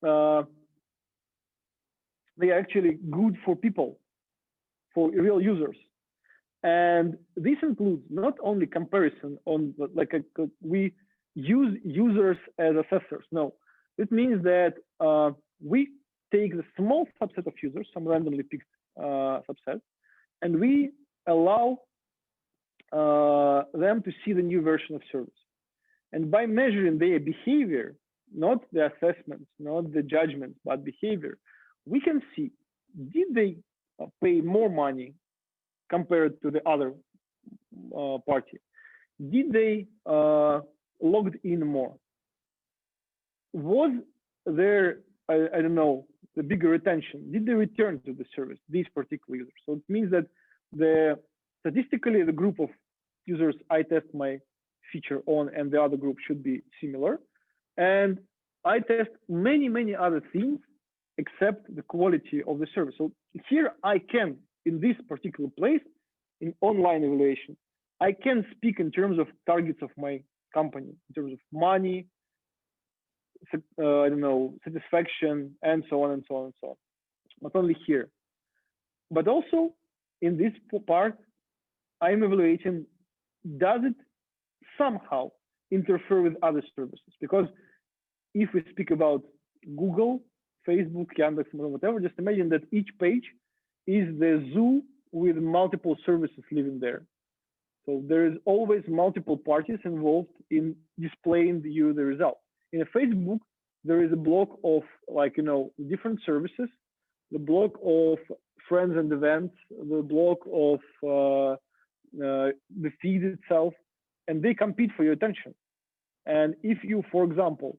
they are actually good for people, for real users. And this includes not only comparison on we use users as assessors. No, it means that we take the small subset of users, some randomly picked subset, and we allow them to see the new version of service. And by measuring their behavior, not the assessments, not the judgments, but behavior, we can see, did they pay more money compared to the other party? Did they logged in more? Was there, I don't know, the bigger retention? Did they return to the service, these particular users? So it means that statistically, the group of users I test my feature on and the other group should be similar. And I test many, many other things except the quality of the service. So here I can, in this particular place, in online evaluation, I can speak in terms of targets of my company, in terms of money, I don't know, satisfaction, and so on and so on and so on. Not only here, but also in this part, I'm evaluating, does it somehow interfere with other services? Because if we speak about Google, Facebook, Yandex, whatever, just imagine that each page is the zoo with multiple services living there. So there is always multiple parties involved in displaying you the result. In a Facebook, there is a block of different services, the block of friends and events, the block of the feed itself, and they compete for your attention. And if you, for example,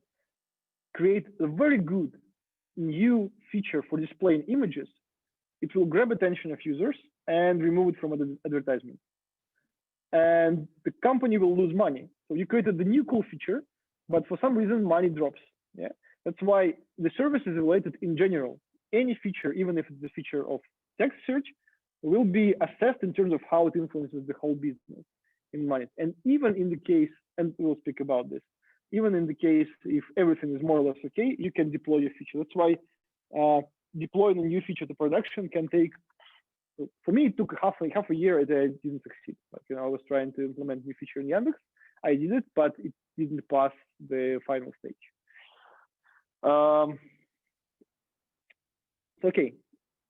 create a very good new feature for displaying images, it will grab attention of users and remove it from advertisement. And the company will lose money. So you created the new cool feature, but for some reason money drops. Yeah, that's why the service is related in general. Any feature, even if it's the feature of text search, will be assessed in terms of how it influences the whole business in money. And even in the case, and we'll speak about this, even in the case if everything is more or less okay, you can deploy your feature. That's why deploying a new feature to production can take, for me, it took half a year and I didn't succeed. Like, you know, I was trying to implement new feature in Yandex. I did it, but it didn't pass the final stage. Okay,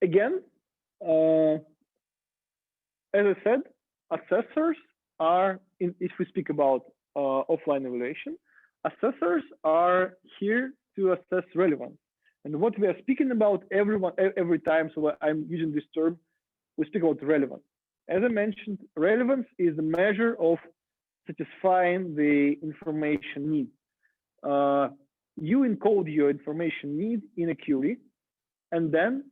again, as I said, assessors are, if we speak about offline evaluation, assessors are here to assess relevance. And what we are speaking about every time, so I'm using this term, we speak about relevance. As I mentioned, relevance is the measure of satisfying the information need. You encode your information need in a query, and then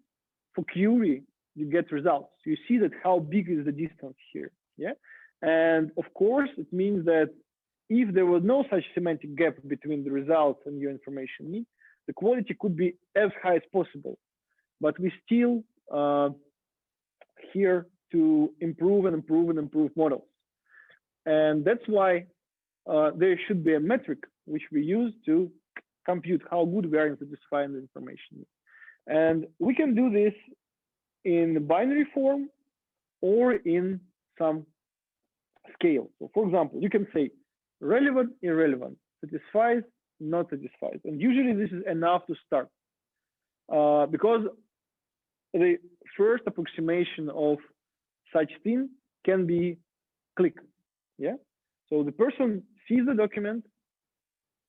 for query, you get results. You see that how big is the distance here, yeah? And of course, it means that if there was no such semantic gap between the results and your information need, the quality could be as high as possible. But we still here to improve and improve and improve models. And that's why there should be a metric which we use to compute how good we are in satisfying the information. And we can do this in binary form or in some scale. So for example, you can say relevant, irrelevant, satisfies, not satisfies. And usually this is enough to start because the first approximation of such thing can be click. Yeah. So the person sees the document,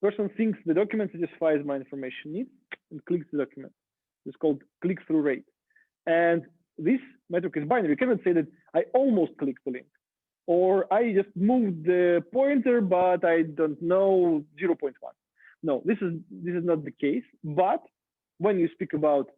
person thinks the document satisfies my information needs and clicks the document. It's called click-through rate. And this metric is binary. You cannot say that I almost clicked the link, or I just moved the pointer, but I don't know 0.1. No, this is not the case. But when you speak about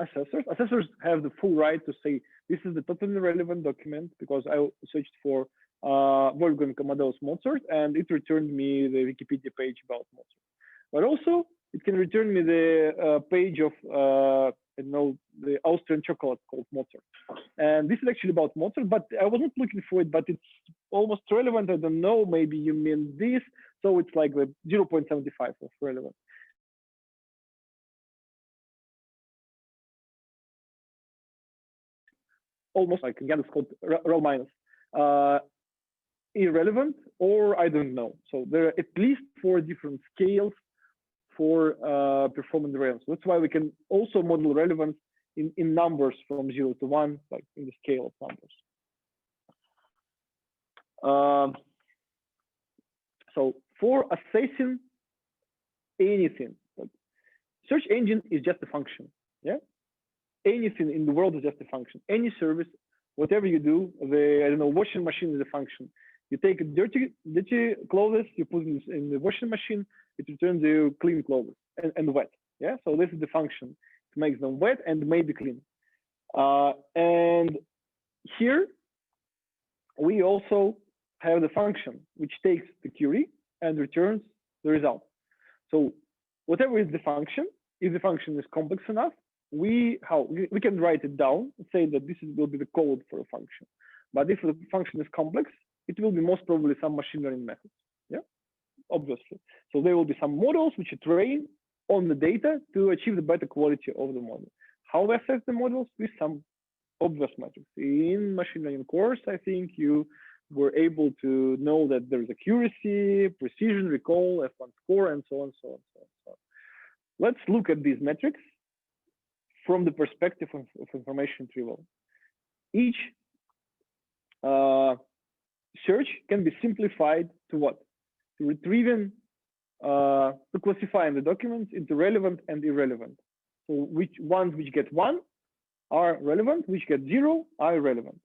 assessors have the full right to say this is the totally relevant document because I searched for Wolfgang Amadeus Mozart and it returned me the Wikipedia page about Mozart. But also it can return me the page of I know the Austrian chocolate called Mozart. And this is actually about Mozart, but I wasn't looking for it, but it's almost relevant. I don't know, maybe you mean this. So it's like the 0.75 of relevant. Almost like again, it's called rel minus. Irrelevant or I don't know. So there are at least 4 different scales for performing the relevance. That's why we can also model relevance in numbers from 0 to 1, like in the scale of numbers. So for assessing anything, like search engine is just a function. Yeah. Anything in the world is just a function. Any service, whatever you do, I don't know, washing machine is a function. You take dirty clothes, you put it in the washing machine, it returns you clean clothes and wet. Yeah, so this is the function. It makes them wet and maybe clean. And here we also have the function which takes the query and returns the result. So whatever is the function, if the function is complex enough, we can write it down and say that this will be the code for a function. But if the function is complex, it will be most probably some machine learning methods. Yeah, obviously. So there will be some models which are trained on the data to achieve the better quality of the model. How we assess the models? With some obvious metrics. In machine learning course, I think you were able to know that there is accuracy, precision, recall, F1 score, and so on, so on, so on, so on. Let's look at these metrics from the perspective of information retrieval. Each search can be simplified to what? To retrieving, to classifying the documents into relevant and irrelevant. So which ones which get 1 are relevant, which get 0 are irrelevant.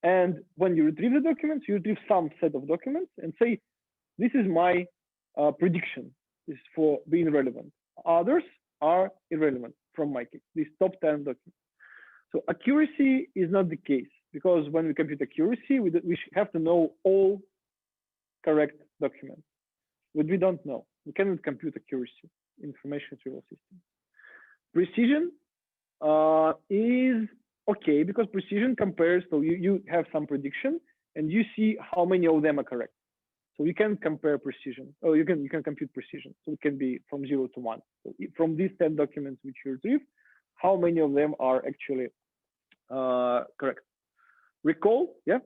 And when you retrieve the documents, you retrieve some set of documents and say, this is my prediction is for being relevant. Others are irrelevant from my case, these top 10 documents. So accuracy is not the case, because when we compute accuracy, we have to know all correct documents, but we don't know. We cannot compute accuracy in information retrieval systems. Precision is okay, because precision compares, so you have some prediction and you see how many of them are correct. So you can compare precision, or you can compute precision. So it can be from 0 to 1. So from these 10 documents which you retrieve, how many of them are actually correct? Recall, yeah?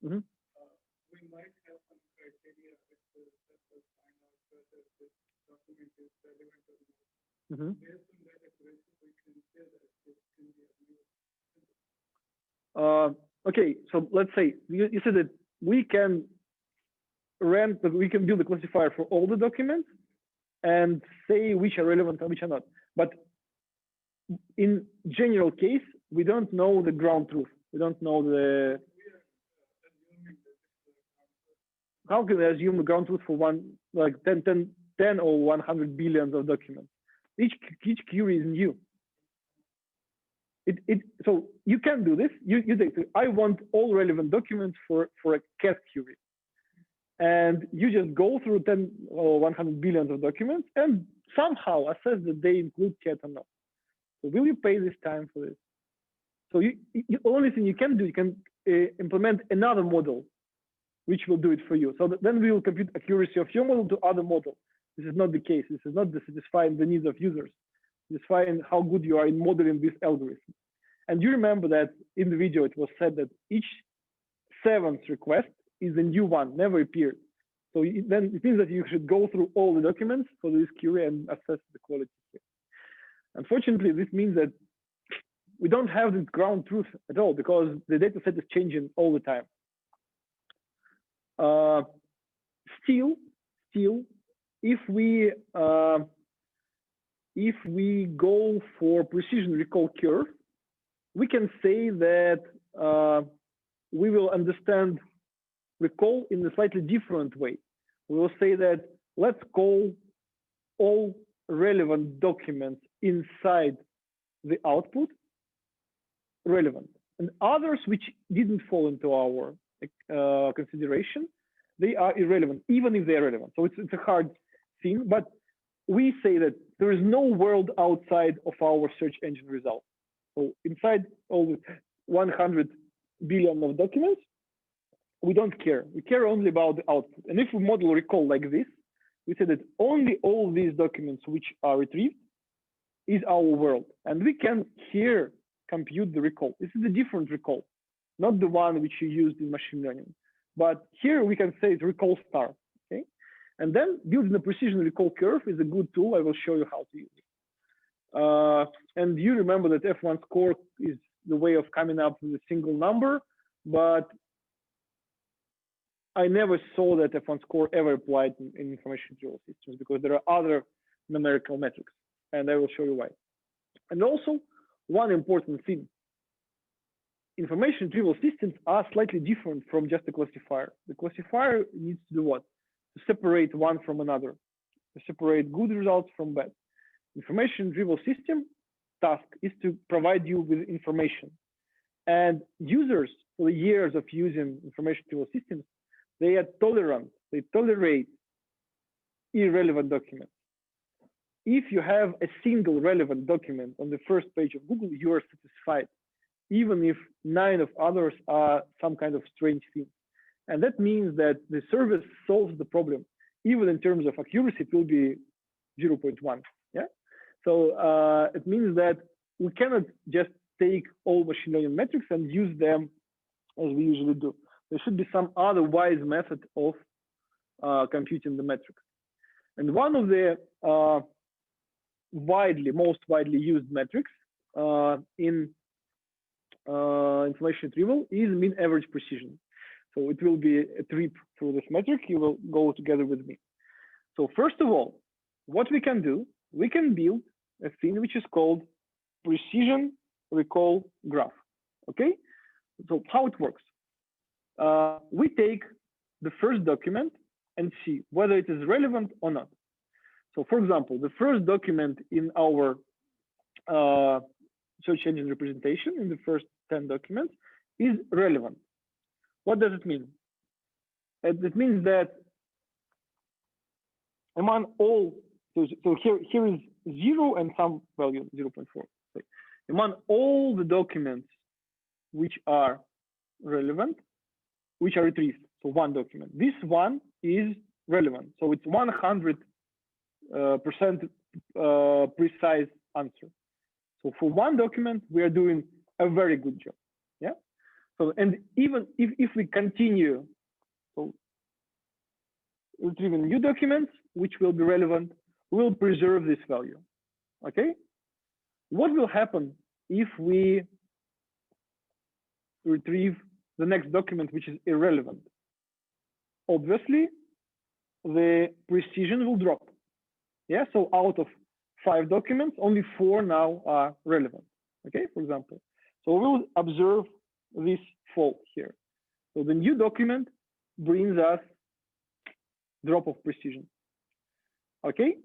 Mm-hmm. We might have some criteria that will find out whether this document is relevant or not. Mm-hmm. Based on that accuracy, we can say that this can be a okay, so let's say you said that we can build a classifier for all the documents and say which are relevant and which are not. But in general case, we don't know the ground truth. We don't know the. How can we assume the ground truth for 10 or 100 billions of documents? Each query is new. So you can do this. You say, I want all relevant documents for a cat query. And you just go through 10 or 100 billions of documents and somehow assess that they include cat or not. So will you pay this time for this? So the only thing you can do, you can implement another model, which will do it for you. So then we will compute accuracy of your model to other models. This is not the case. This is not satisfying the needs of users. Satisfying how good you are in modeling this algorithm. And you remember that in the video, it was said that each 7th request is a new one, never appeared. So then it means that you should go through all the documents for this query and assess the quality here. Unfortunately, this means that we don't have the ground truth at all, because the data set is changing all the time. Still, if we go for precision recall curve, we can say that we will understand recall in a slightly different way. We will say that let's call all relevant documents inside the output relevant, and others which didn't fall into our consideration, they are irrelevant, even if they're relevant. So it's a hard thing, but we say that there is no world outside of our search engine results. So inside all 100 billion of documents, we don't care. We care only about the output. And if we model recall like this, we say that only all these documents which are retrieved is our world. And we can here compute the recall. This is a different recall, not the one which you used in machine learning. But here we can say it's recall star, okay? And then building a precision recall curve is a good tool. I will show you how to use it. And you remember that F1 score is the way of coming up with a single number, but I never saw that F1 score ever applied in information retrieval systems, because there are other numerical metrics, and I will show you why. And also, one important thing, information retrieval systems are slightly different from just a classifier. The classifier needs to do what? To separate one from another, to separate good results from bad. Information retrieval system task is to provide you with information. And users, for the years of using information retrieval systems, they are tolerant, they tolerate irrelevant documents. If you have a single relevant document on the first page of Google, you are satisfied, even if 9 of others are some kind of strange thing. And that means that the service solves the problem. Even in terms of accuracy, it will be 0.1. Yeah. So it means that we cannot just take all machine learning metrics and use them as we usually do. There should be some other wise method of computing the metrics. And one of the most widely used metrics in information retrieval is mean average precision. So it will be a trip through this metric. You will go together with me. So first of all, what we can do, we can build a thing which is called precision recall graph. Okay, so how it works? We take the first document and see whether it is relevant or not. So for example, the first document in our search engine representation, in the first 10 documents, is relevant. What does it mean? It means that among all, so here is 0 and some value 0.4. So among all the documents which are relevant, which are retrieved, so one document, this one is relevant. So it's 100% precise answer. So for one document, we are doing a very good job. Yeah. So, and even if we continue, so retrieving new documents which will be relevant, we'll preserve this value. Okay. What will happen if we retrieve the next document which is irrelevant? Obviously, the precision will drop. Yeah. So out of 5 documents, only 4 now are relevant. Okay, for example. So we'll observe this fall here. So the new document brings us drop of precision. Okay,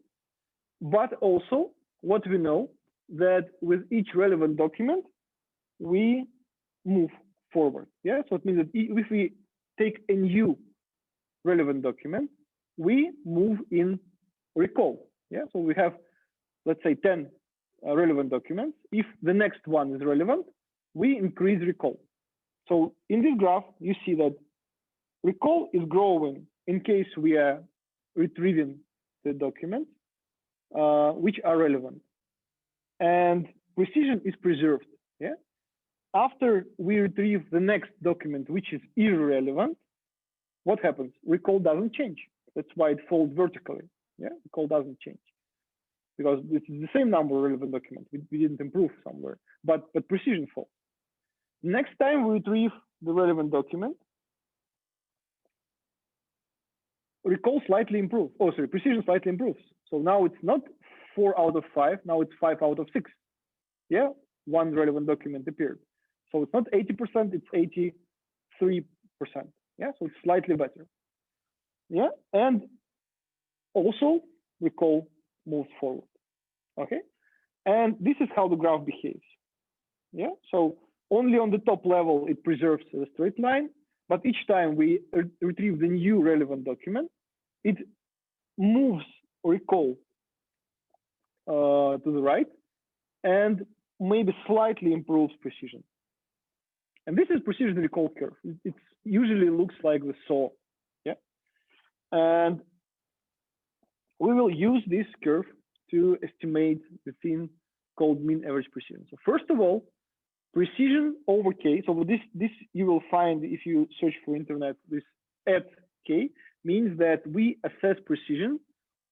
but also what we know that with each relevant document, we move forward. Yeah, so it means that if we take a new relevant document, we move in recall. Yeah, so we have, let's say, 10 relevant documents. If the next one is relevant, we increase recall. So in this graph, you see that recall is growing in case we are retrieving the documents which are relevant, and precision is preserved. Yeah. After we retrieve the next document which is irrelevant, what happens? Recall doesn't change. That's why it falls vertically. Yeah, recall doesn't change because this is the same number of relevant documents. We didn't improve somewhere, but precision falls. Next time we retrieve the relevant document, recall slightly improves. Oh, sorry, precision slightly improves. So now it's not 4 out of 5. Now it's 5 out of 6. Yeah, one relevant document appeared. So it's not 80%, it's 83%. Yeah, so it's slightly better. Yeah, and also recall moves forward. Okay, and this is how the graph behaves. Yeah, so only on the top level it preserves a straight line, but each time we retrieve the new relevant document, it moves recall to the right and maybe slightly improves precision. And this is precision recall curve. It usually looks like the saw. Yeah, and we will use this curve to estimate the thing called mean average precision. So first of all, precision over k. So this you will find if you search for internet. This at k means that we assess precision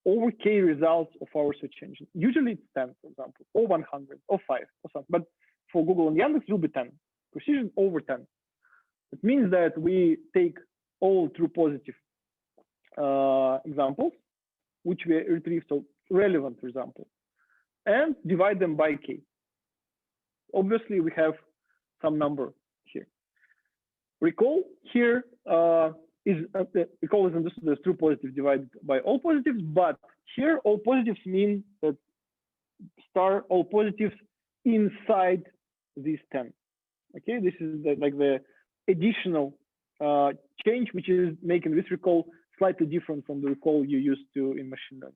over k results of our search engine. Usually it's 10, for example, or 100, or 5, or something. But for Google and Yandex, it will be 10. Precision over 10. It means that we take all true positive examples, which we retrieve, so relevant examples, and divide them by k. Obviously, we have some number here. Recall here recall is understood as true positive divided by all positives, but here all positives mean that star all positives inside these 10. Okay, this is like the additional change, which is making this recall slightly different from the recall you used to in machine learning.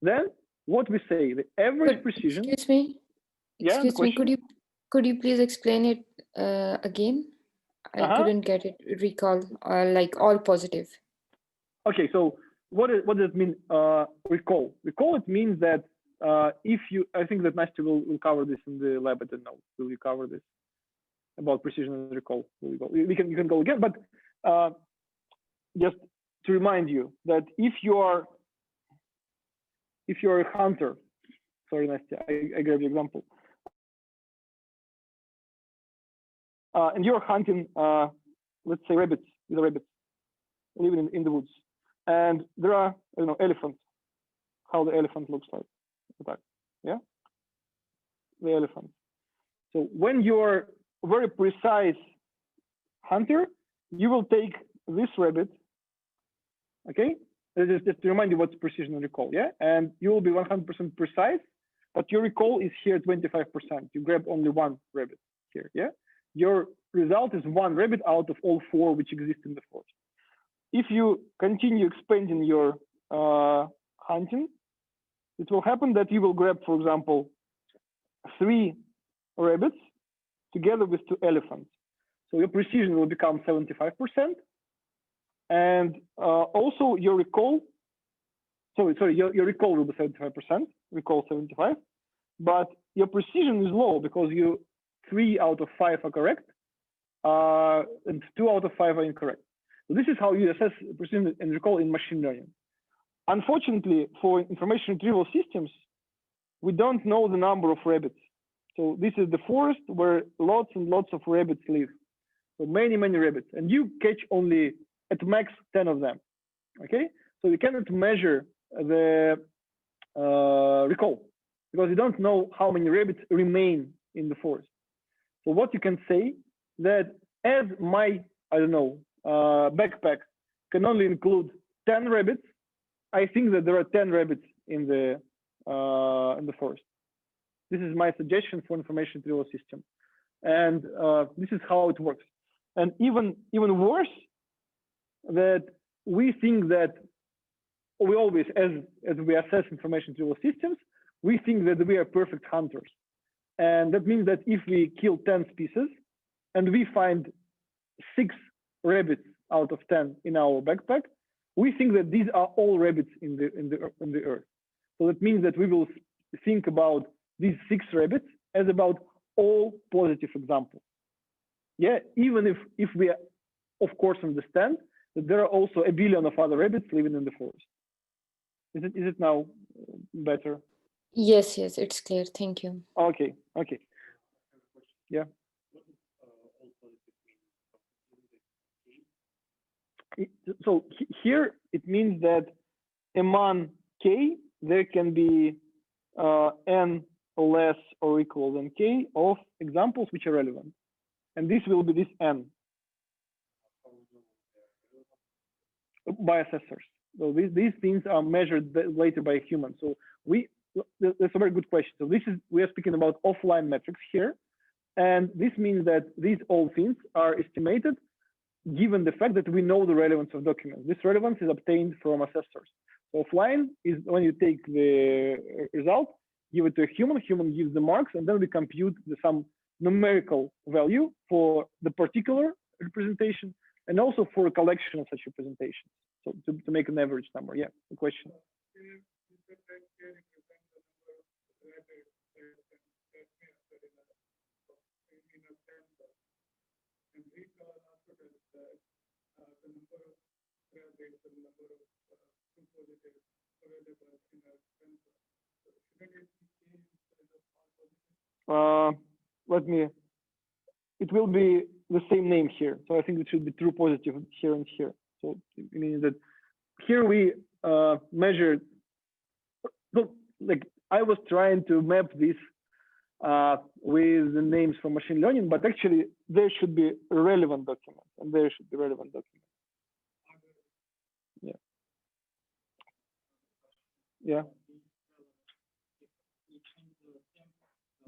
Then what we say, the average precision. Excuse me. Yeah, Excuse me. Could you please explain it again? I couldn't get it. Recall like all positive. Okay, so what does it mean? Recall. Recall, it means that if you, I think that Nastya will cover this in the lab. I don't know. Will you cover this about precision and recall? You can go again, but just to remind you that if you're a hunter, sorry, Nastya, I gave the example. And you're hunting, let's say, rabbits, living in the woods, and there are, elephants. How the elephant looks like, yeah, the elephant. So when you're a very precise hunter, you will take this rabbit, okay? Just to remind you what's precision and recall, yeah? And you will be 100% precise, but your recall is here 25%. You grab only one rabbit here, yeah? Your result is one rabbit out of all 4 which exist in the forest. If you continue expanding your hunting, it will happen that you will grab, for example, 3 rabbits together with 2 elephants. So your precision will become 75%. And also your recall, your recall will be 75%, recall 75, but your precision is low because 3 out of 5 are correct, and 2 out of 5 are incorrect. So this is how you assess precision and recall in machine learning. Unfortunately, for information retrieval systems, we don't know the number of rabbits. So this is the forest where lots and lots of rabbits live. So many, many rabbits, and you catch only at max 10 of them, okay? So you cannot measure the recall because you don't know how many rabbits remain in the forest. So what you can say that as my, I don't know, backpack can only include 10 rabbits, I think that there are 10 rabbits in the forest. This is my suggestion for information retrieval system. And this is how it works. And even worse, that we think that we always, as we assess information retrieval systems, we think that we are perfect hunters. And that means that if we kill 10 species and we find 6 rabbits out of 10 in our backpack, we think that these are all rabbits in the earth. So that means that we will think about these 6 rabbits as about all positive examples. Yeah, even if we, of course, understand that there are also a billion of other rabbits living in the forest. Is it now better? Yes, it's clear. Thank you. Okay. Yeah. So here it means that among k there can be n less or equal than k of examples which are relevant, and this will be this n by assessors. So these things are measured later by a human. So that's a very good question. So we are speaking about offline metrics here, and this means that these all things are estimated given the fact that we know the relevance of documents. This relevance is obtained from assessors. So offline is when you take the result, give it to a human gives the marks, and then we compute some numerical value for the particular representation and also for a collection of such representations. So to make an average number. Yeah, the question. It will be the same name here. So I think it should be true positive here and here. So it means that here we measured, look, like I was trying to map this with the names for machine learning, but actually there should be a relevant document, and there should be relevant document. Yeah. Yeah.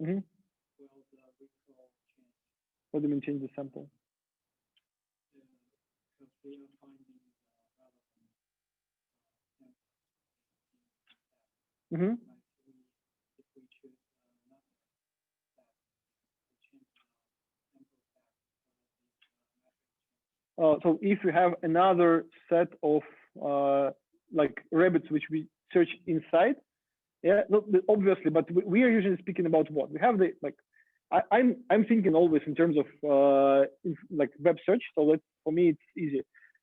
Mm-hmm. What do you mean change the sample? Mm-hmm. So if we have another set of like rabbits which we search inside, yeah, obviously, but we are usually speaking about what we have. I'm thinking always in terms of like web search. So for me it's easy.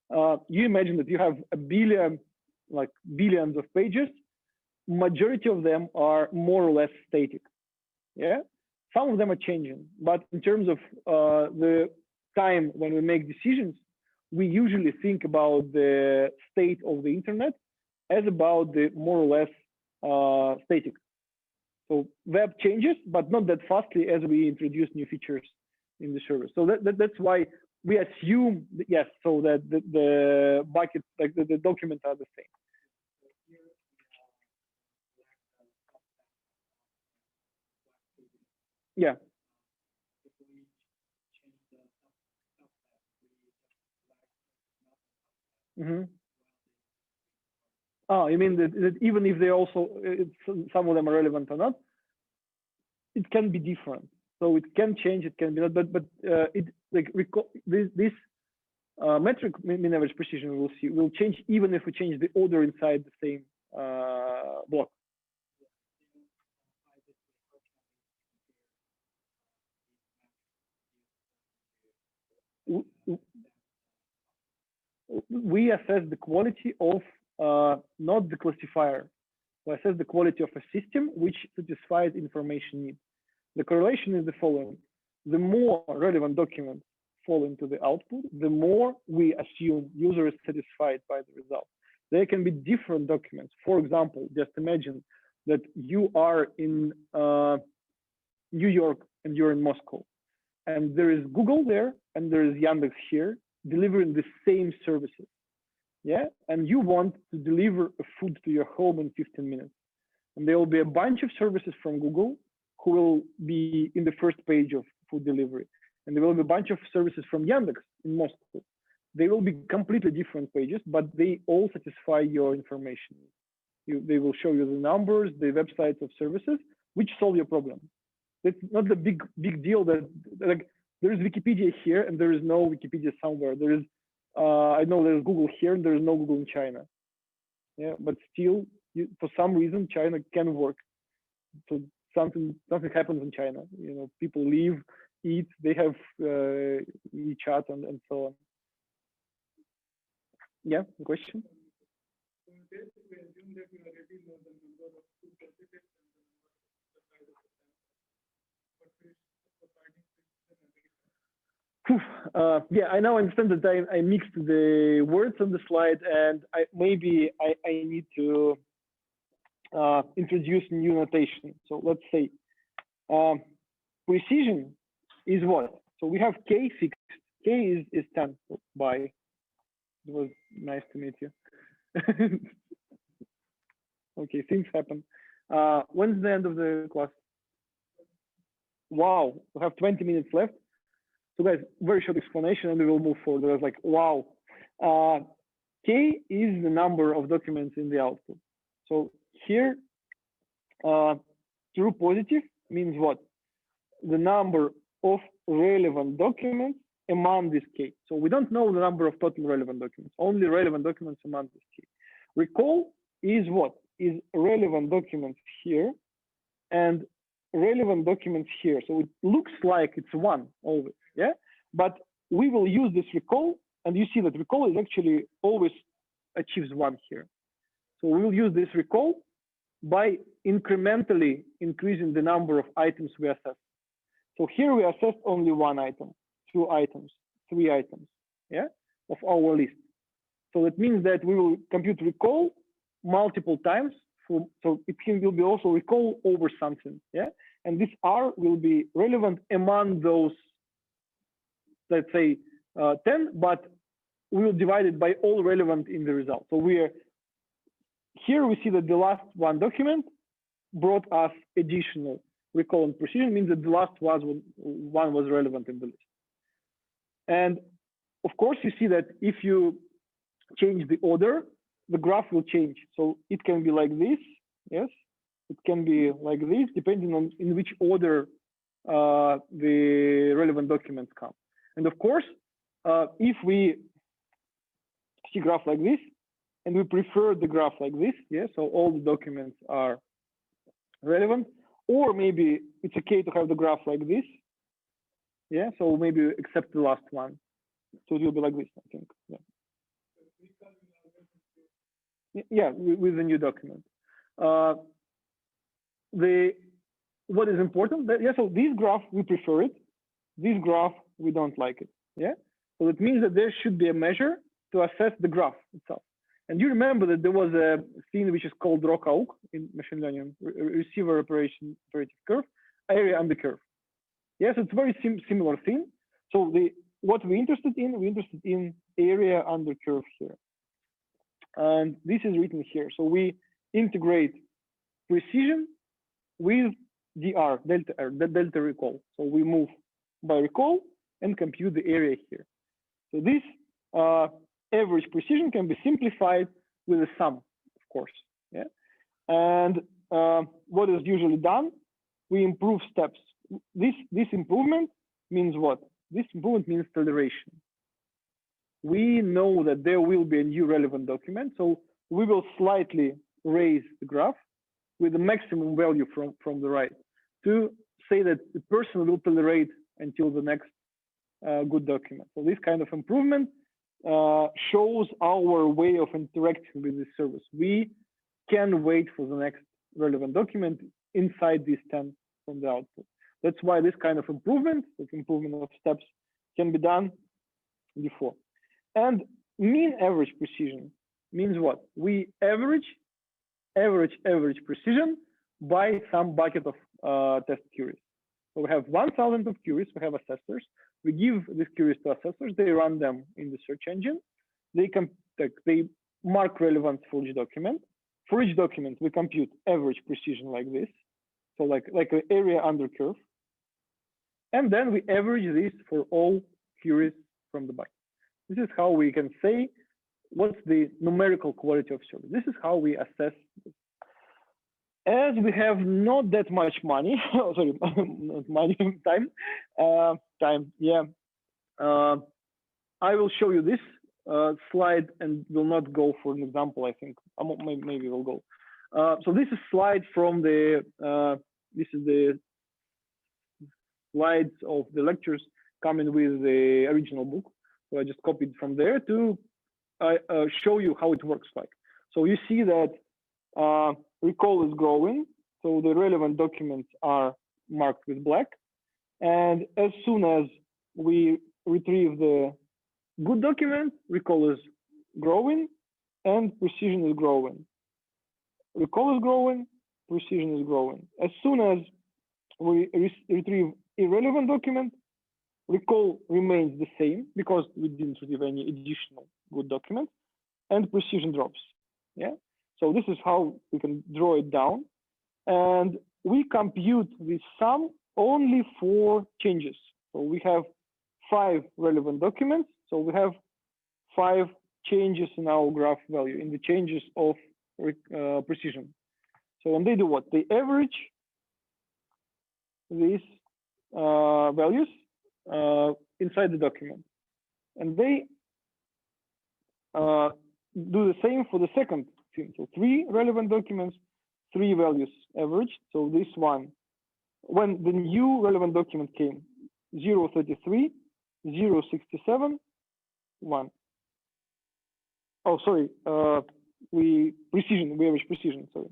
You imagine that you have a billion, like billions of pages. Majority of them are more or less static. Yeah, some of them are changing, but in terms of the time when we make decisions, we usually think about the state of the internet as about the more or less static. So web changes, but not that fastly as we introduce new features in the service. So that's why we assume, yes, so that the bucket, like the documents are the same. Yeah. Mm-hmm. Oh, you mean that even if they also, some of them are relevant or not, it can be different. So it can change, it can be not, but it like this metric mean average precision we'll see will change even if we change the order inside the same block. We assess the quality of not the classifier. We assess the quality of a system which satisfies information needs. The correlation is the following: the more relevant documents fall into the output, the more we assume user is satisfied by the result. There can be different documents. For example, just imagine that you are in New York and you're in Moscow, and there is Google there and there is Yandex here delivering the same services. Yeah, and you want to deliver a food to your home in 15 minutes. And there will be a bunch of services from Google who will be in the first page of food delivery. And there will be a bunch of services from Yandex in Moscow. They will be completely different pages, but they all satisfy your information. They will show you the numbers, the websites of services, which solve your problem. It's not the big deal that like there is Wikipedia here and there is no Wikipedia somewhere. There is, I know there's Google here and there is no Google in China. Yeah, but still, for some reason, China can work. So something happens in China. You know, people live, eat, they have WeChat and so on. Yeah, question? So basically, assume that you already know the number of food certificates and the size of the sample. Yeah, I now understand that I mixed the words on the slide, and maybe I need to introduce new notation. So let's say precision is what? So we have K fixed. K is 10. So bye. It was nice to meet you. Okay, things happen. When's the end of the class? Wow, we have 20 minutes left. So guys, very short explanation and we will move forward. I was like, wow. K is the number of documents in the output. So here, true positive means what? The number of relevant documents among this K. So we don't know the number of total relevant documents, only relevant documents among this K. Recall is what? Is relevant documents here and relevant documents here. So it looks like it's one always, yeah? But we will use this recall, and you see that recall is actually always achieves one here. So we will use this recall by incrementally increasing the number of items we assess. So here we assessed only one item, 2 items, 3 items, yeah, of our list. So that means that we will compute recall multiple times. So it will be also recall over something, yeah? And this R will be relevant among those, let's say 10, but we will divide it by all relevant in the result. So here we see that the last one document brought us additional recall and precision, means that the last one was relevant in the list. And of course, you see that if you change the order, the graph will change. So it can be like this, yes. It can be like this, depending on in which order the relevant documents come. And of course, if we see graph like this, and we prefer the graph like this, yeah, so all the documents are relevant, or maybe it's okay to have the graph like this, yeah, so maybe except the last one. So it will be like this, I think, yeah. Yeah, with the new document. What is important? Yeah, so this graph we prefer it. This graph we don't like it. Yeah. So it means that there should be a measure to assess the graph itself. And you remember that there was a thing which is called ROC-AUC in machine learning, receiver operative curve, area under curve. Yes, it's a very similar thing. So what we're interested in area under curve here. And this is written here. So we integrate precision with DR, delta R, delta recall. So we move by recall and compute the area here. So this average precision can be simplified with a sum, of course. Yeah. And what is usually done? We improve steps. This improvement means what? This improvement means toleration. We know that there will be a new relevant document, so we will slightly raise the graph with the maximum value from the right to say that the person will tolerate until the next good document. So this kind of improvement shows our way of interacting with the service. We can wait for the next relevant document inside these 10 from the output. That's why this kind of improvement, like improvement of steps, can be done before. And mean average precision means what? We average precision by some bucket of test queries. So we have 1,000 of queries, we have assessors. We give these queries to assessors, they run them in the search engine. They mark relevance for each document. For each document, we compute average precision like this. So like an area under curve. And then we average this for all queries from the bucket. This is how we can say what's the numerical quality of service. This is how we assess this. As we have not that much money, sorry, not money, time, yeah. I will show you this slide and will not go for an example, I think. Maybe we'll go. So this is slide from the, this is the slides of the lectures coming with the original book. So I just copied from there to show you how it works like. So you see that recall is growing. So the relevant documents are marked with black. And as soon as we retrieve the good document, recall is growing and precision is growing. Recall is growing, precision is growing. As soon as we retrieve irrelevant document, recall remains the same because we didn't receive any additional good document, and precision drops. Yeah. So this is how we can draw it down, and we compute this sum only for changes. So we have 5 relevant documents. So we have 5 changes in our graph value, in the changes of precision. So when they do what? They average these values inside the document. And they do the same for the second thing. So 3 relevant documents, 3 values averaged. So this one, when the new relevant document came, 0.33, 0.67, 1. Oh, sorry, we average precision, sorry.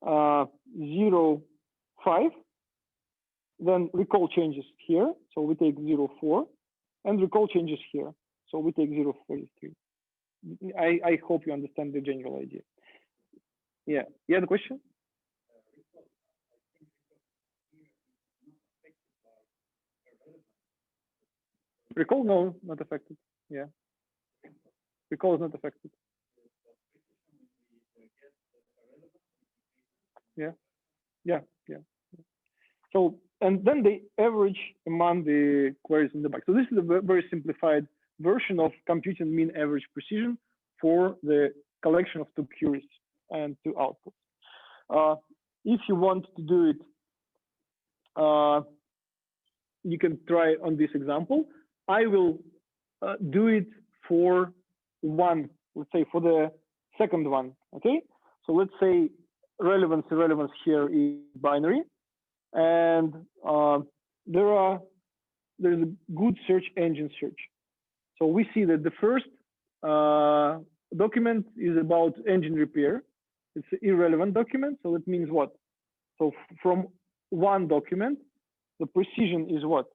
0.5, then recall changes here, so we take 0.4, and recall changes here, so we take 0.43. I hope you understand the general idea. Yeah, you had a question? Recall, no, not affected. Yeah, recall is not affected. Yeah. So, and then they average among the queries in the bucket. So this is a very simplified version of computing mean average precision for the collection of 2 queries and 2 outputs. If you want to do it, you can try on this example. I will do it for one, let's say for the second one, okay? So let's say relevance here is binary, and there's a good search engine search. So we see that the first document is about engine repair. It's an irrelevant document, so it means what? So from one document, the precision is what?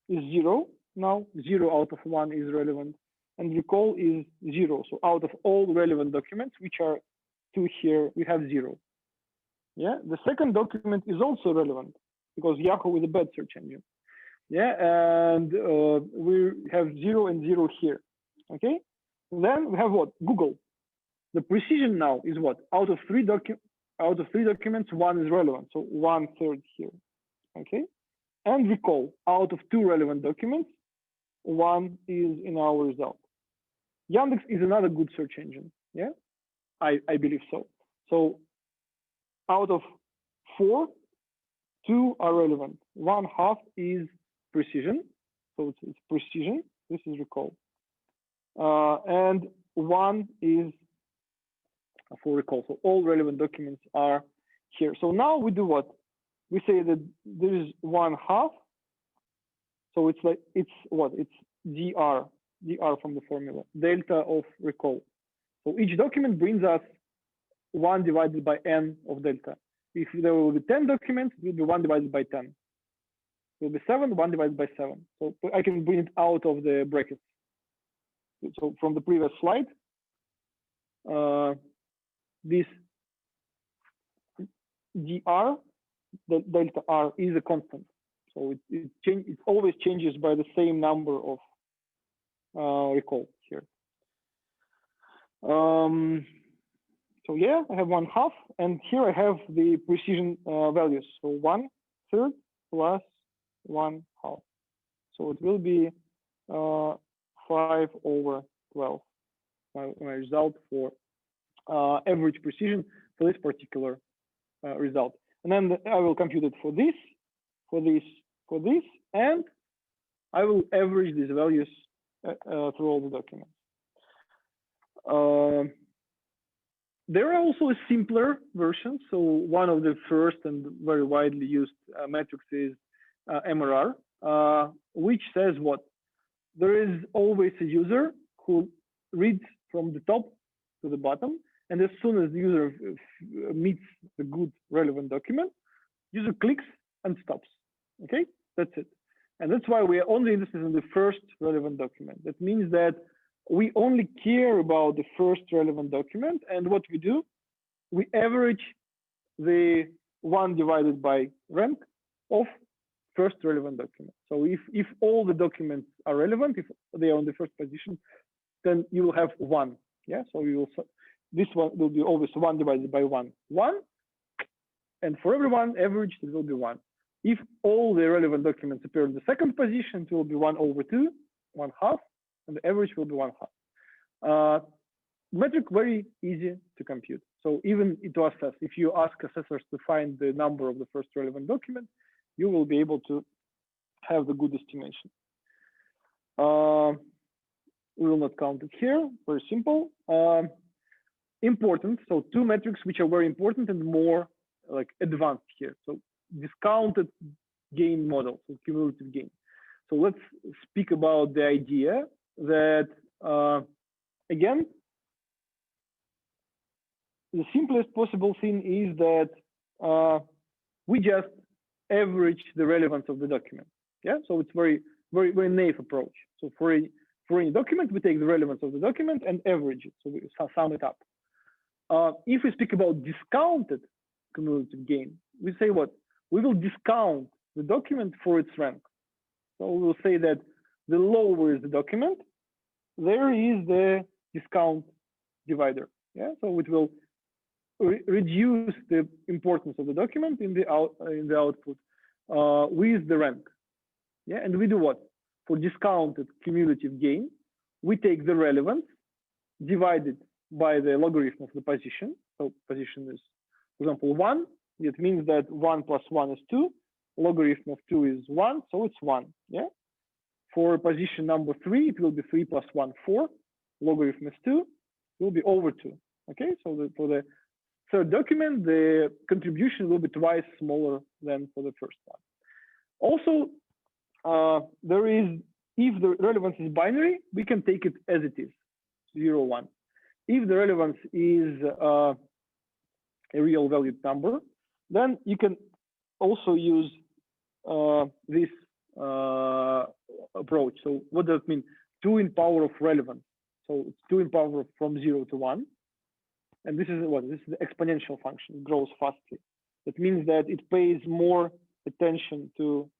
Is 0 now, 0 out of 1 is relevant. and recall is 0. So out of all relevant documents, which are 2 here, we have 0. Yeah, the second document is also relevant because Yahoo is a bad search engine. Yeah, and we have 0 and 0 here. Okay, then we have what? Google. The precision now is what? Out of three documents, 1 is relevant, so 1/3 here. Okay, and recall, out of 2 relevant documents, 1 is in our result. Yandex is another good search engine. Yeah, I believe so. So out of 4, 2 are relevant. 1/2 is precision. So it's precision. This is recall. And 1 is for recall. So all relevant documents are here. So now we do what? We say that there is 1/2. So it's like, it's what? It's dr from the formula, delta of recall. So each document brings us 1 divided by n of delta. If there will be 10 documents, it will be 1 divided by 10. It will be 7, 1 divided by 7. So I can bring it out of the brackets. So from the previous slide, this dr, the delta r, is a constant. So it always changes by the same number of recall here. So yeah, I have 1/2, and here I have the precision values. So 1/3 plus 1/2. So it will be 5/12. My result for average precision for this particular result. And then I will compute it for this, and I will average these values through all the documents. There are also simpler versions. So one of the first and very widely used metrics is MRR, which says what? There is always a user who reads from the top to the bottom, and as soon as the user meets the good relevant document, user clicks and stops. Okay, that's it. And that's why we are only interested in the first relevant document. That means that we only care about the first relevant document, and what we do, we average the 1 divided by rank of first relevant document. So if all the documents are relevant, if they are on the first position, then you will have 1. Yeah, so you will, this one will be always 1 divided by 1, 1, and for everyone averaged it will be 1. If all the relevant documents appear in the second position, it will be 1/2, 1/2, and the average will be 1/2. Metric very easy to compute. So even to assess, if you ask assessors to find the number of the first relevant document, you will be able to have the good estimation. We will not count it here. Very simple. Important. So 2 metrics which are very important and more like advanced here. So discounted gain model, so cumulative gain. So let's speak about the idea that, again, the simplest possible thing is that we just average the relevance of the document. Yeah, so it's very naive approach. So for any document, we take the relevance of the document and average it. So we sum it up. If we speak about discounted cumulative gain, we say what? We will discount the document for its rank. So we will say that the lower is the document, there is the discount divider. Yeah, so it will reduce the importance of the document in the output with the rank. Yeah, and we do what? For discounted cumulative gain, we take the relevance divided by the logarithm of the position. So position is, for example, 1. It means that 1 plus 1 is 2. Logarithm of 2 is 1, so it's 1. Yeah. For position number 3, it will be 3 plus 1, 4. Logarithm is 2. It will be over 2. Okay. So for the third document, the contribution will be twice smaller than for the first one. Also, there is, if the relevance is binary, we can take it as it is, 0, 1. If the relevance is a real valued number, then you can also use this approach. So what does it mean? 2 in power of relevance. So it's 2 in power from 0 to 1. And this is what? This is the exponential function. It grows fastly. That means that it pays more attention to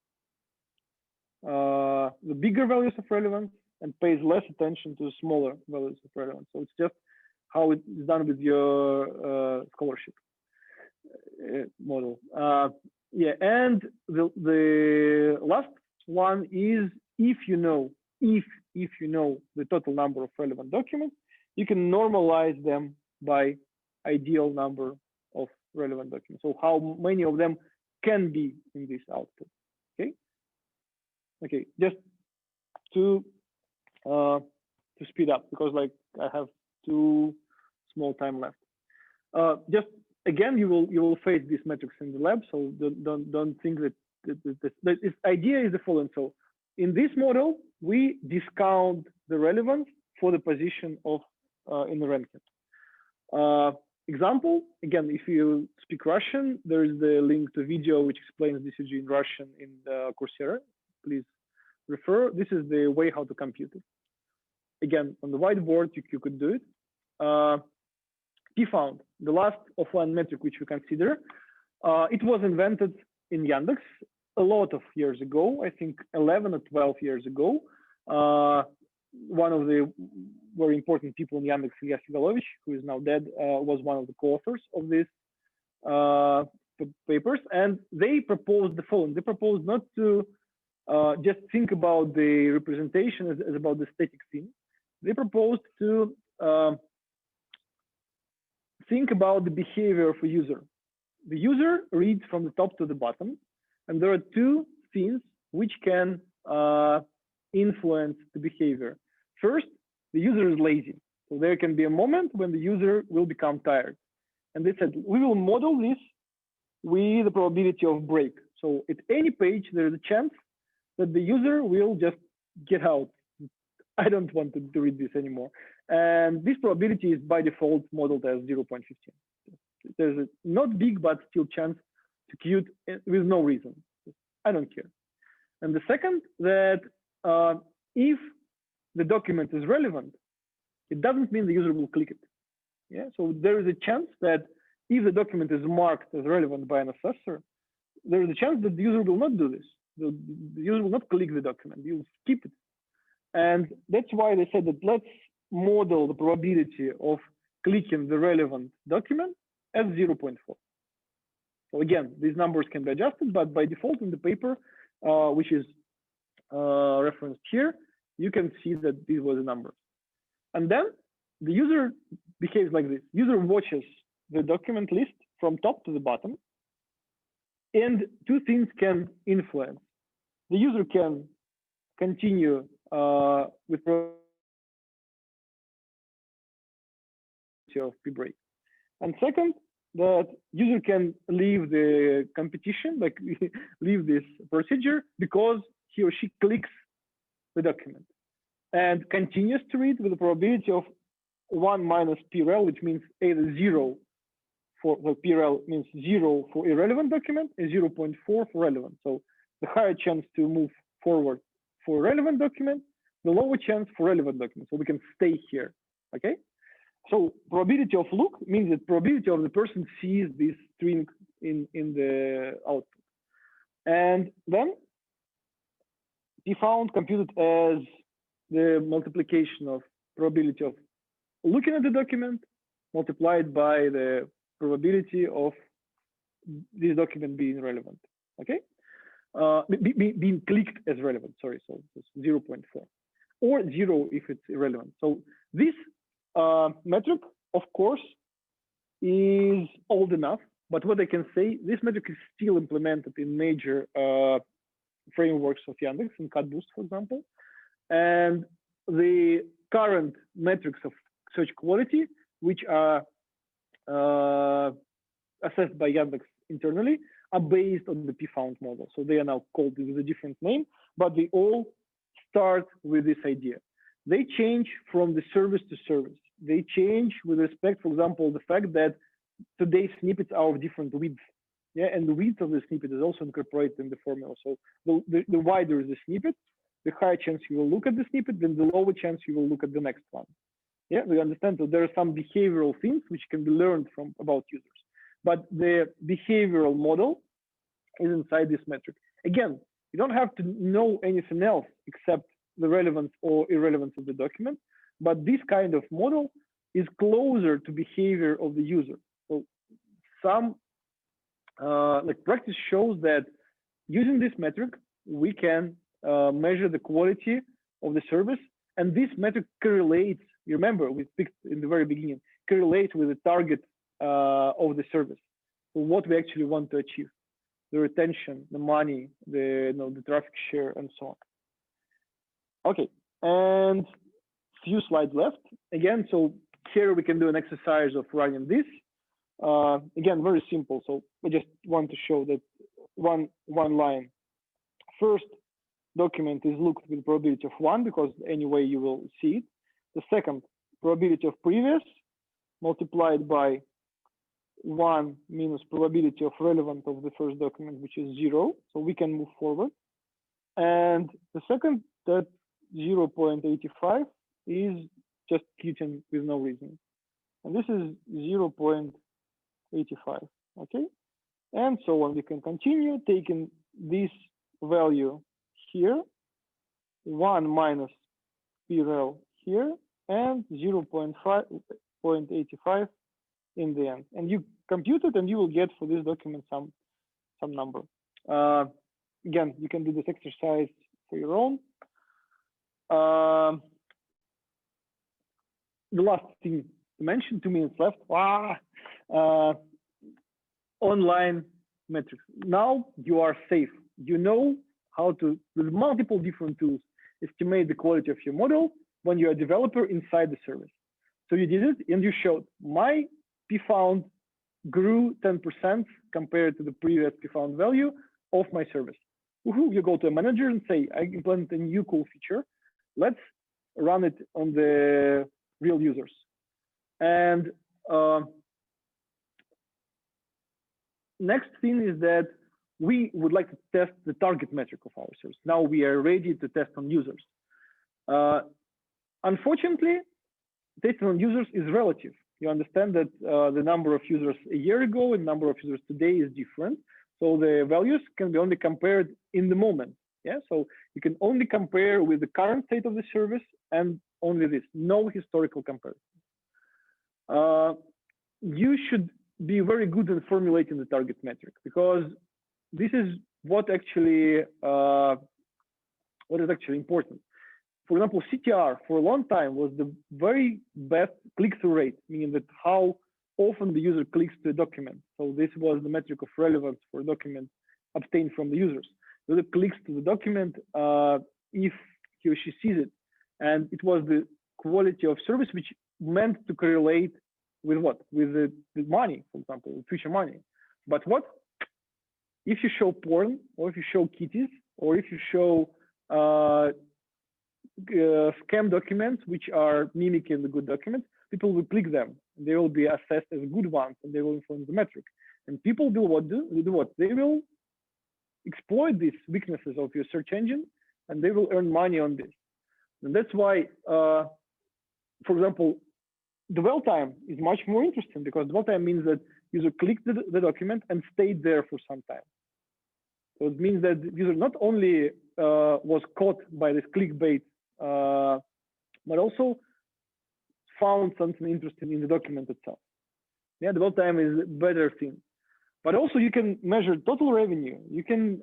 the bigger values of relevance and pays less attention to smaller values of relevance. So it's just how it's done with your scholarship model. Yeah, and the last one is if you know the total number of relevant documents, you can normalize them by ideal number of relevant documents. So how many of them can be in this output? Okay, just to speed up, because like I have too small time left. Just again, you will face these metrics in the lab, so don't think that this idea is the following. So in this model, we discount the relevance for the position of in the ranking. Example, again, if you speak Russian, there is the link to video which explains DCG in Russian in the Coursera. Please refer. This is the way how to compute it. Again, on the whiteboard, you could do it. Pfound, the last offline metric which we consider, it was invented in Yandex a lot of years ago, I think 11 or 12 years ago. One of the very important people in Yandex, Ilya Sigalovich, who is now dead, was one of the co-authors of these papers. And they proposed the following. They proposed not to just think about the representation as about the static thing. They proposed to think about the behavior of a user. The user reads from the top to the bottom, and there are two things which can influence the behavior. First, the user is lazy. So there can be a moment when the user will become tired. And they said, we will model this with the probability of break. So at any page, there is a chance that the user will just get out. I don't want to read this anymore. And this probability is by default modeled as 0.15. There's a not big, but still chance to queue with no reason. I don't care. And the second, that if the document is relevant, it doesn't mean the user will click it. Yeah, so there is a chance that if the document is marked as relevant by an assessor, there is a chance that the user will not do this. The user will not click the document, you'll skip it. And that's why they said that let's model the probability of clicking the relevant document as 0.4. So again, these numbers can be adjusted, but by default in the paper, which is referenced here, you can see that this was a number. And then the user behaves like this. User watches the document list from top to the bottom, and two things can influence. The user can continue with of p-break. And second, that user can leave the competition, like leave this procedure, because he or she clicks the document and continues to read with a probability of 1 minus PREL, which means either 0 for the PREL means 0 for irrelevant document and 0.4 for relevant. So the higher chance to move forward for relevant document, the lower chance for relevant document. So we can stay here, okay? So probability of look means that probability of the person sees this string in the output. And then Pfound computed as the multiplication of probability of looking at the document multiplied by the probability of this document being relevant, okay? Being clicked as relevant, sorry, so it's 0.4 or 0 if it's irrelevant. So this metric, of course, is old enough, but what I can say, this metric is still implemented in major frameworks of Yandex, in CutBoost, for example. And the current metrics of search quality, which are assessed by Yandex internally, are based on the Pfound model. So they are now called with a different name, but they all start with this idea. They change from the service to service. They change with respect, for example, the fact that today's snippets are of different widths. Yeah, and the width of the snippet is also incorporated in the formula. So the wider the snippet, the higher chance you will look at the snippet, then the lower chance you will look at the next one. Yeah, we understand that there are some behavioral things which can be learned from about users, but the behavioral model is inside this metric. Again, you don't have to know anything else except the relevance or irrelevance of the document, but this kind of model is closer to behavior of the user. So some like practice shows that using this metric, we can measure the quality of the service, and this metric correlates. You remember we picked in the very beginning, correlates with the target of the service. So what we actually want to achieve, the retention, the money, the the traffic share, and so on. Okay, and few slides left. Again, so here we can do an exercise of running this. Again, very simple. So I just want to show that one line. First document is looked with probability of 1 because anyway you will see it. The second, probability of previous multiplied by 1 minus probability of relevant of the first document, which is 0. So we can move forward. And the second, that 0.85 is just quitting with no reason. And this is 0.85, okay? And so on. We can continue taking this value here, 1 minus PREL here, and 0.85 in the end. And you compute it, and you will get for this document some number. Again, you can do this exercise for your own. The last thing to mention, 2 minutes left. Online metrics. Now you are safe. You know how to, with multiple different tools, estimate the quality of your model when you're a developer inside the service. So you did it, and you showed my pfound grew 10% compared to the previous pfound value of my service. You go to a manager and say, I implemented a new cool feature. Let's run it on the real users. And next thing is that we would like to test the target metric of our service. Now we are ready to test on users. Unfortunately, testing on users is relative. You understand that the number of users a year ago and number of users today is different. So the values can be only compared in the moment. Yeah, so you can only compare with the current state of the service and only this, no historical comparison. You should be very good in formulating the target metric, because this is what is actually important. For example, CTR for a long time was the very best click-through rate, meaning that how often the user clicks to a document. So this was the metric of relevance for a document obtained from the users. The user clicks to the document if he or she sees it. And it was the quality of service which meant to correlate with what? With the money, for example, with future money. But what? If you show porn, or if you show kitties, or if you show scam documents which are mimicking the good documents, people will click them. They will be assessed as good ones, and they will influence the metric. And people will do what? They will exploit these weaknesses of your search engine, and they will earn money on this. And that's why, for example, dwell time is much more interesting, because dwell time means that user clicked the document and stayed there for some time. So it means that the user not only was caught by this clickbait, but also found something interesting in the document itself. Yeah, dwell time is a better thing. But also you can measure total revenue. You can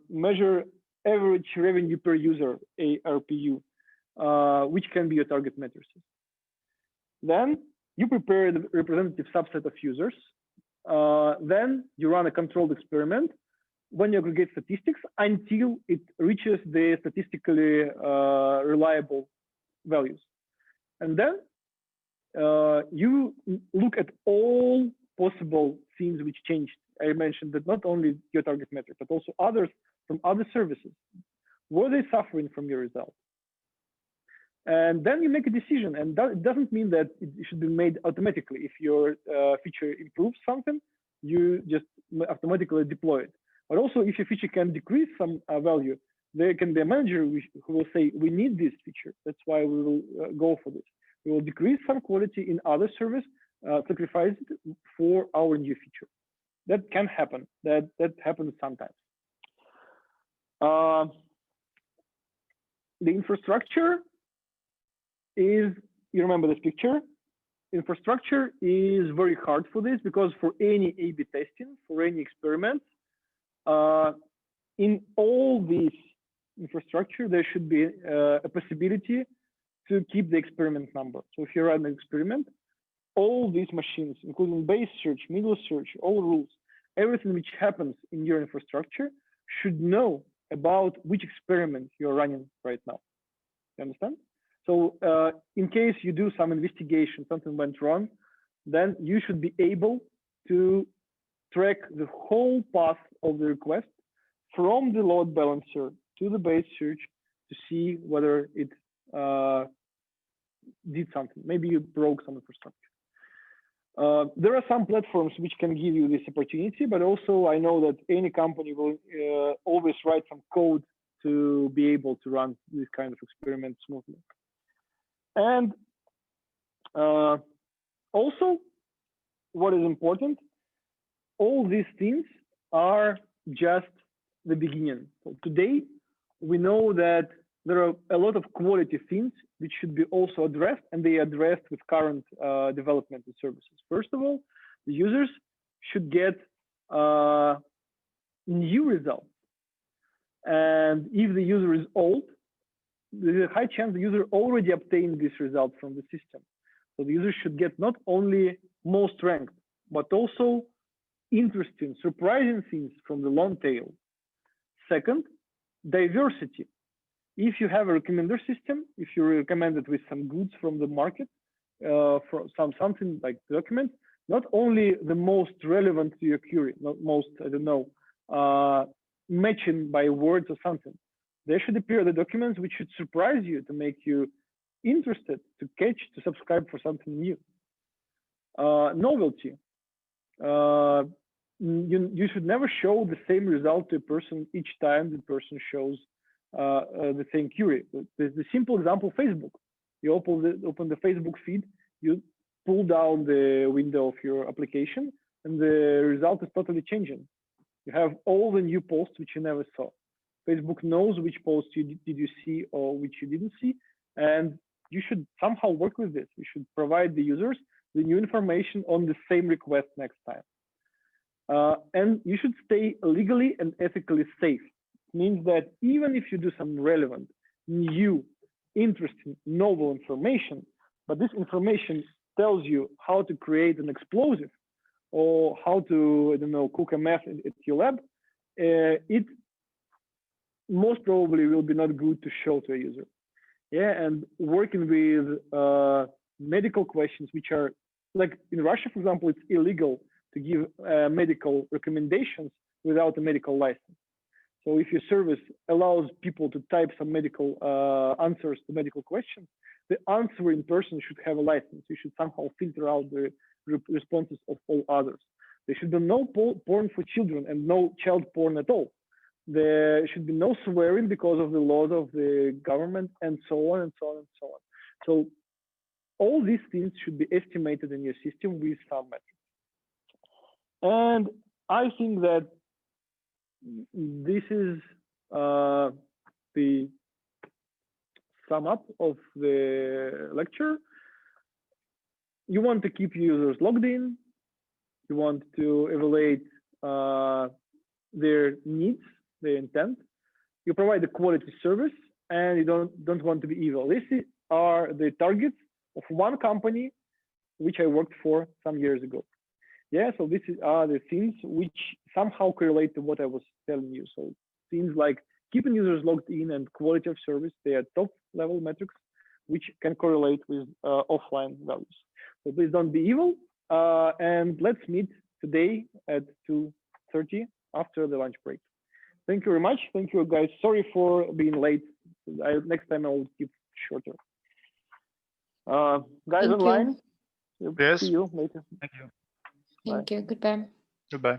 measure average revenue per user, ARPU, which can be your target matrices. Then you prepare the representative subset of users. Then you run a controlled experiment when you aggregate statistics until it reaches the statistically reliable values. And then you look at all possible things which changed. I mentioned that not only your target metric, but also others from other services. Were they suffering from your result? And then you make a decision, and it doesn't mean that it should be made automatically. If your feature improves something, you just automatically deploy it. But also, if your feature can decrease some value, there can be a manager who will say, we need this feature. That's why we will go for this. We will decrease some quality in other service, sacrifice it for our new feature. That can happen. That happens sometimes. The infrastructure is, you remember this picture? Infrastructure is very hard for this because for any A/B testing, for any experiment, in all these infrastructure, there should be a possibility to keep the experiment number. So if you run an experiment, all these machines, including base search, middle search, all rules, everything which happens in your infrastructure should know about which experiment you're running right now. You understand? So in case you do some investigation, something went wrong, then you should be able to track the whole path of the request from the load balancer to the base search to see whether it did something. Maybe you broke some infrastructure. There are some platforms which can give you this opportunity, but also I know that any company will always write some code to be able to run this kind of experiment smoothly. And also, what is important, all these things are just the beginning. So today, we know that there are a lot of quality things which should be also addressed, and they are addressed with current development and services. First of all, the users should get new results. And if the user is old, there's a high chance the user already obtained this result from the system. So the user should get not only most ranked, but also interesting, surprising things from the long tail. Second, diversity. If you have a recommender system, if you recommend it with some goods from the market, for something like documents, not only the most relevant to your query, not most, I don't know, matching by words or something. There should appear the documents which should surprise you to make you interested, to catch, to subscribe for something new. Novelty. You should never show the same result to a person each time the person shows the same query. The simple example, Facebook. You open the Facebook feed, you pull down the window of your application, and the result is totally changing. You have all the new posts which you never saw. Facebook knows which posts did you see or which you didn't see, and you should somehow work with this. You should provide the users the new information on the same request next time. And you should stay legally and ethically safe. It means that even if you do some relevant, new, interesting, novel information, but this information tells you how to create an explosive or how to, I don't know, cook a meth at your lab, it most probably will be not good to show to a user. Yeah, and working with medical questions, which are, like in Russia, for example, it's illegal to give medical recommendations without a medical license. So if your service allows people to type some medical answers to medical questions, the answering person should have a license. You should somehow filter out the responses of all others. There should be no porn for children and no child porn at all. There should be no swearing because of the laws of the government, and so on and so on and so on. So all these things should be estimated in your system with some metrics. And I think that this is the sum up of the lecture. You want to keep users logged in. You want to evaluate their needs, their intent. You provide a quality service, and you don't want to be evil. These are the targets of one company which I worked for some years ago. Yeah, so these are the things which somehow correlate to what I was telling you. So things like keeping users logged in and quality of service, they are top level metrics which can correlate with offline values. So please don't be evil, and let's meet today at 2:30 after the lunch break. Thank you very much. Thank you, guys. Sorry for being late. Next time I will keep shorter. Guys Thank online, you. Yes. see you later. Thank you. Thank you. Goodbye. Goodbye.